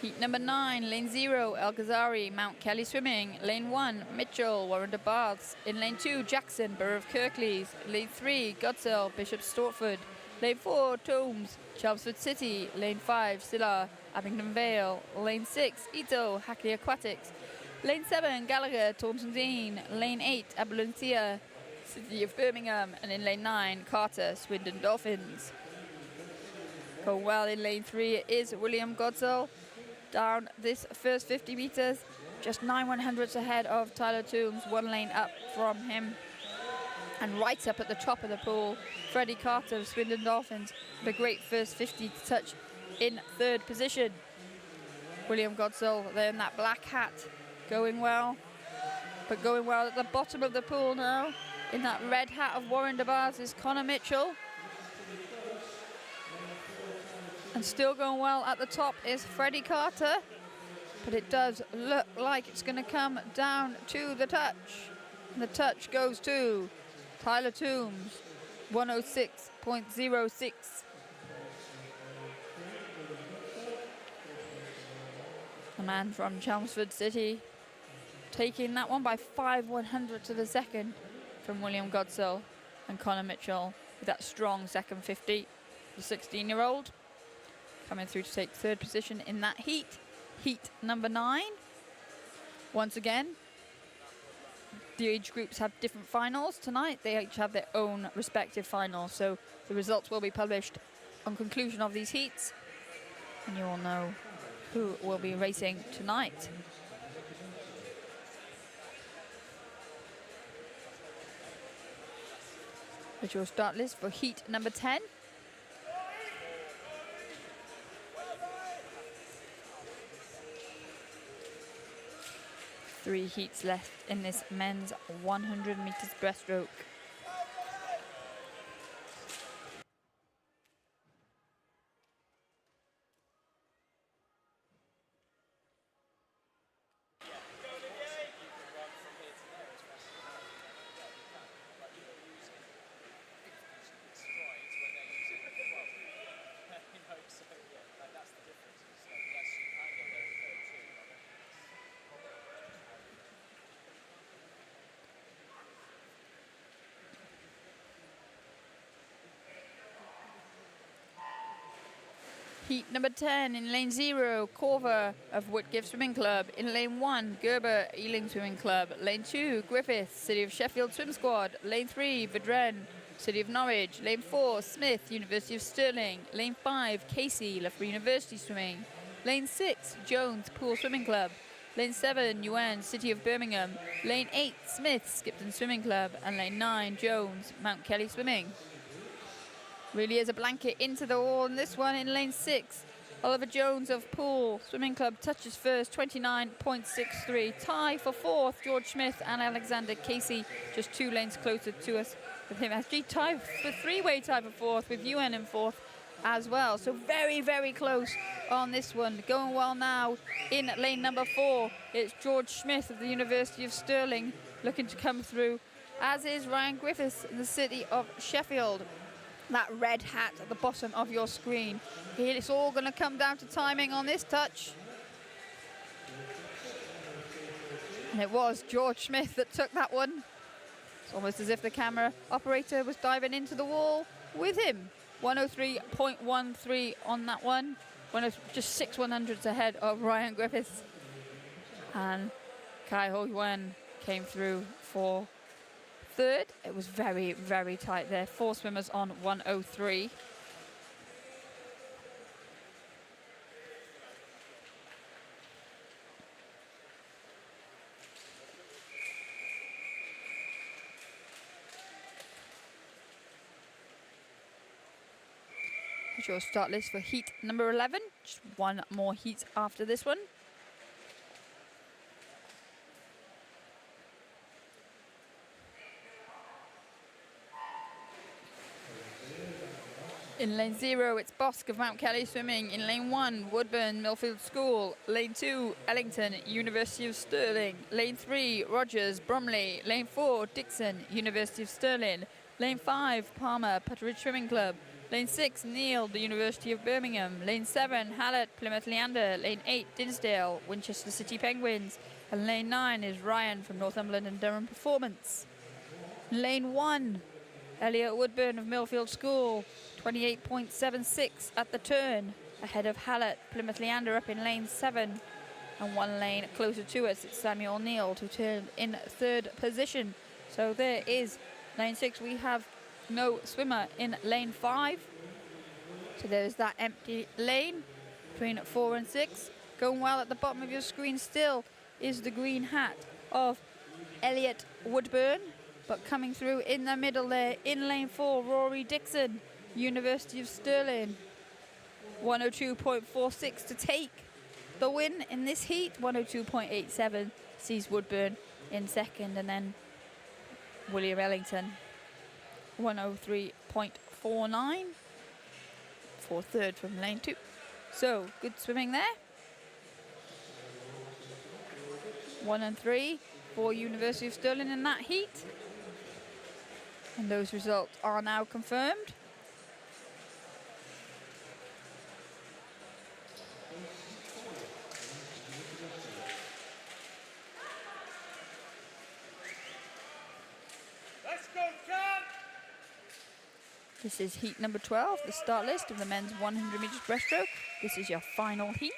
Heat number 9, lane 0, El Ghazari, Mount Kelly Swimming. Lane 1, Mitchell, Warren de Baths. In lane 2, Jackson, Borough of Kirklees. Lane 3, Godsell, Bishop Stortford. Lane 4, Tomes, Chelmsford City. Lane 5, Silla, Abingdon Vale. Lane 6, Ito, Hackney Aquatics. Lane 7, Gallagher, Taunton Dean. Lane 8, Abluncia, City of Birmingham. And in lane 9, Carter, Swindon Dolphins. Going well in lane 3 is William Godsell. Down this first 50 metres, just 9/100ths ahead of Tyler Toombs, 1 lane up from him. And right up at the top of the pool, Freddie Carter of Swindon Dolphins with a great first 50 to touch in 3rd position. William Godsell there in that black hat, going well. But going well at the bottom of the pool now, in that red hat of Warren DeBars, is Connor Mitchell. And still going well at the top is Freddie Carter. But it does look like it's going to come down to the touch. And the touch goes to Tyler Toombs, 106.06. The man from Chelmsford City taking that one by 5/100ths of a second from William Godsell and Connor Mitchell with that strong second 50. The 16-year-old coming through to take 3rd position in that heat. Heat number 9. Once again, the age groups have different finals tonight. They each have their own respective finals. So the results will be published on conclusion of these heats. And you will know who will be racing tonight. Here's your start list for heat number 10. Three heats left in this men's 100 meters breaststroke. Heat number 10 in lane 0, Corver of Whitgift Swimming Club. In lane 1, Gerber Ealing Swimming Club. Lane 2, Griffith, City of Sheffield Swim Squad. Lane 3, Vidren, City of Norwich. Lane 4, Smith, University of Stirling. Lane 5, Casey, Loughborough University Swimming. Lane 6, Jones Pool Swimming Club. Lane 7, Yuan, City of Birmingham. Lane 8, Smith, Skipton Swimming Club. And lane 9, Jones, Mount Kelly Swimming. Really is a blanket into the wall in this one in lane 6. Oliver Jones of Poole Swimming Club touches first, 29.63. Tie for 4th, George Smith and Alexander Casey, just 2 lanes closer to us with him. Actually, tie for 3-way tie for 4th with UN in 4th as well. So very, very close on this one. Going well now in lane number 4. It's George Smith of the University of Stirling looking to come through, as is Ryan Griffiths in the City of Sheffield. That red hat at the bottom of your screen. It's all going to come down to timing on this touch. And it was George Smith that took that one. It's almost as if the camera operator was diving into the wall with him. 103.13 on that one. Just 6/100ths ahead of Ryan Griffiths. And Kai Ho Yuan came through for 3rd. It was very, very tight there. 4 swimmers on 103. Here's your start list for heat number 11. Just 1 more heat after this one. In lane 0, it's Bosk of Mount Kelly Swimming. In lane 1, Woodburn Millfield School. Lane 2, Ellington, University of Stirling. Lane 3, Rogers, Bromley. Lane 4, Dixon, University of Stirling. Lane 5, Palmer, Putteridge Swimming Club. Lane 6, Neil, the University of Birmingham. Lane 7, Hallett, Plymouth Leander. Lane 8, Dinsdale, Winchester City Penguins. And lane 9 is Ryan from Northumberland and Durham Performance. Lane 1, Elliot Woodburn of Millfield School. 28.76 at the turn. ahead of Hallett. Plymouth Leander up in lane 7. And one lane closer to us, it's Samuel Neal to turn in 3rd position. So there is lane 6. We have no swimmer in lane 5. So there's that empty lane between 4 and 6. Going well at the bottom of your screen still is the green hat of Elliot Woodburn. But coming through in the middle there, in lane 4, Rory Dixon, University of Stirling. 102.46 to take the win in this heat. 102.87 sees Woodburn in 2nd, and then William Ellington 103.49 for 3rd from lane 2. So good swimming there. 1 and 3 for University of Stirling in that heat, and those results are now confirmed. This is heat number 12, the start list of the men's 100 metres breaststroke. This is your final heat.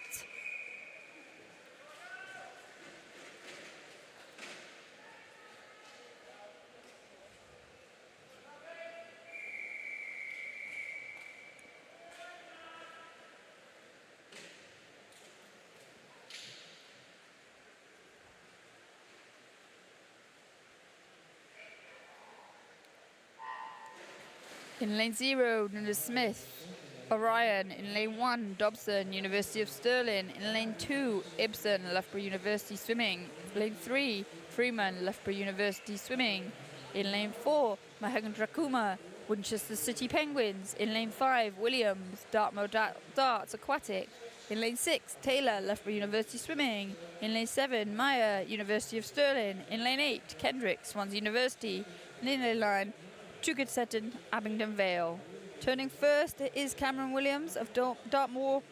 In lane 0, Nunes Smith, Orion. In lane 1, Dobson, University of Stirling. In lane 2, Ibsen, Loughborough University Swimming. Lane 3, Freeman, Loughborough University Swimming. In lane 4, Mahendra Kumar, Winchester City Penguins. In lane 5, Williams, Dartmoor Darts Aquatic. In lane 6, Taylor, Loughborough University Swimming. In lane 7, Meyer, University of Stirling. In lane 8, Kendrick, Swansea University. And in lane 9, Tucket Sutton, Abingdon Vale. Turning first is Cameron Williams of Dartmoor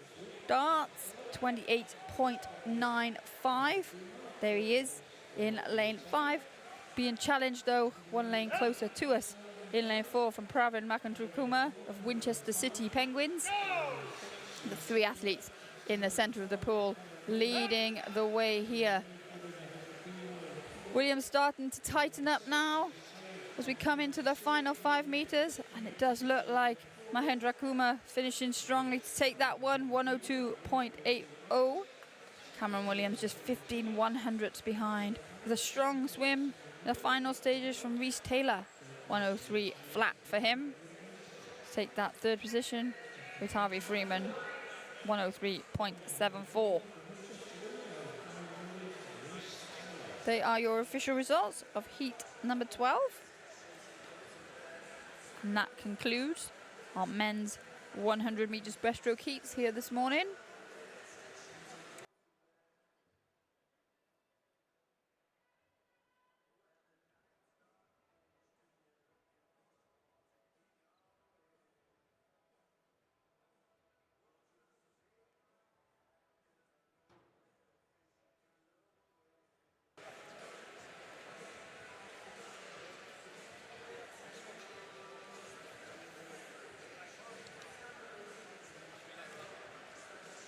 Darts, 28.95. There he is in lane 5. Being challenged though, one lane closer to us. In lane 4 from Pravin Makandrakumar of Winchester City Penguins. The 3 athletes in the centre of the pool leading the way here. Williams starting to tighten up now as we come into the final 5 metres, and it does look like Mahendra Kumar finishing strongly to take that one, 102.80. Cameron Williams just 15 100ths behind, with a strong swim in the final stages from Reece Taylor, 103 flat for him. Take that 3rd position with Harvey Freeman, 103.74. They are your official results of heat number 12. And that concludes our men's 100 metres breaststroke heats here this morning.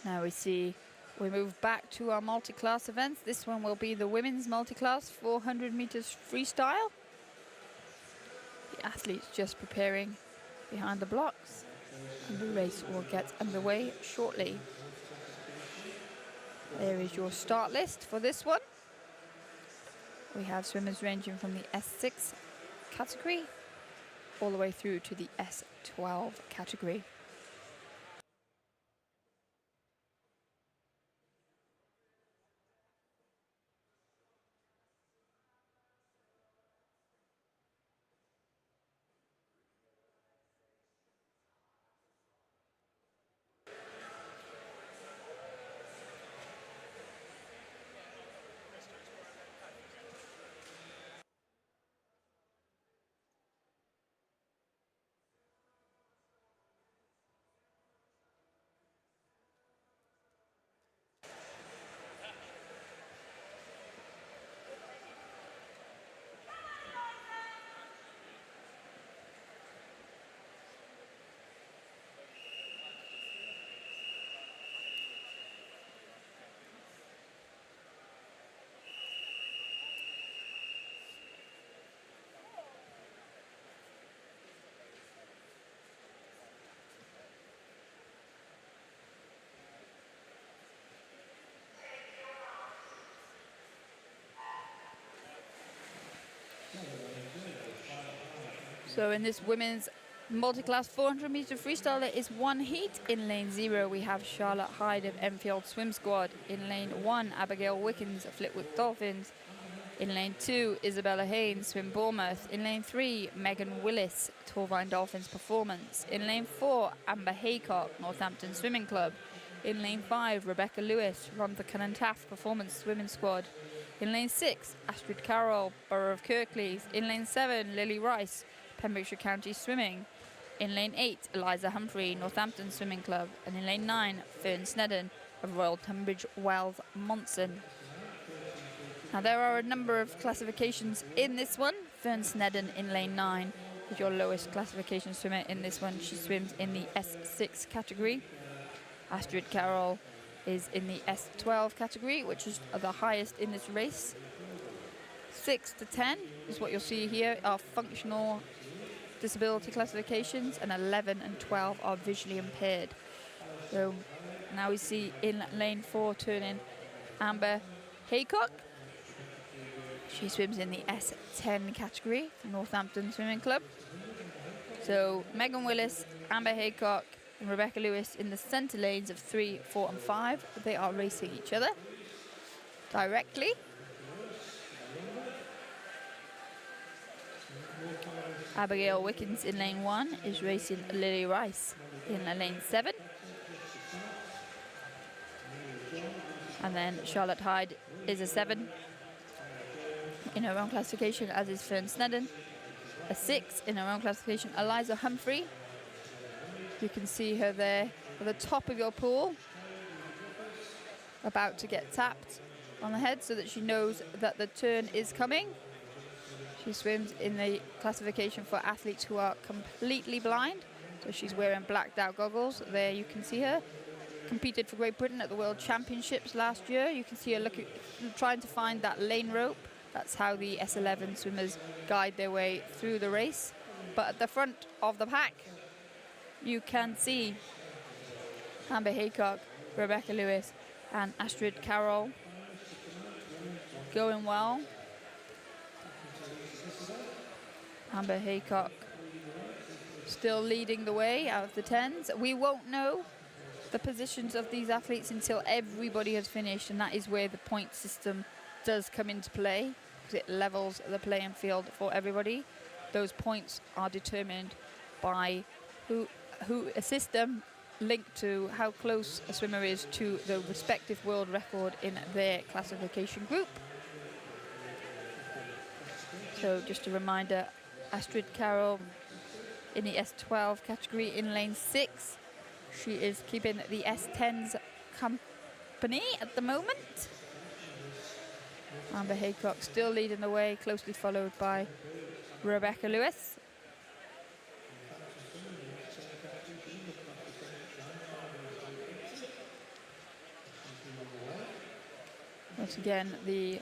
Now we move back to our multi-class events. This one will be the women's multi-class 400 meters freestyle. The athletes just preparing behind the blocks, and the race will get underway shortly. There is your start list for this one. We have swimmers ranging from the S6 category all the way through to the S12 category. So in this women's multi-class 400 meter freestyle, there is one heat. In lane 0, we have Charlotte Hyde of Enfield Swim Squad. In lane 1, Abigail Wickens of Flitwick Dolphins. In lane 2, Isabella Haynes, Swim Bournemouth. In lane 3, Megan Willis, Torvine Dolphins Performance. In lane 4, Amber Haycock, Northampton Swimming Club. In lane 5, Rebecca Lewis, Rhondda and Taft Performance Swimming Squad. In lane 6, Astrid Carroll, Borough of Kirklees. In lane 7, Lily Rice, Pembrokeshire County Swimming. In lane 8, Eliza Humphrey, Northampton Swimming Club. And in lane 9, Fern Snedden of Royal Tunbridge Wells Monson. Now there are a number of classifications in this one. Fern Snedden in lane 9 is your lowest classification swimmer in this one. She swims in the S6 category. Astrid Carroll is in the S12 category, which is the highest in this race. 6 to 10 is what you'll see here are functional disability classifications, and 11 and 12 are visually impaired. So now we see in lane 4 turning Amber Haycock. She swims in the S10 category for Northampton Swimming Club. So Megan Willis, Amber Haycock and Rebecca Lewis in the centre lanes of 3, 4 and 5. They are racing each other directly. Abigail Wickens in lane 1 is racing Lily Rice in lane 7. And then Charlotte Hyde is a 7 in her own classification, as is Fern Snedden. A 6 in her own classification, Eliza Humphrey. You can see her there at the top of your pool, about to get tapped on the head so that she knows that the turn is coming. She swims in the classification for athletes who are completely blind. So she's wearing blacked out goggles. There you can see her. Competed for Great Britain at the World Championships last year. You can see her trying to find that lane rope. That's how the S11 swimmers guide their way through the race. But at the front of the pack, you can see Amber Haycock, Rebecca Lewis and Astrid Carroll going well. Amber Haycock still leading the way out of the 10s. We won't know the positions of these athletes until everybody has finished, and that is where the point system does come into play, because it levels the playing field for everybody. Those points are determined by a system linked to how close a swimmer is to the respective world record in their classification group. So just a reminder, Astrid Carroll in the S12 category in lane 6. She is keeping the S10's company at the moment. Amber Haycock still leading the way, closely followed by Rebecca Lewis. Once again, the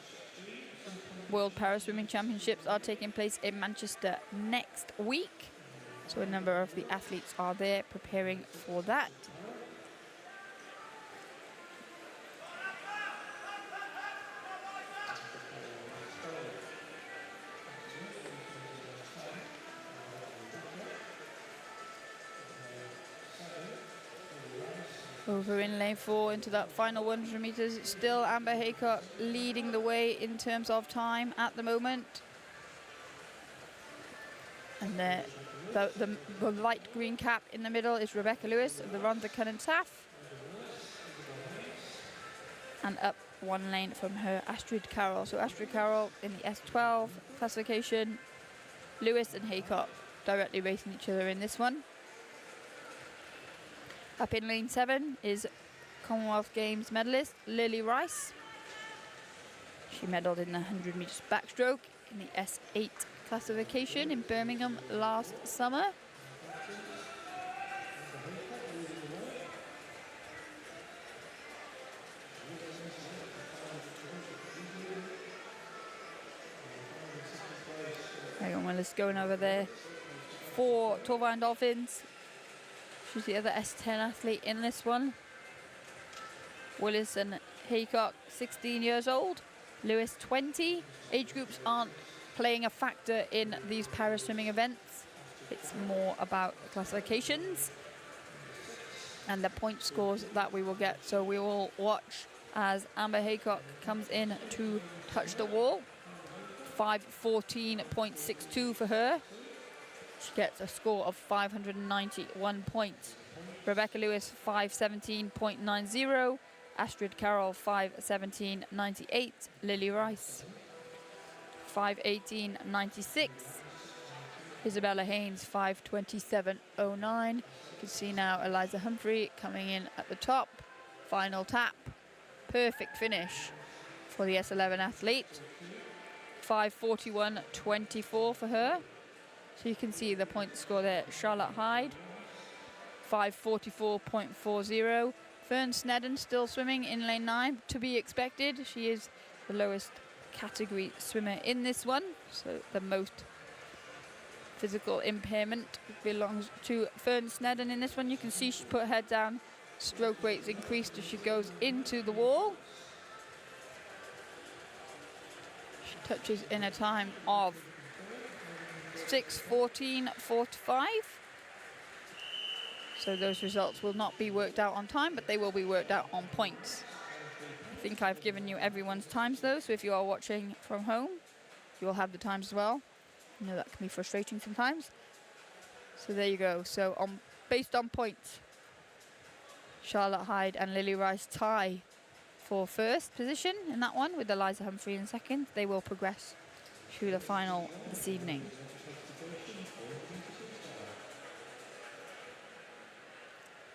World Para-Swimming Championships are taking place in Manchester next week. So a number of the athletes are there preparing for that. Over in lane 4 into that final 100 metres, it's still Amber Haycock leading the way in terms of time at the moment. And the light green cap in the middle is Rebecca Lewis of the Rhondda and Taft. And up one lane from her, Astrid Carroll. So Astrid Carroll in the S12 classification. Lewis and Haycock directly racing each other in this one. Up in lane 7 is Commonwealth Games medalist Lily Rice. She medalled in the 100 metres backstroke in the S8 classification in Birmingham last summer. Megan Willis going over there for Torvine Dolphins. She's the other S10 athlete in this one. Willis and Haycock, 16 years old. Lewis, 20. Age groups aren't playing a factor in these para-swimming events. It's more about classifications and the point scores that we will get. So we will watch as Amber Haycock comes in to touch the wall. 5:14.62 for her. She gets a score of 591 points. Rebecca Lewis, 5:17.90. Astrid Carroll, 5:17.98. Lily Rice, 5:18.96. Isabella Haynes, 5:27.09. You can see now Eliza Humphrey coming in at the top. Final tap. Perfect finish for the S11 athlete. 5:41.24 for her. So you can see the point score there. Charlotte Hyde, 5:44.40. Fern Snedden still swimming in lane 9. To be expected. She is the lowest category swimmer in this one. So the most physical impairment belongs to Fern Snedden in this one. You can see she put her head down. Stroke rate's increased as she goes into the wall. She touches in a time of 6:14.45. So those results will not be worked out on time, but they will be worked out on points. I think I've given you everyone's times though, so if you are watching from home, you will have the times as well. I know that can be frustrating sometimes. So there you go. So based on points, Charlotte Hyde and Lily Rice tie for first position in that one, with Eliza Humphrey in second. They will progress to the final this evening.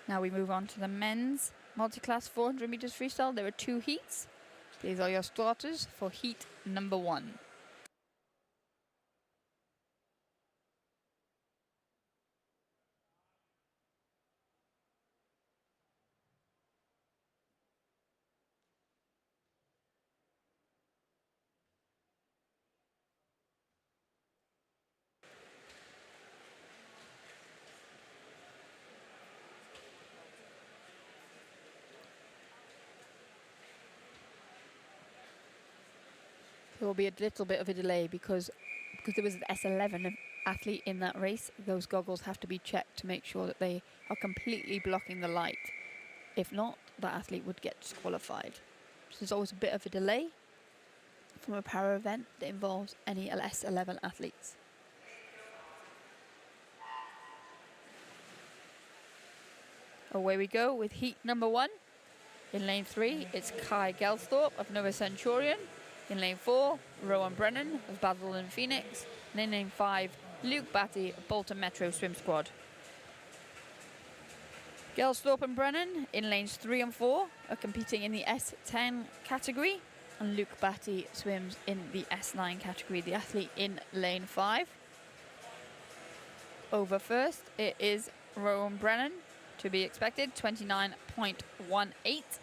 Now we move on to the men's multi-class 400 meters freestyle. There are 2 heats. These are your starters for heat number 1. There will be a little bit of a delay because there was an S11 athlete in that race. Those goggles have to be checked to make sure that they are completely blocking the light. If not, that athlete would get disqualified. So there's always a bit of a delay from a para event that involves any S11 athletes. Away we go with heat number 1. In lane 3, it's Kai Gelsthorpe of Nova Centurion. In lane 4, Rowan Brennan of Basel and Phoenix. And in lane 5, Luke Batty of Bolton Metro Swim Squad. Gelsthorpe and Brennan in lanes 3 and 4 are competing in the S10 category. And Luke Batty swims in the S9 category, the athlete in lane 5. Over first, it is Rowan Brennan, to be expected, 29.18.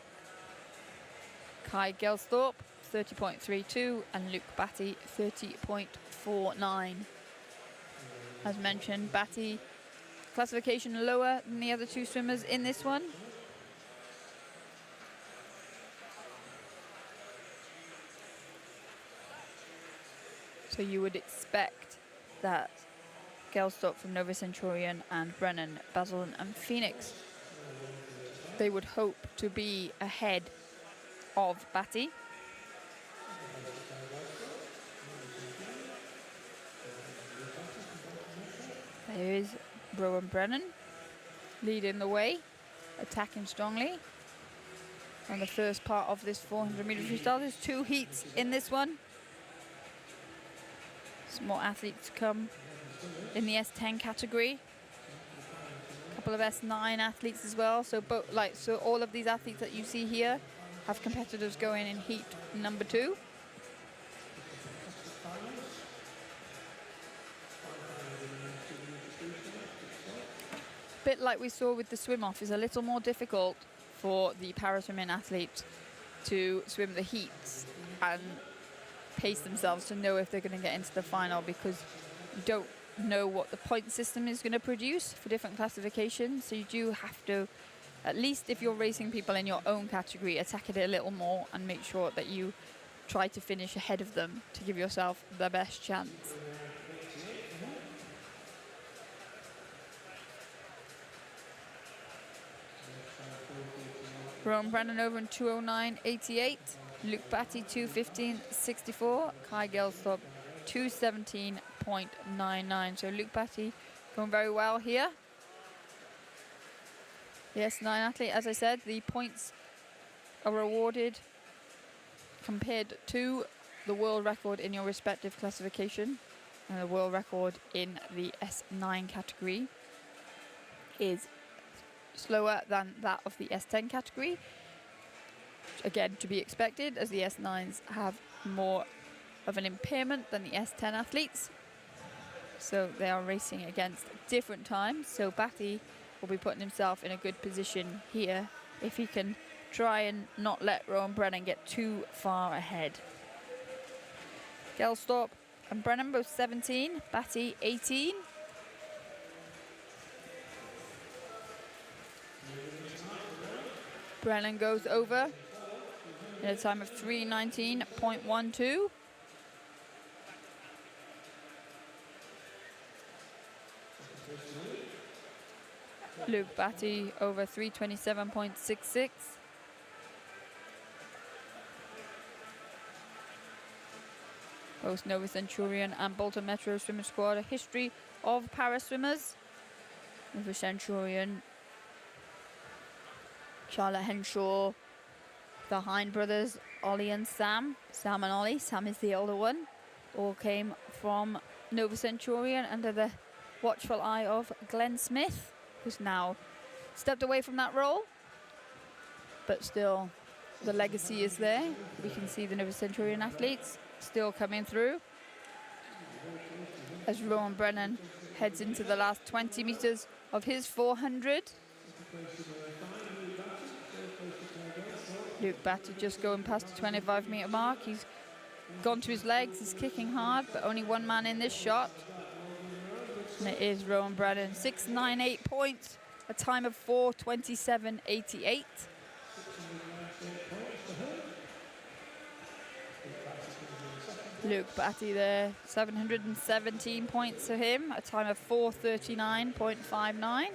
Kai Gelsthorpe, 30.32, and Luke Batty, 30.49. As mentioned, Batty classification lower than the other 2 swimmers in this one. So you would expect that Gelsthorpe from Nova Centurion and Brennan, Basel and Phoenix, they would hope to be ahead of Batty. There is Rowan Brennan leading the way, attacking strongly. On the first part of this 400 meter freestyle, there's 2 heats in this one. Some more athletes come in the S10 category. A couple of S9 athletes as well. So all of these athletes that you see here have competitors going in heat number 2. Bit like we saw with the swim off, is a little more difficult for the para-swimming athletes to swim the heats and pace themselves to know if they're going to get into the final, because you don't know what the point system is going to produce for different classifications. So you do have to, at least if you're racing people in your own category, attack it a little more and make sure that you try to finish ahead of them to give yourself the best chance. Rowan Brennan over in 209.88. Luke Batty 2:15.64. Kai Gelsthorpe 2:17.99. So Luke Batty going very well here. The S9 athlete, as I said, the points are awarded compared to the world record in your respective classification. And the world record in the S9 category is slower than that of the S10 category. Again, to be expected, as the S9s have more of an impairment than the S10 athletes. So they are racing against different times. So Batty will be putting himself in a good position here if he can try and not let Rowan Brennan get too far ahead. Gelsthorpe and Brennan both 17, Batty 18. Brennan goes over in a time of 3:19.12. Luke Batty over 3:27.66. Both Nova Centurion and Bolton Metro Swimming Squad, a history of para swimmers. Nova Centurion, Charlotte Henshaw, the Hind brothers, Ollie and Sam. Sam and Ollie, Sam is the older one, all came from Nova Centurion under the watchful eye of Glenn Smith, who's now stepped away from that role. But still, the legacy is there. We can see the Nova Centurion athletes still coming through. As Rowan Brennan heads into the last 20 meters of his 400. Luke Batty just going past the 25-meter mark. He's gone to his legs, he's kicking hard, but only one man in this shot. And it is Rowan Brennan, 6.98 points, a time of 4:27.88. Luke Batty there, 717 points for him, a time of 4:39.59.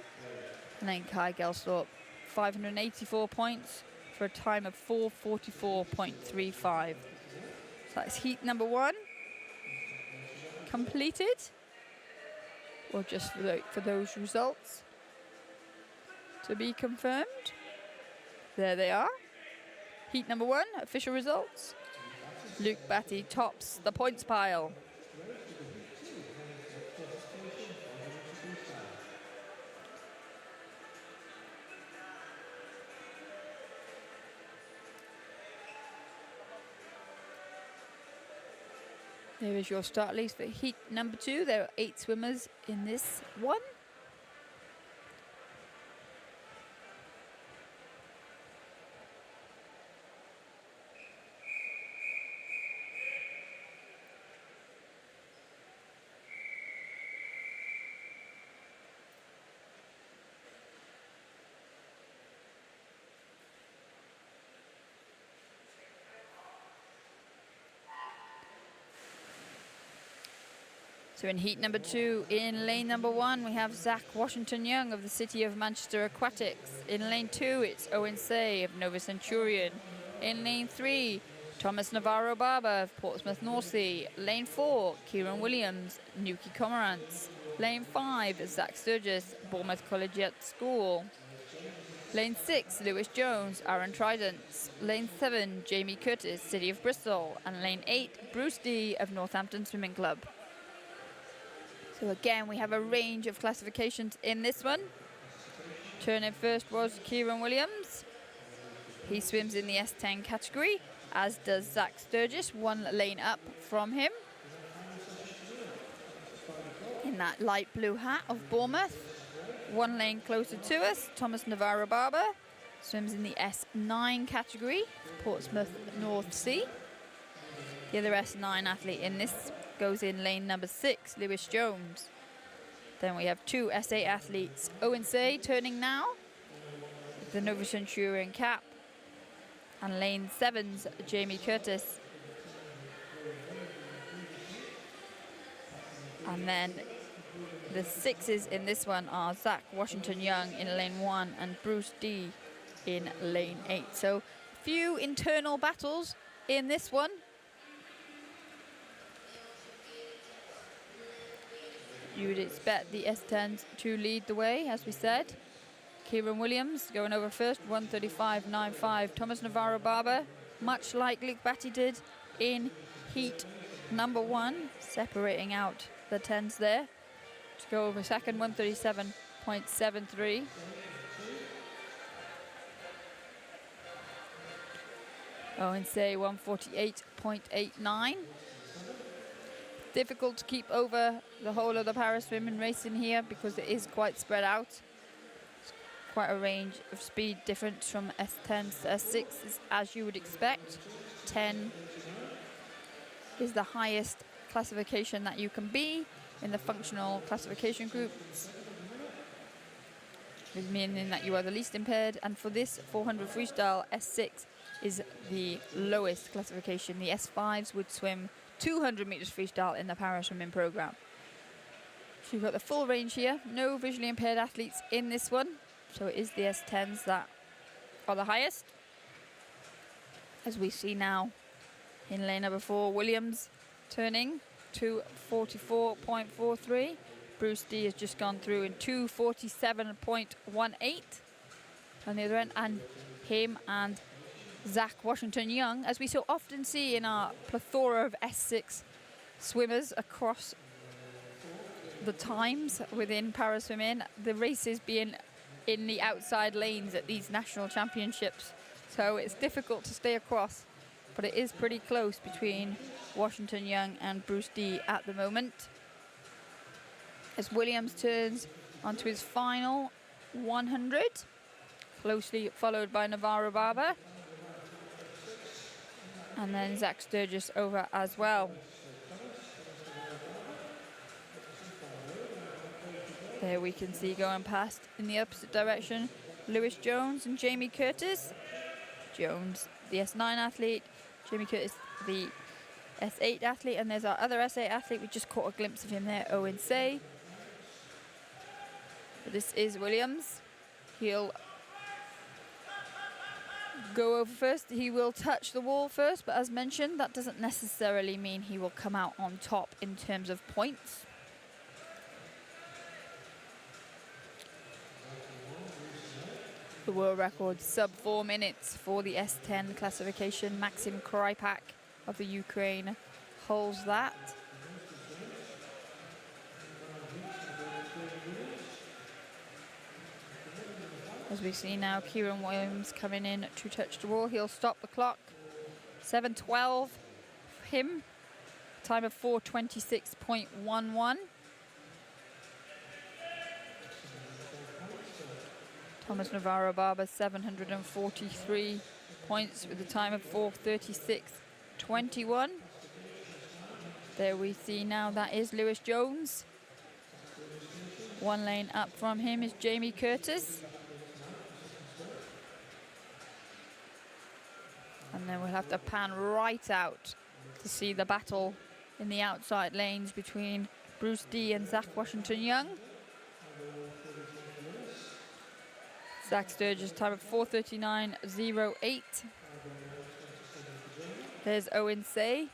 And then Kai Gelsthorpe, 584 points for a time of 4:44.35. So that's heat number 1 completed. Or just for those results to be confirmed. There they are. Heat number 1, official results. Luke Batty tops the points pile. There is your start list for heat number 2. There are 8 swimmers in this one. So in heat number 2, in lane number 1, we have Zach Washington Young of the City of Manchester Aquatics. In lane 2, it's Owen Say of Nova Centurion. In lane 3, Thomas Navarro Barber of Portsmouth North Sea. Lane 4, Kieran Williams, Newquay Cormorants. Lane 5, Zach Sturgis, Bournemouth Collegiate School. Lane 6, Lewis Jones, Aaron Tridents. Lane 7, Jamie Curtis, City of Bristol. And lane 8, Bruce D of Northampton Swimming Club. So again, we have a range of classifications in this one. Turning first was Kieran Williams. He swims in the S10 category, as does Zach Sturgis, 1 lane up from him. In that light blue hat of Bournemouth. 1 lane closer to us, Thomas Navarro Barber swims in the S9 category, Portsmouth North Sea. The other S9 athlete in this goes in lane number 6, Lewis Jones. Then we have 2 S8 athletes, Owen Say turning now, the Nova Centurion cap, and lane 7's Jamie Curtis. And then the 6s in this one are Zach Washington Young in lane 1 and Bruce D in lane 8. So a few internal battles in this one. You would expect the S10s to lead the way, as we said. Kieran Williams going over first, 1:35.95. Thomas Navarro-Barber, much like Luke Batty did in heat number 1, separating out the 10s there. To go over second, 1:37.73. Owen Say, 1:48.89. Difficult to keep over the whole of the Paris women racing here because it is quite spread out. It's quite a range of speed difference from S10s to S6s, as you would expect. 10 is the highest classification that you can be in the functional classification groups, meaning that you are the least impaired. And for this 400 freestyle, S6 is the lowest classification. The S5s would swim 200 meters freestyle in the Paris Women program. So you've got the full range here. No visually impaired athletes in this one. So it is the S10s that are the highest. As we see now in lane number 4, Williams turning 2:44.43. Bruce D has just gone through in 2:47.18 on the other end, and him and Zach Washington Young, as we so often see in our plethora of S6 swimmers across the times within Paris Women, the races being in the outside lanes at these national championships. So it's difficult to stay across, but it is pretty close between Washington Young and Bruce D at the moment. As Williams turns onto his final 100, closely followed by Navarro-Barber. And then Zach Sturgis over as well. There we can see going past in the opposite direction, Lewis Jones and Jamie Curtis. Jones, the S9 athlete, Jamie Curtis, the S8 athlete, and there's our other S8 athlete. We just caught a glimpse of him there, Owen Say. But this is Williams. He'll go over first. He will touch the wall first, but as mentioned, that doesn't necessarily mean he will come out on top in terms of points. The world record sub 4 minutes for the S10 classification. Maxim Krypak of the Ukraine holds that. As we see now, Kieran Williams coming in to touch the wall. He'll stop the clock. 7:12 for him. Time of 4:26.11. Thomas Navarro-Barber, 743 points with a time of 4:36.21. There we see now that is Lewis Jones. One lane up from him is Jamie Curtis. And then we'll have to pan right out to see the battle in the outside lanes between Bruce D and Zach Washington Young. Zach Sturgis, time of 4:39.08. There's Owen Say,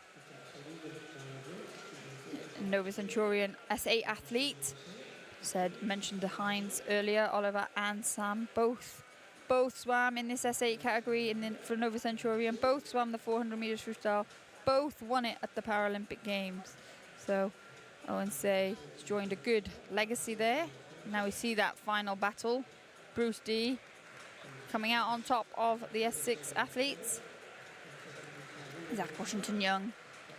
Nova Centurion S8 athlete. Mentioned the Hines earlier, Oliver and Sam, both swam in this S8 category, and then for Nova Centurion, both swam the 400 meters freestyle, both won it at the Paralympic Games. So Owen Say has joined a good legacy there. Now we see that final battle. Bruce D coming out on top of the S6 athletes. Zach Washington Young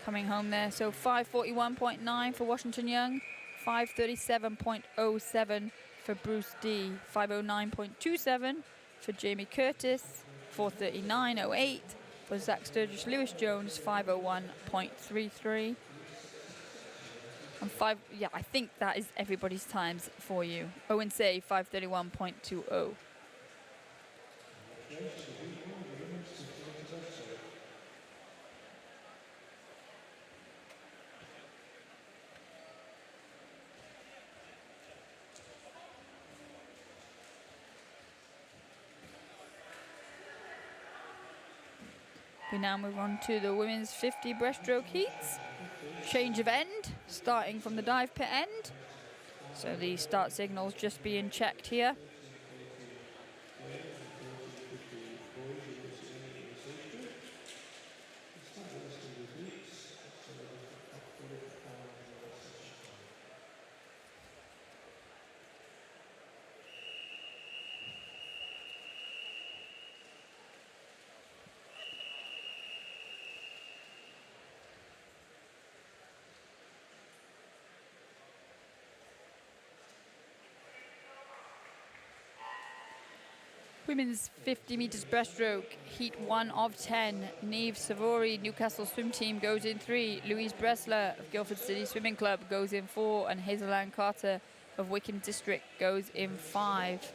coming home there. So 5:41.9 for Washington Young, 5:37.07 for Bruce D, 5:09.27 for Jamie Curtis, 4:39.08 for Zach Sturgis. Lewis Jones, 5:01.33. And I think that is everybody's times for you. Owen Say, 5:31.20. We now move on to the women's 50 breaststroke heats. Change of end, starting from the dive pit end. So the start signal's just being checked here. Women's 50 metres breaststroke, heat 1 of 10. Neve Savory, Newcastle swim team, goes in 3. Louise Bressler of Guildford City Swimming Club goes in 4. And Hazel-Ann Carter of Wickham District goes in 5.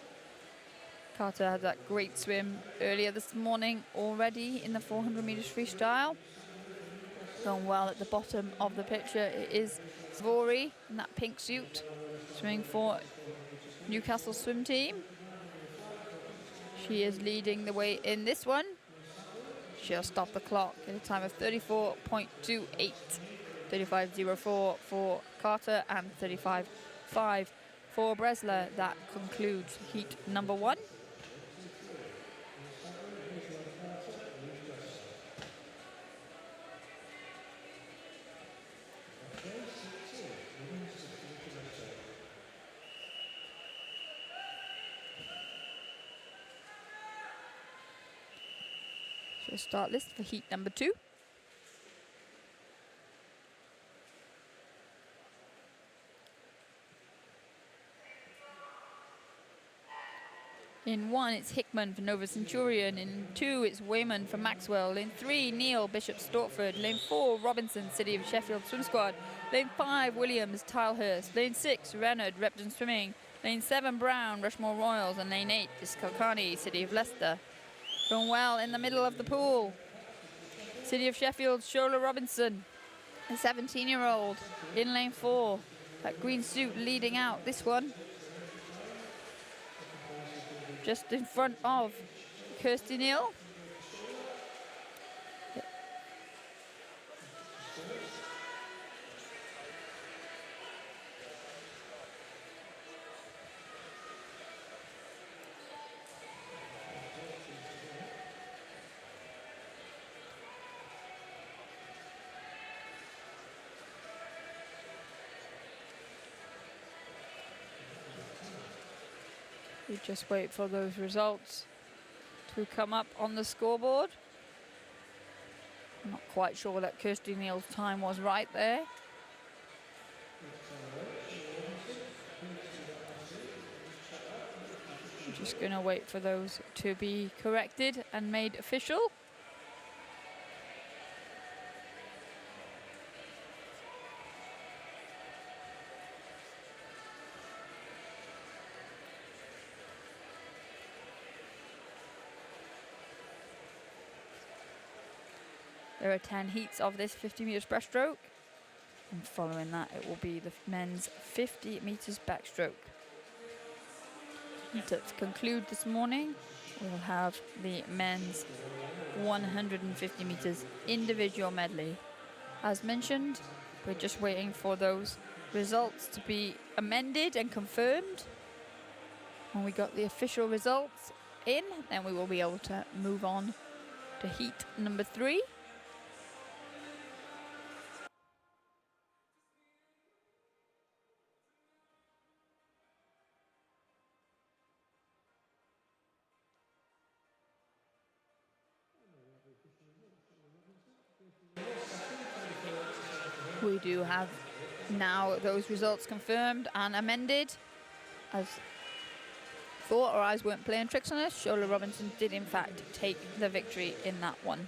Carter had that great swim earlier this morning already in the 400 metres freestyle. Going well at the bottom of the picture. It is Savory in that pink suit, swimming for Newcastle swim team. She is leading the way in this one. She'll stop the clock at a time of 34.28. 35.04 for Carter and 35.5 for Bressler. That concludes heat number 1. So start list for heat number 2. In 1, it's Hickman for Nova Centurion. In 2, it's Wayman for Maxwell. In 3, Neil, Bishop Stortford. Lane 4, Robinson, City of Sheffield Swim Squad. Lane 5, Williams, Tilehurst. Lane 6, Reynard, Repton Swimming. Lane 7, Brown, Rushmore Royals. And Lane 8 is Kilcarney, City of Leicester. Going well in the middle of the pool. City of Sheffield, Shola Robinson, a 17-year-old in lane 4. That green suit leading out this one. Just in front of Kirsty Neal. We just wait for those results to come up on the scoreboard. I'm not quite sure that Kirsty Neal's time was right there. I'm just going to wait for those to be corrected and made official. There are 10 heats of this 50 metres breaststroke. And following that, it will be the men's 50 metres backstroke. And to conclude this morning, we'll have the men's 150 metres individual medley. As mentioned, we're just waiting for those results to be amended and confirmed. When we got the official results in, then we will be able to move on to heat number 3. We do have now those results confirmed and amended. As thought, our eyes weren't playing tricks on us. Shola Robinson did in fact take the victory in that one.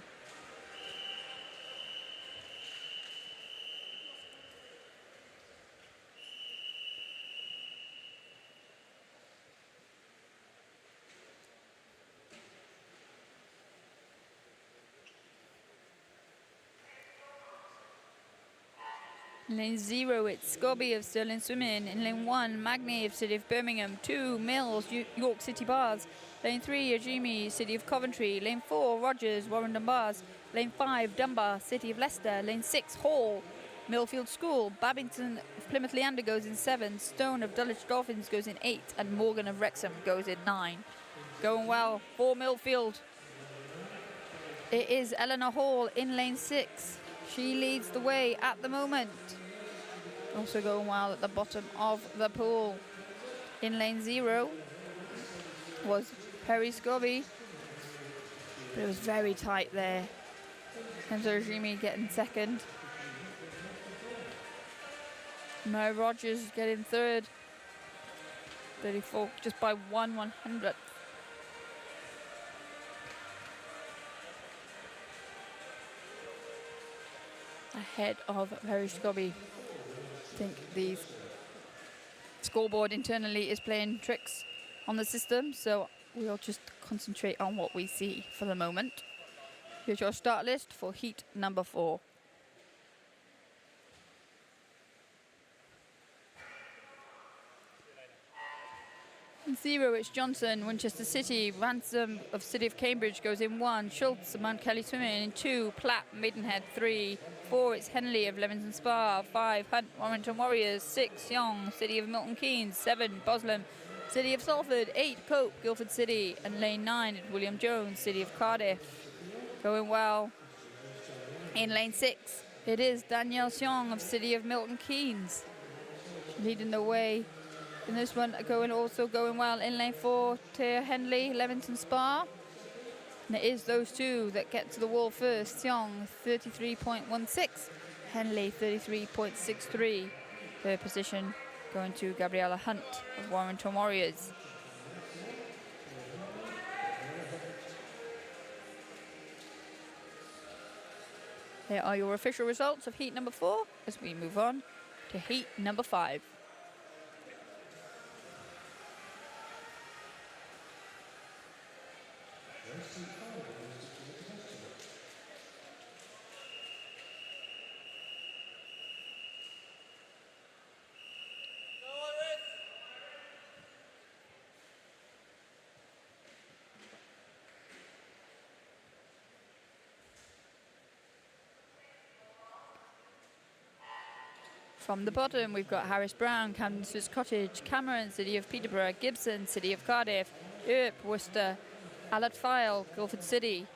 In lane 0, it's Scobie of Stirling Swimming. In lane 1, Magni of City of Birmingham. 2, Mills, York City Bars. Lane 3, Ajimi, City of Coventry. Lane 4, Rogers, Warrendon Bars. Lane 5, Dunbar, City of Leicester. Lane 6, Hall, Millfield School. Babington of Plymouth Leander goes in 7. Stone of Dulwich Dolphins goes in 8. And Morgan of Wrexham goes in 9. Going well for Millfield. It is Eleanor Hall in lane 6. She leads the way at the moment. Also going well at the bottom of the pool. In lane 0 was Perry Scobie. But it was very tight there. Kenzo Jimmy getting second. Mo Rogers getting third. 34, just by 1/100th. Ahead of Perry Scobie. I think the scoreboard internally is playing tricks on the system, so we'll just concentrate on what we see for the moment. Here's your start list for heat number 4. In 0, it's Johnson, Winchester City. Ransom of City of Cambridge goes in 1. Schultz of Mount Kelly Swimming in 2. Platt, Maidenhead 3. 4, it's Henley of Leamington Spa. 5, Hunt, Warrington Warriors. 6, Young, City of Milton Keynes. 7, Boslem, City of Salford. 8, Cope, Guildford City. And lane 9, it's William Jones, City of Cardiff. Going well. In lane 6, it is Danielle Xiong of City of Milton Keynes. Leading the way. In this one, also going well in lane 4, Tia Henley, Leamington Spa. And it is those two that get to the wall first. Xiong, 33.16. Henley, 33.63. Third position going to Gabriella Hunt of Warrington Warriors. Here are your official results of heat number 4 as we move on to heat number 5. From the bottom, we've got Harris Brown, Camden Swiss Cottage, Cameron, City of Peterborough, Gibson, City of Cardiff, Earp, Worcester, Alert File, Guildford City,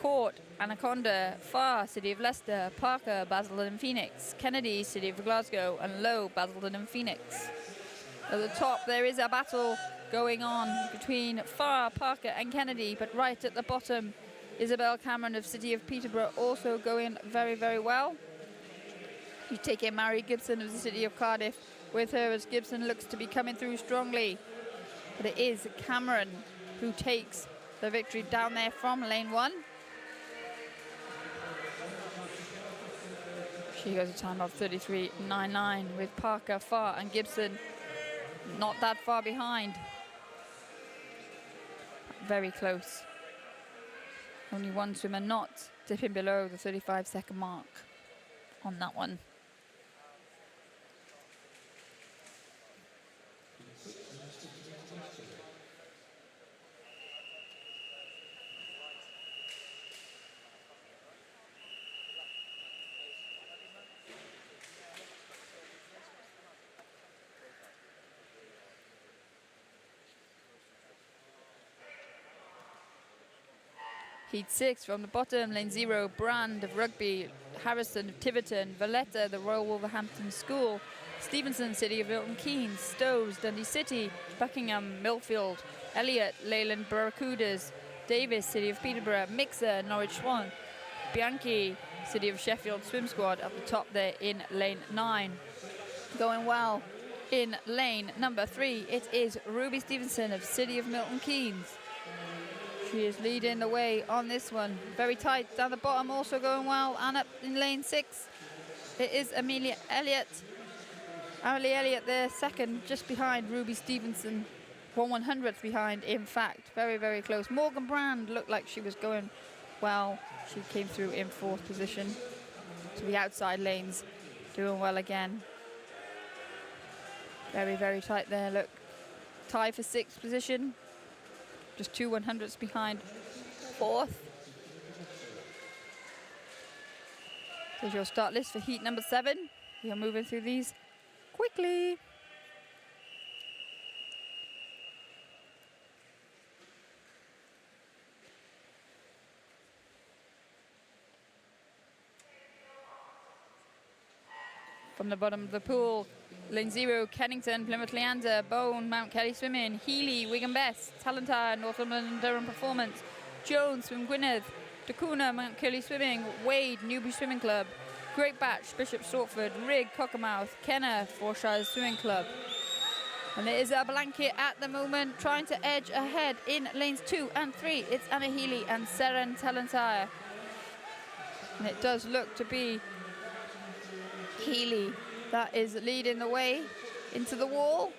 Court, Anaconda, Farr, City of Leicester, Parker, Basildon and Phoenix, Kennedy, City of Glasgow, and Low, Basildon and Phoenix. At the top, there is a battle going on between Farr, Parker, and Kennedy, but right at the bottom, Isabel Cameron of City of Peterborough also going very, very well. You take in Mary Gibson of the City of Cardiff with her as Gibson looks to be coming through strongly. But it is Cameron who takes the victory down there from lane 1. She goes a time of 33.99 with Parker, Farr and Gibson not that far behind. Very close. Only one swimmer not dipping below the 35-second mark on that one. Heat 6 from the bottom, lane 0, Brand of Rugby, Harrison of Tiverton, Valletta, the Royal Wolverhampton School, Stevenson, City of Milton Keynes, Stows, Dundee City, Buckingham, Millfield, Elliott, Leyland Barracudas, Davis, City of Peterborough, Mixer, Norwich Swan, Bianchi, City of Sheffield Swim Squad up the top there in lane 9. Going well in lane number 3, it is Ruby Stevenson of City of Milton Keynes. She is leading the way on this one. Very tight down the bottom, also going well. And up in lane 6, it is Amelia Elliott. Amelia Elliott there, second, just behind Ruby Stevenson. 1/100th behind, in fact. Very, very close. Morgan Brand looked like she was going well. She came through in 4th position to the outside lanes. Doing well again. Very, very tight there, look. Tie for 6th position. Just 2/100ths behind 4th. There's your start list for heat number 7. We are moving through these quickly. From the bottom of the pool, lane 0, Kennington, Plymouth Leander, Bone, Mount Kelly Swimming, Healy, Wigan Best, Talentire, Northumberland and Durham Performance, Jones, Swim Gwynedd, Dacuna, Mount Kelly Swimming, Wade, Newbury Swimming Club, Great Batch, Bishop Stortford, Rig, Cockermouth, Kenner, Forshire Swimming Club. And it is a blanket at the moment, trying to edge ahead in lanes 2 and 3. It's Anna Healy and Seren Talentire. And it does look to be Healy that is leading the way into the wall.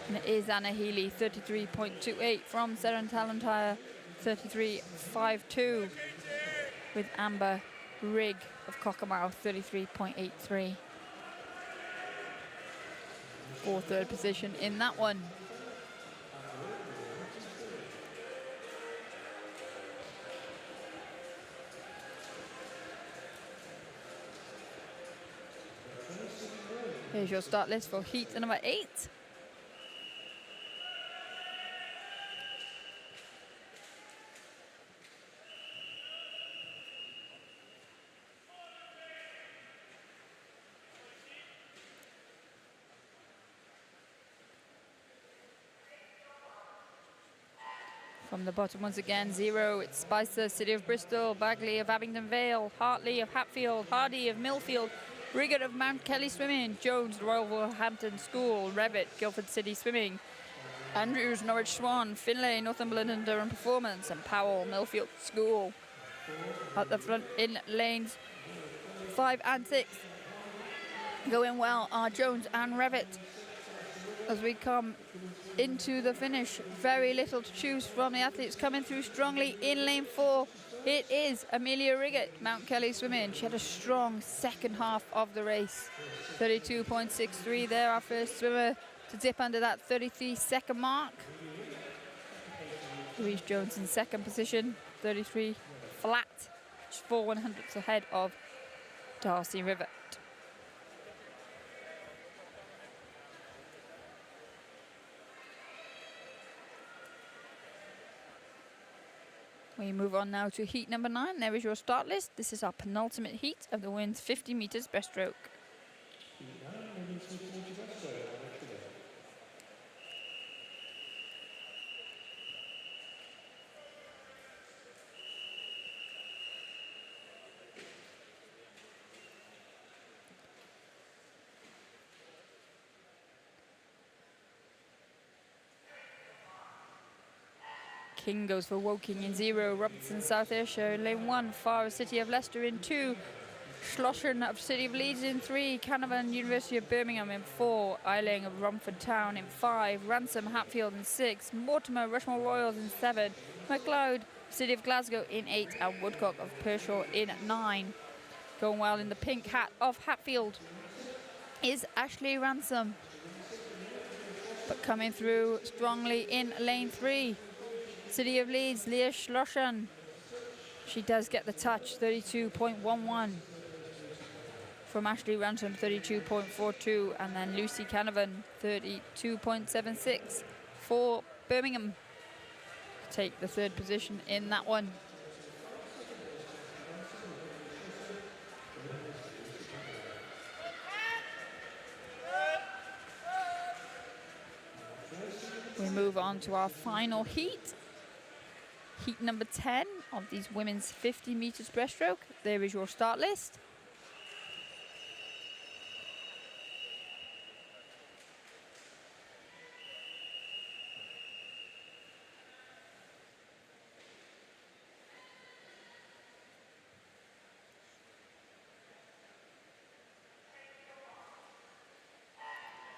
And it is Anna Healy, 33.28 from Seren Talentire, 33.52, with Amber Rig of Cockermouth, 33.83. For third position in that one. Here's your start list for heat number 8. From the bottom once again, 0, it's Spicer, City of Bristol, Bagley of Abingdon Vale, Hartley of Hatfield, Hardy of Millfield, Riggett of Mount Kelly Swimming, Jones, Royal Wolverhampton School, Revitt, Guildford City Swimming, Andrews, Norwich Swan, Finlay, Northumberland and Durham Performance, and Powell, Millfield School. At the front in lanes 5 and 6. Going well are Jones and Revitt. As we come into the finish, very little to choose from. The athletes coming through strongly in lane 4. It is Amelia Riggett, Mount Kelly Swimming. She had a strong second half of the race. 32.63 there, our first swimmer to dip under that 33-second mark. Louise Jones in second position, 33 flat, just 4/100ths ahead of Darcy Rivet. We move on now to heat number 9. There is your start list. This is our penultimate heat of the women's 50 meters breaststroke. King goes for Woking in 0, Robertson South Ayrshire in lane 1, Farr City of Leicester in 2, Schlossen of City of Leeds in 3, Canavan University of Birmingham in 4, Eiling of Romford Town in 5, Ransom Hatfield in 6, Mortimer Rushmore Royals in 7, MacLeod City of Glasgow in 8, and Woodcock of Pershore in 9. Going well in the pink hat of Hatfield is Ashley Ransom, but coming through strongly in lane 3. City of Leeds, Leah Schlossen. She does get the touch, 32.11. From Ashley Ransom, 32.42. And then Lucy Canavan, 32.76 for Birmingham. Take the third position in that one. We move on to our final heat. Heat number 10 of these women's 50 meters breaststroke. There is your start list.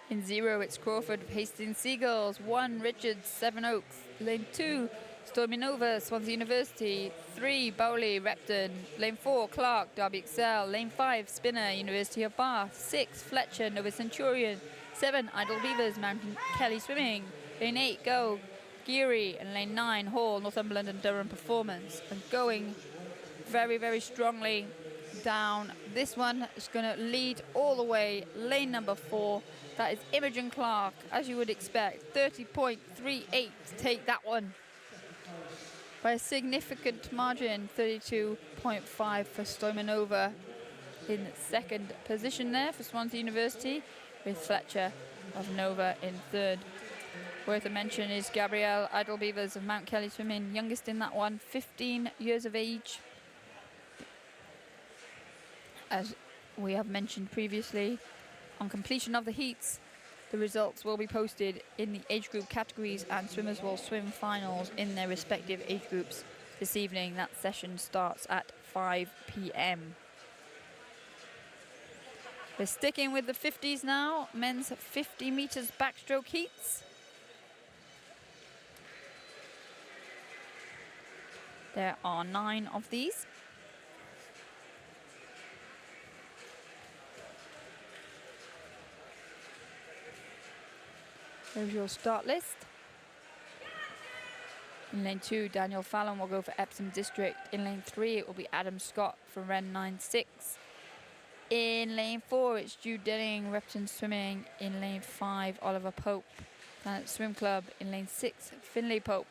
In 0, it's Crawford, Hastings Seagulls. 1, Richards, Seven Oaks. Lane 2, Stormy Nova, Swansea University. 3, Bowley, Repton. Lane 4, Clark, Derby Excel. Lane 5, Spinner, University of Bath. 6, Fletcher, Nova Centurion. 7, Idle Beavers, Mountain Kelly Swimming. Lane 8, Go, Geary. And lane 9, Hall, Northumberland and Durham Performance. And going very, very strongly down. This one is going to lead all the way, lane number 4. That is Imogen Clark, as you would expect. 30.38 to take that one by a significant margin. 32.5 for Stoimanova in second position there for Swansea University, with Fletcher of Nova in third. Worth a mention is Gabrielle Idlebeavers of Mount Kelly Swimming, youngest in that one, 15 years of age. As we have mentioned previously, on completion of the heats, the results will be posted in the age group categories, and swimmers will swim finals in their respective age groups this evening. That session starts at 5 p.m. We're sticking with the 50s now, men's 50 meters backstroke heats. There are 9 of these. There's your start list. In lane 2, Daniel Fallon will go for Epsom District. In lane 3, it will be Adam Scott for Ren 9.6. In lane 4, it's Jude Denning, Repton Swimming. In lane 5, Oliver Pope, Planet Swim Club. In lane 6, Finlay Pope,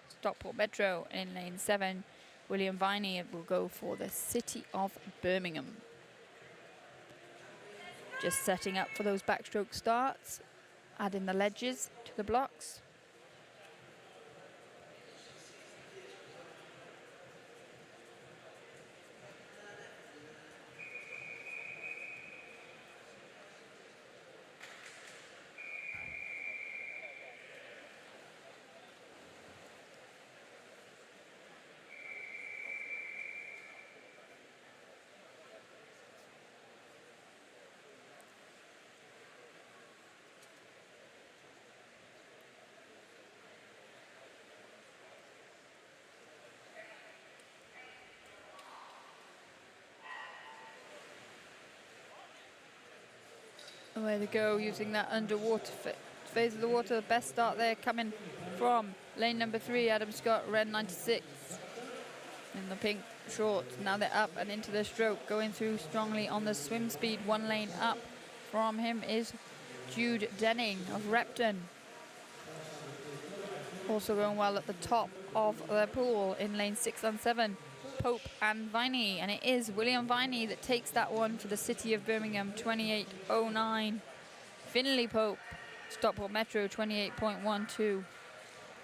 Stockport Metro. In lane 7, William Viney will go for the City of Birmingham. Just setting up for those backstroke starts, adding the ledges to the blocks. Away they go, using that underwater phase of the water. The best start there coming from lane number 3, Adam Scott, Ren 96 in the pink shorts. Now they're up and into their stroke, going through strongly on the swim speed. 1 lane up from him is Jude Denning of Repton. Also going well at the top of their pool in lane 6 and 7. Pope and Viney, and it is William Viney that takes that one for the City of Birmingham, 28.09. Finlay Pope, Stockport Metro, 28.12,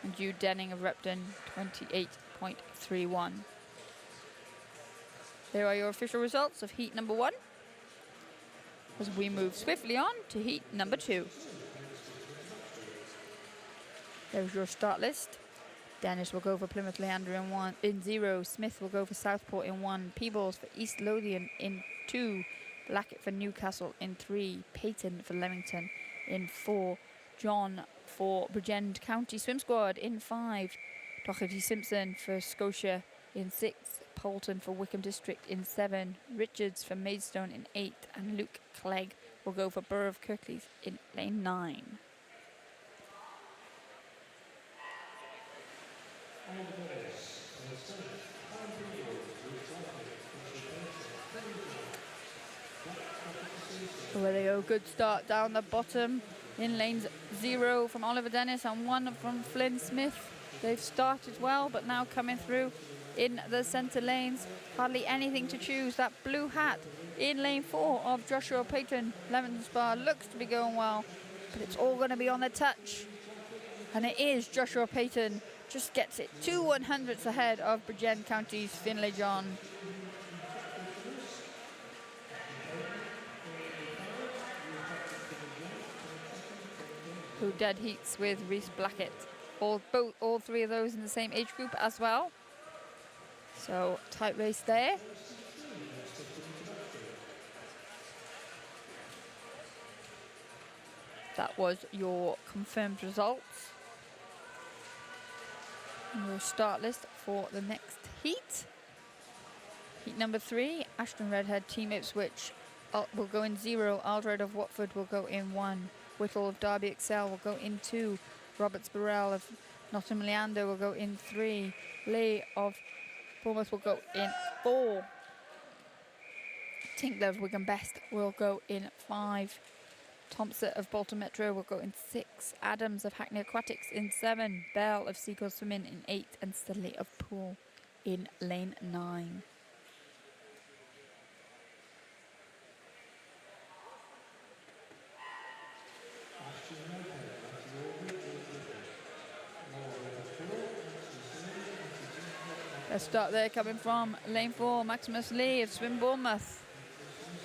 and Jude Denning of Repton, 28.31. There are your official results of heat number 1, as we move swiftly on to heat number 2. There's your start list. Dennis will go for Plymouth Leander in 0. Smith will go for Southport in 1. Peebles for East Lothian in 2. Blackett for Newcastle in 3. Payton for Leamington in 4. John for Bridgend County Swim Squad in 5. Doherty Simpson for Scotia in 6. Poulton for Wickham District in 7. Richards for Maidstone in 8. And Luke Clegg will go for Borough of Kirklees in lane 9. Away they go, good start down the bottom in lanes 0 from Oliver Dennis and 1 from Flynn Smith. They've started well, but now coming through in the centre lanes. Hardly anything to choose. That blue hat in lane 4 of Joshua Payton, Lemon Spa, looks to be going well, but it's all going to be on the touch. And it is Joshua Payton. Just gets it 2 100ths ahead of Bridgend County's Finlay John. Who dead heats with Reese Blackett. All 3 of those in the same age group as well. So tight race there. That was your confirmed results. Your start list for the next heat. Heat number 3, Ashton Redhead, Team Ipswich will go in 0. Aldred of Watford will go in 1. Whittle of Derby Excel will go in 2. Roberts Burrell of Nottingham Leander will go in 3. Leigh of Bournemouth will go in 4. Tinkler of Wigan Best will go in 5. Thompson of Bolton Metro will go in 6. Adams of Hackney Aquatics in 7. Bell of Seacoast Swimming in 8. And Studley of Poole in lane 9. Let's start there, coming from lane 4, Maximus Lee of Swim Bournemouth.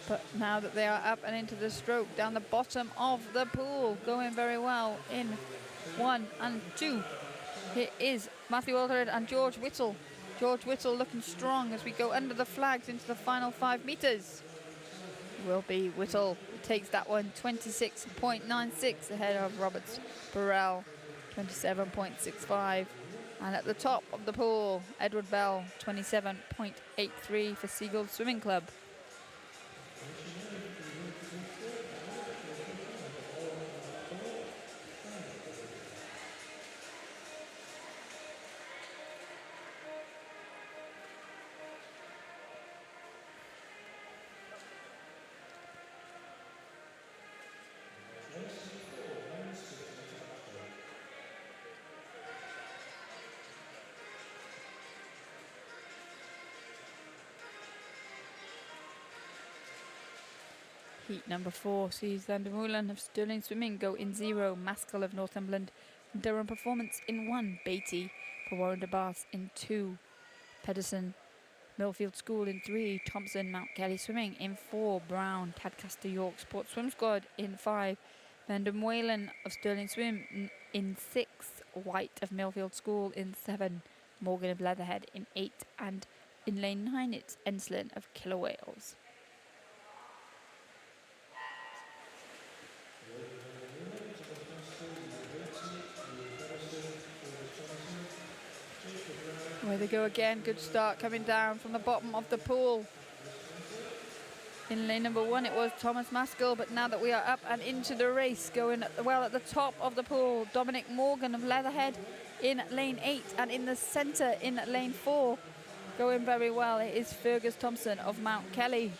But now that they are up and into the stroke, down the bottom of the pool, going very well in 1 and 2. Here is Matthew Alderhead and George Whittle. George Whittle looking strong as we go under the flags into the final 5 metres. Will be Whittle who takes that one, 26.96 ahead of Roberts Burrell, 27.65. And at the top of the pool, Edward Bell, 27.83 for Seagull Swimming Club. Heat number 4 sees Vandermeulen of Stirling Swimming go in 0, Maskell of Northumberland, Durham Performance in 1, Beatty for Warren de Bath in 2, Pedersen Millfield School in 3, Thompson Mount Kelly Swimming in 4, Brown Tadcaster York Sports Swim Squad in 5, Vandermeulen of Stirling Swim in 6, White of Millfield School in 7, Morgan of Leatherhead in 8, and in lane 9 it's Enslin of Killer Whales. Away they go again, good start coming down from the bottom of the pool. In lane number 1 it was Thomas Maskell, but now that we are up and into the race, going well at the top of the pool, Dominic Morgan of Leatherhead in lane 8, and in the centre in lane 4, going very well, it is Fergus Thompson of Mount Kelly.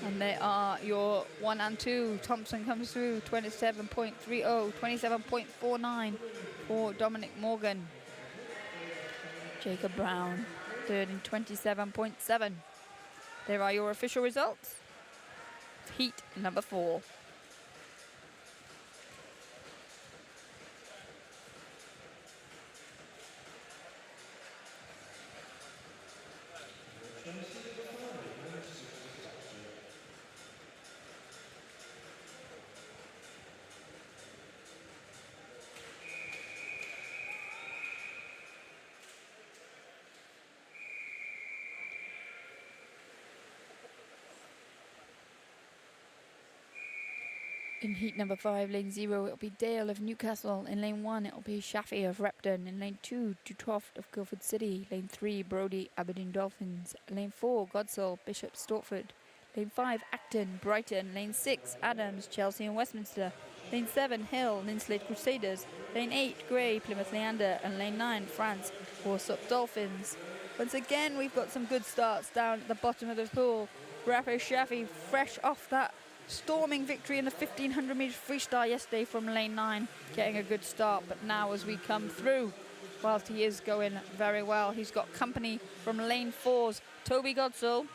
And they are your 1 and 2. Thompson comes through, 27.30, 27.49 for Dominic Morgan. Jacob Brown, third in 27.7. There are your official results. Heat number 4. In heat number 5, lane 0, it'll be Dale of Newcastle. In lane 1, it'll be Shaffy of Repton. In lane 2, Dutoft of Guildford City. Lane 3, Brody, Aberdeen Dolphins. Lane 4, Godsall, Bishop Stortford. Lane 5, Acton, Brighton. Lane 6, Adams, Chelsea and Westminster. Lane 7, Hill, Linslade Crusaders. Lane 8, Grey, Plymouth Leander. And lane 9, France, Warsop Dolphins. Once again, we've got some good starts down at the bottom of the pool. Rafa Shaffy, fresh off that storming victory in the 1500 metres freestyle yesterday from lane 9, getting a good start. But now as we come through, whilst he is going very well, he's got company from lane 4's Toby Godsall,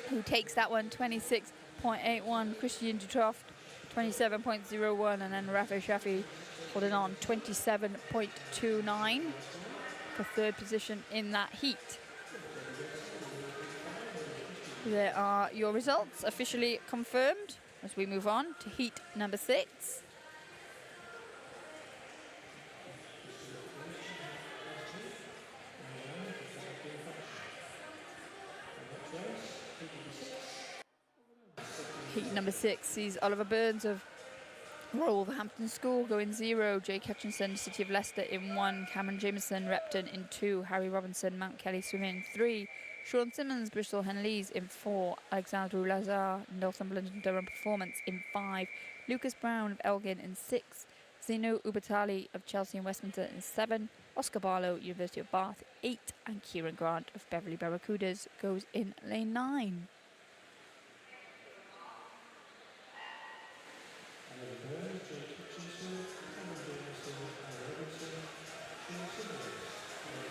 who takes that one, 26.81. Christian Dutoft, 27.01. And then Rafa Shafi holding on, 27.29 for third position in that heat. There are your results officially confirmed as we move on to heat number 6. Heat number 6 sees Oliver Burns of Wolverhampton School go in 0, Jake Hutchinson, City of Leicester in 1, Cameron Jameson, Repton in 2, Harry Robinson, Mount Kelly Swimming in 3, Sean Simmons, Bristol Henleys in 4, Alexandru Lazar, Northumberland and Durham Performance in 5, Lucas Brown of Elgin in 6, Zeno Ubatali of Chelsea and Westminster in 7, Oscar Barlow, University of Bath, 8, and Kieran Grant of Beverley Barracudas goes in lane 9.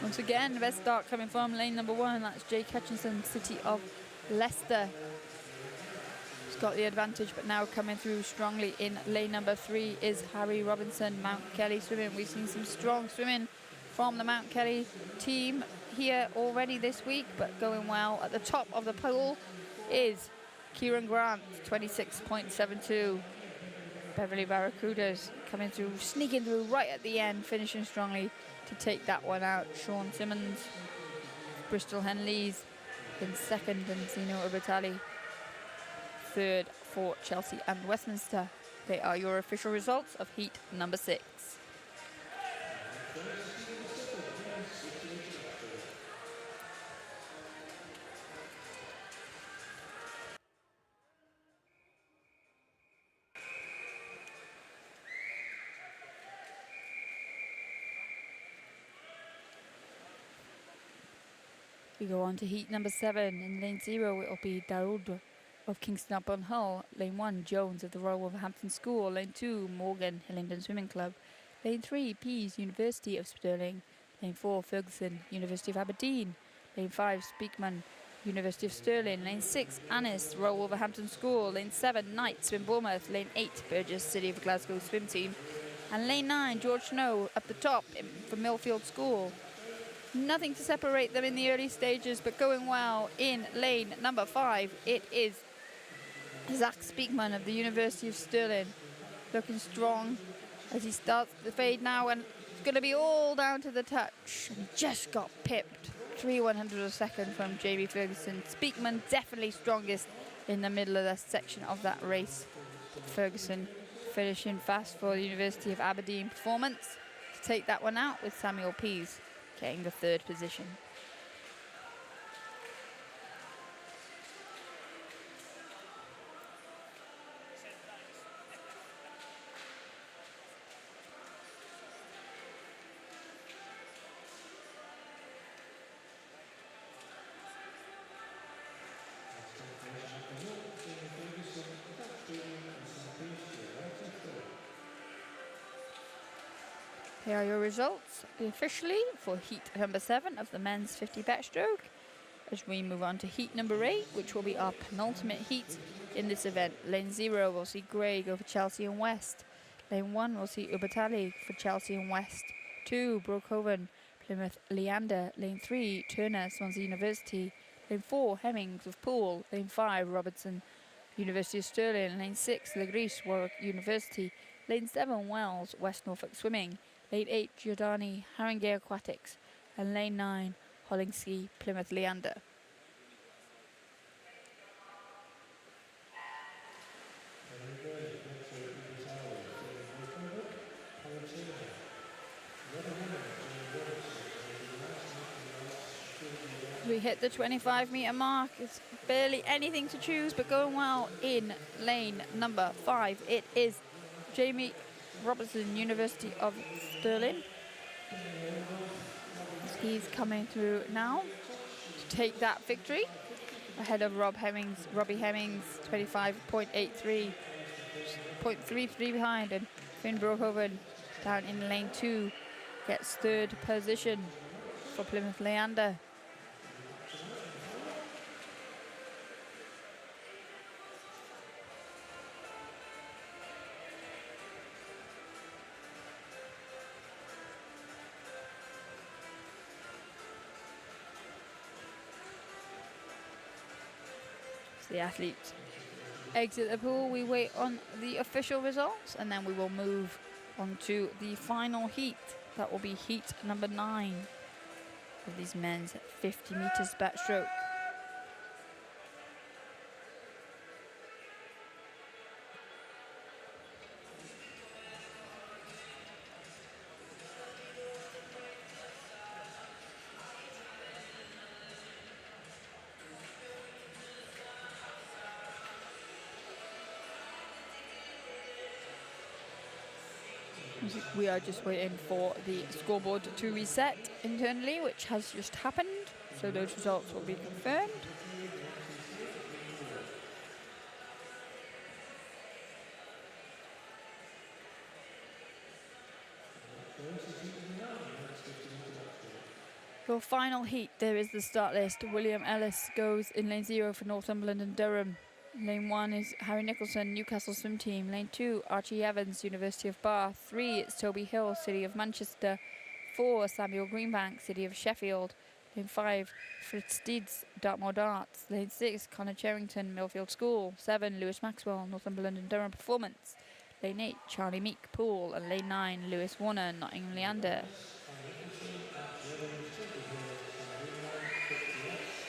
Once again, the best start coming from lane number 1. That's Jake Hutchinson, City of Leicester. He's got the advantage, but now coming through strongly in lane number 3 is Harry Robinson, Mount Kelly Swimming. We've seen some strong swimming from the Mount Kelly team here already this week, but going well. At the top of the pool is Kieran Grant, 26.72. Beverley Barracudas coming through, sneaking through right at the end, finishing strongly to take that one out. Sean Simmons, Bristol Henleys in second, and Zeno Ubertali third for Chelsea and Westminster. They are your official results of heat number 6. We go on to heat number 7. In lane 0, it will be Daoud of Kingston upon Hull. Lane 1, Jones of the Royal Wolverhampton School. Lane 2, Morgan, Hillingdon Swimming Club. Lane 3, Pease, University of Stirling. Lane 4, Ferguson, University of Aberdeen. Lane 5, Speakman, University of Stirling. Lane 6, Annis, Royal Wolverhampton School. Lane 7, Knight, Swim Bournemouth. Lane 8, Burgess, City of Glasgow Swim Team. And lane 9, George Snow up the top from Millfield School. Nothing to separate them in the early stages, but going well in lane number 5, it is Zach Speakman of the University of Stirling, looking strong as he starts the fade now, and it's going to be all down to the touch. He just got pipped, 3/100 of a second from Jamie Ferguson. Speakman definitely strongest in the middle of the section of that race. Ferguson finishing fast for the University of Aberdeen performance to take that one out, with Samuel Pease getting the 3rd position. Here are your results officially for heat number 7 of the men's 50 backstroke, as we move on to heat number 8, which will be our penultimate heat in this event. Lane 0 will see Craig over Chelsea and West. Lane 1 will see Ubertali for Chelsea and West. 2, Brookhoven, Plymouth Leander. Lane 3, Turner, Swansea University. Lane 4, Hemmings of Poole. Lane 5, Robertson, University of Stirling. Lane 6, Legris, Warwick University. Lane 7, Wells, West Norfolk Swimming. Lane 8, Giordani, Haringey Aquatics. And lane 9, Hollingsky, Plymouth Leander. We hit the 25-metre mark. It's barely anything to choose, but going well in lane number 5. It is Jamie Robertson, University of Stirling. He's coming through now to take that victory ahead of Robbie Hemmings, 25.83, 0.33 behind, and Finn Brookhoven down in lane 2 gets 3rd position for Plymouth Leander. The athletes exit the pool. We wait on the official results, and then we will move on to the final heat. That will be heat number 9 of these men's 50 metres backstroke. We are just waiting for the scoreboard to reset internally, which has just happened. So those results will be confirmed. Your final heat, there is the start list. William Ellis goes in lane 0 for Northumberland and Durham. Lane 1 is Harry Nicholson, Newcastle Swim Team. Lane 2, Archie Evans, University of Bath. 3, it's Toby Hill, City of Manchester. 4, Samuel Greenbank, City of Sheffield. Lane 5, Fritz Steeds, Dartmoor Darts. Lane 6, Connor Cherrington, Millfield School. 7, Lewis Maxwell, Northumberland and Durham Performance. Lane 8, Charlie Meek, Poole. And lane 9, Lewis Warner, Nottingham Leander.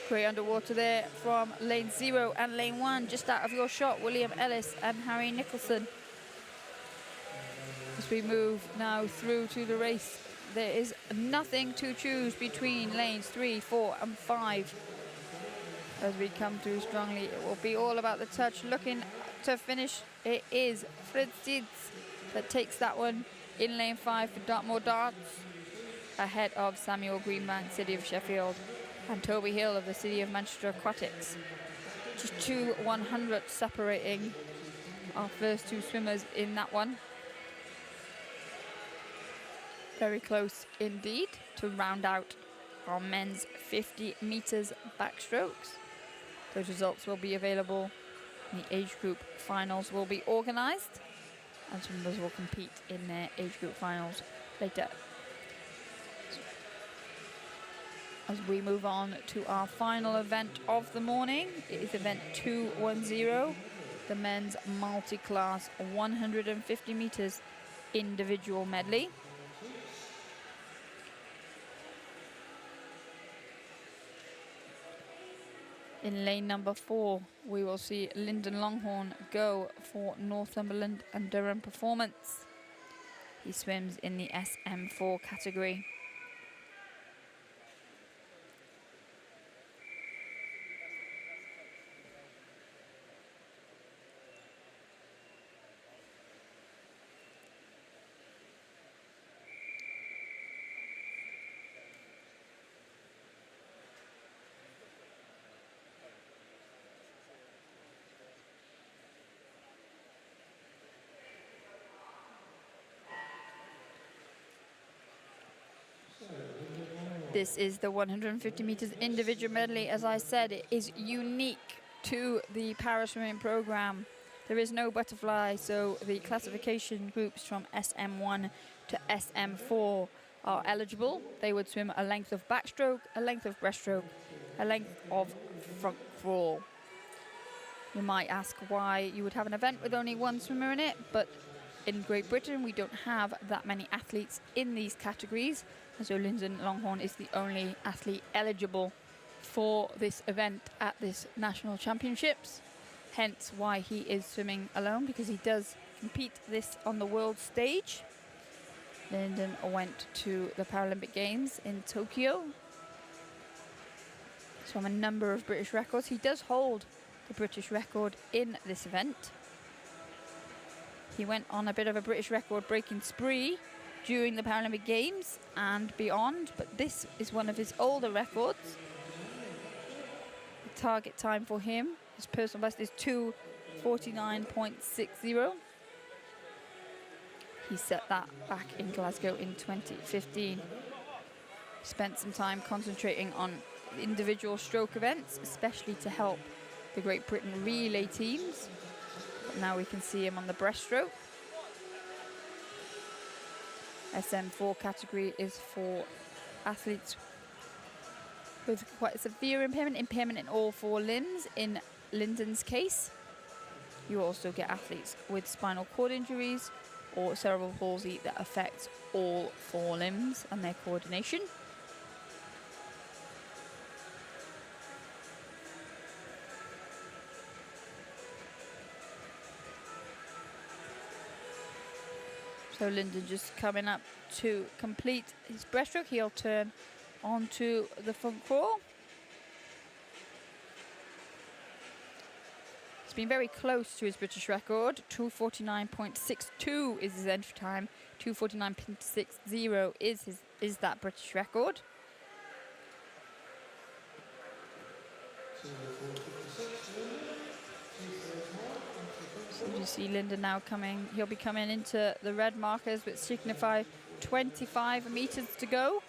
Great underwater there from lane 0 and lane 1, just out of your shot, William Ellis and Harry Nicholson. As we move now through to the race, there is nothing to choose between lanes 3, 4 and 5. As we come through strongly, it will be all about the touch. Looking to finish, it is Fritz Dietz that takes that one in lane 5 for Dartmoor Darts, ahead of Samuel Greenbank, City of Sheffield, and Toby Hill of the City of Manchester Aquatics. Just 2 100 separating our first 2 swimmers in that one. Very close indeed to round out our men's 50 meters backstrokes. Those results will be available. The age group finals will be organised, and swimmers will compete in their age group finals later. As we move on to our final event of the morning, it is event 210, the men's multi-class 150 meters individual medley. In lane number 4, we will see Lyndon Longhorn go for Northumberland and Durham Performance. He swims in the SM4 category. This is the 150 meters individual medley. As I said, it is unique to the para-swimming program. There is no butterfly, so the classification groups from SM1 to SM4 are eligible. They would swim a length of backstroke, a length of breaststroke, a length of front crawl. You might ask why you would have an event with only 1 swimmer in it, but in Great Britain we don't have that many athletes in these categories. And so Lyndon Longhorn is the only athlete eligible for this event at this national championships. Hence why he is swimming alone, because he does compete this on the world stage. Lyndon went to the Paralympic Games in Tokyo. Swam a number of British records. He does hold the British record in this event. He went on a bit of a British record breaking spree during the Paralympic Games and beyond, but this is one of his older records. The target time for him, his personal best, is 2:49.60. He set that back in Glasgow in 2015. Spent some time concentrating on individual stroke events, especially to help the Great Britain relay teams. But now we can see him on the breaststroke. SM4 category is for athletes with quite a severe impairment in all 4 limbs in Lyndon's case. You also get athletes with spinal cord injuries or cerebral palsy that affects all 4 limbs and their coordination. So Lyndon just coming up to complete his breaststroke. He'll turn onto the front crawl. He's been very close to his British record. 2:49.62 is his entry time. 2:49.60 is that British record. So you see Lyndon now coming. He'll be coming into the red markers, which signify 25 meters to go.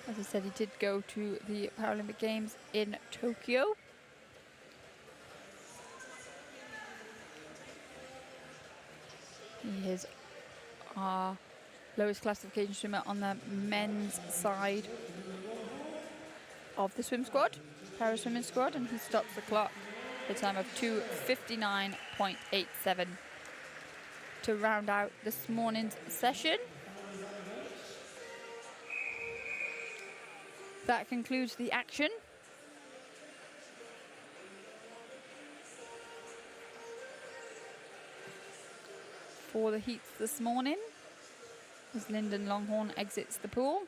As I said, he did go to the Paralympic Games in Tokyo. He is our lowest classification swimmer on the men's side of the swim squad, para swimming squad, and he stops the clock at a time of 2:59.87 to round out this morning's session. That concludes the action. For the heats this morning, as Lyndon Longhorn exits the pool.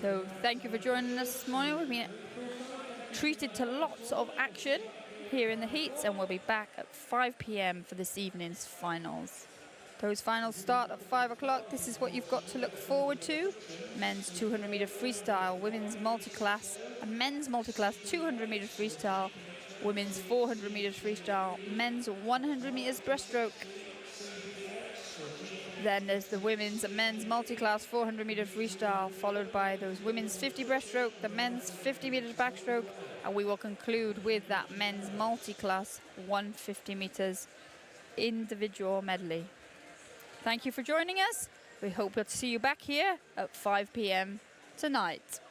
So thank you for joining us this morning. We've been treated to lots of action here in the heats, and we'll be back at 5 p.m. for this evening's finals. Those finals start at 5 o'clock. This is what you've got to look forward to. Men's 200-meter freestyle, women's multi-class, and men's multi-class 200 meter freestyle, women's 400 meters freestyle, men's 100 meters breaststroke. Then there's the women's and men's multi-class 400 meter freestyle, followed by those women's 50 breaststroke, the men's 50 meters backstroke, and we will conclude with that men's multi-class 150 meters individual medley. Thank you for joining us. We hope to see you back here at 5 p.m. tonight.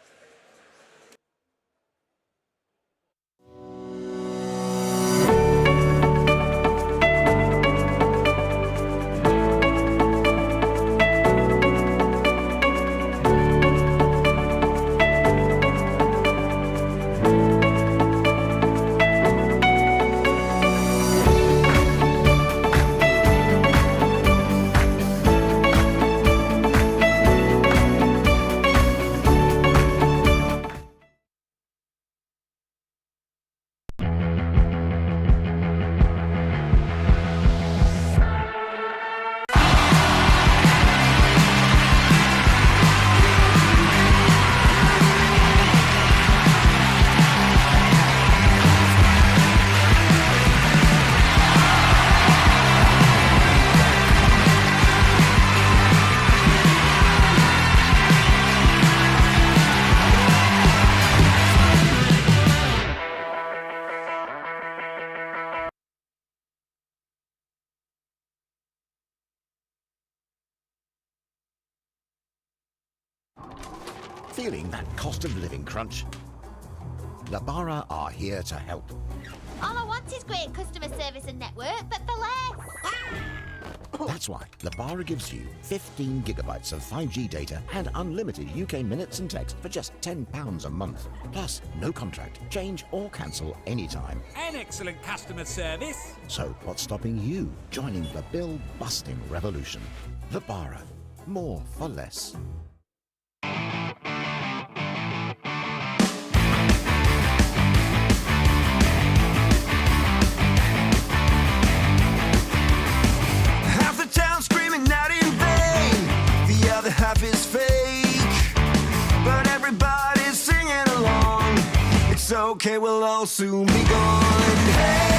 Feeling that cost of living crunch? Labara are here to help. All I want is great customer service and network, but for less. That's why Labara gives you 15 gigabytes of 5G data and unlimited UK minutes and text for just £10 a month. Plus, no contract, change or cancel anytime. An excellent customer service. So what's stopping you joining the bill-busting revolution? Labara. More for less. Half is fake, but everybody's singing along. It's okay, we'll all soon be gone. Hey!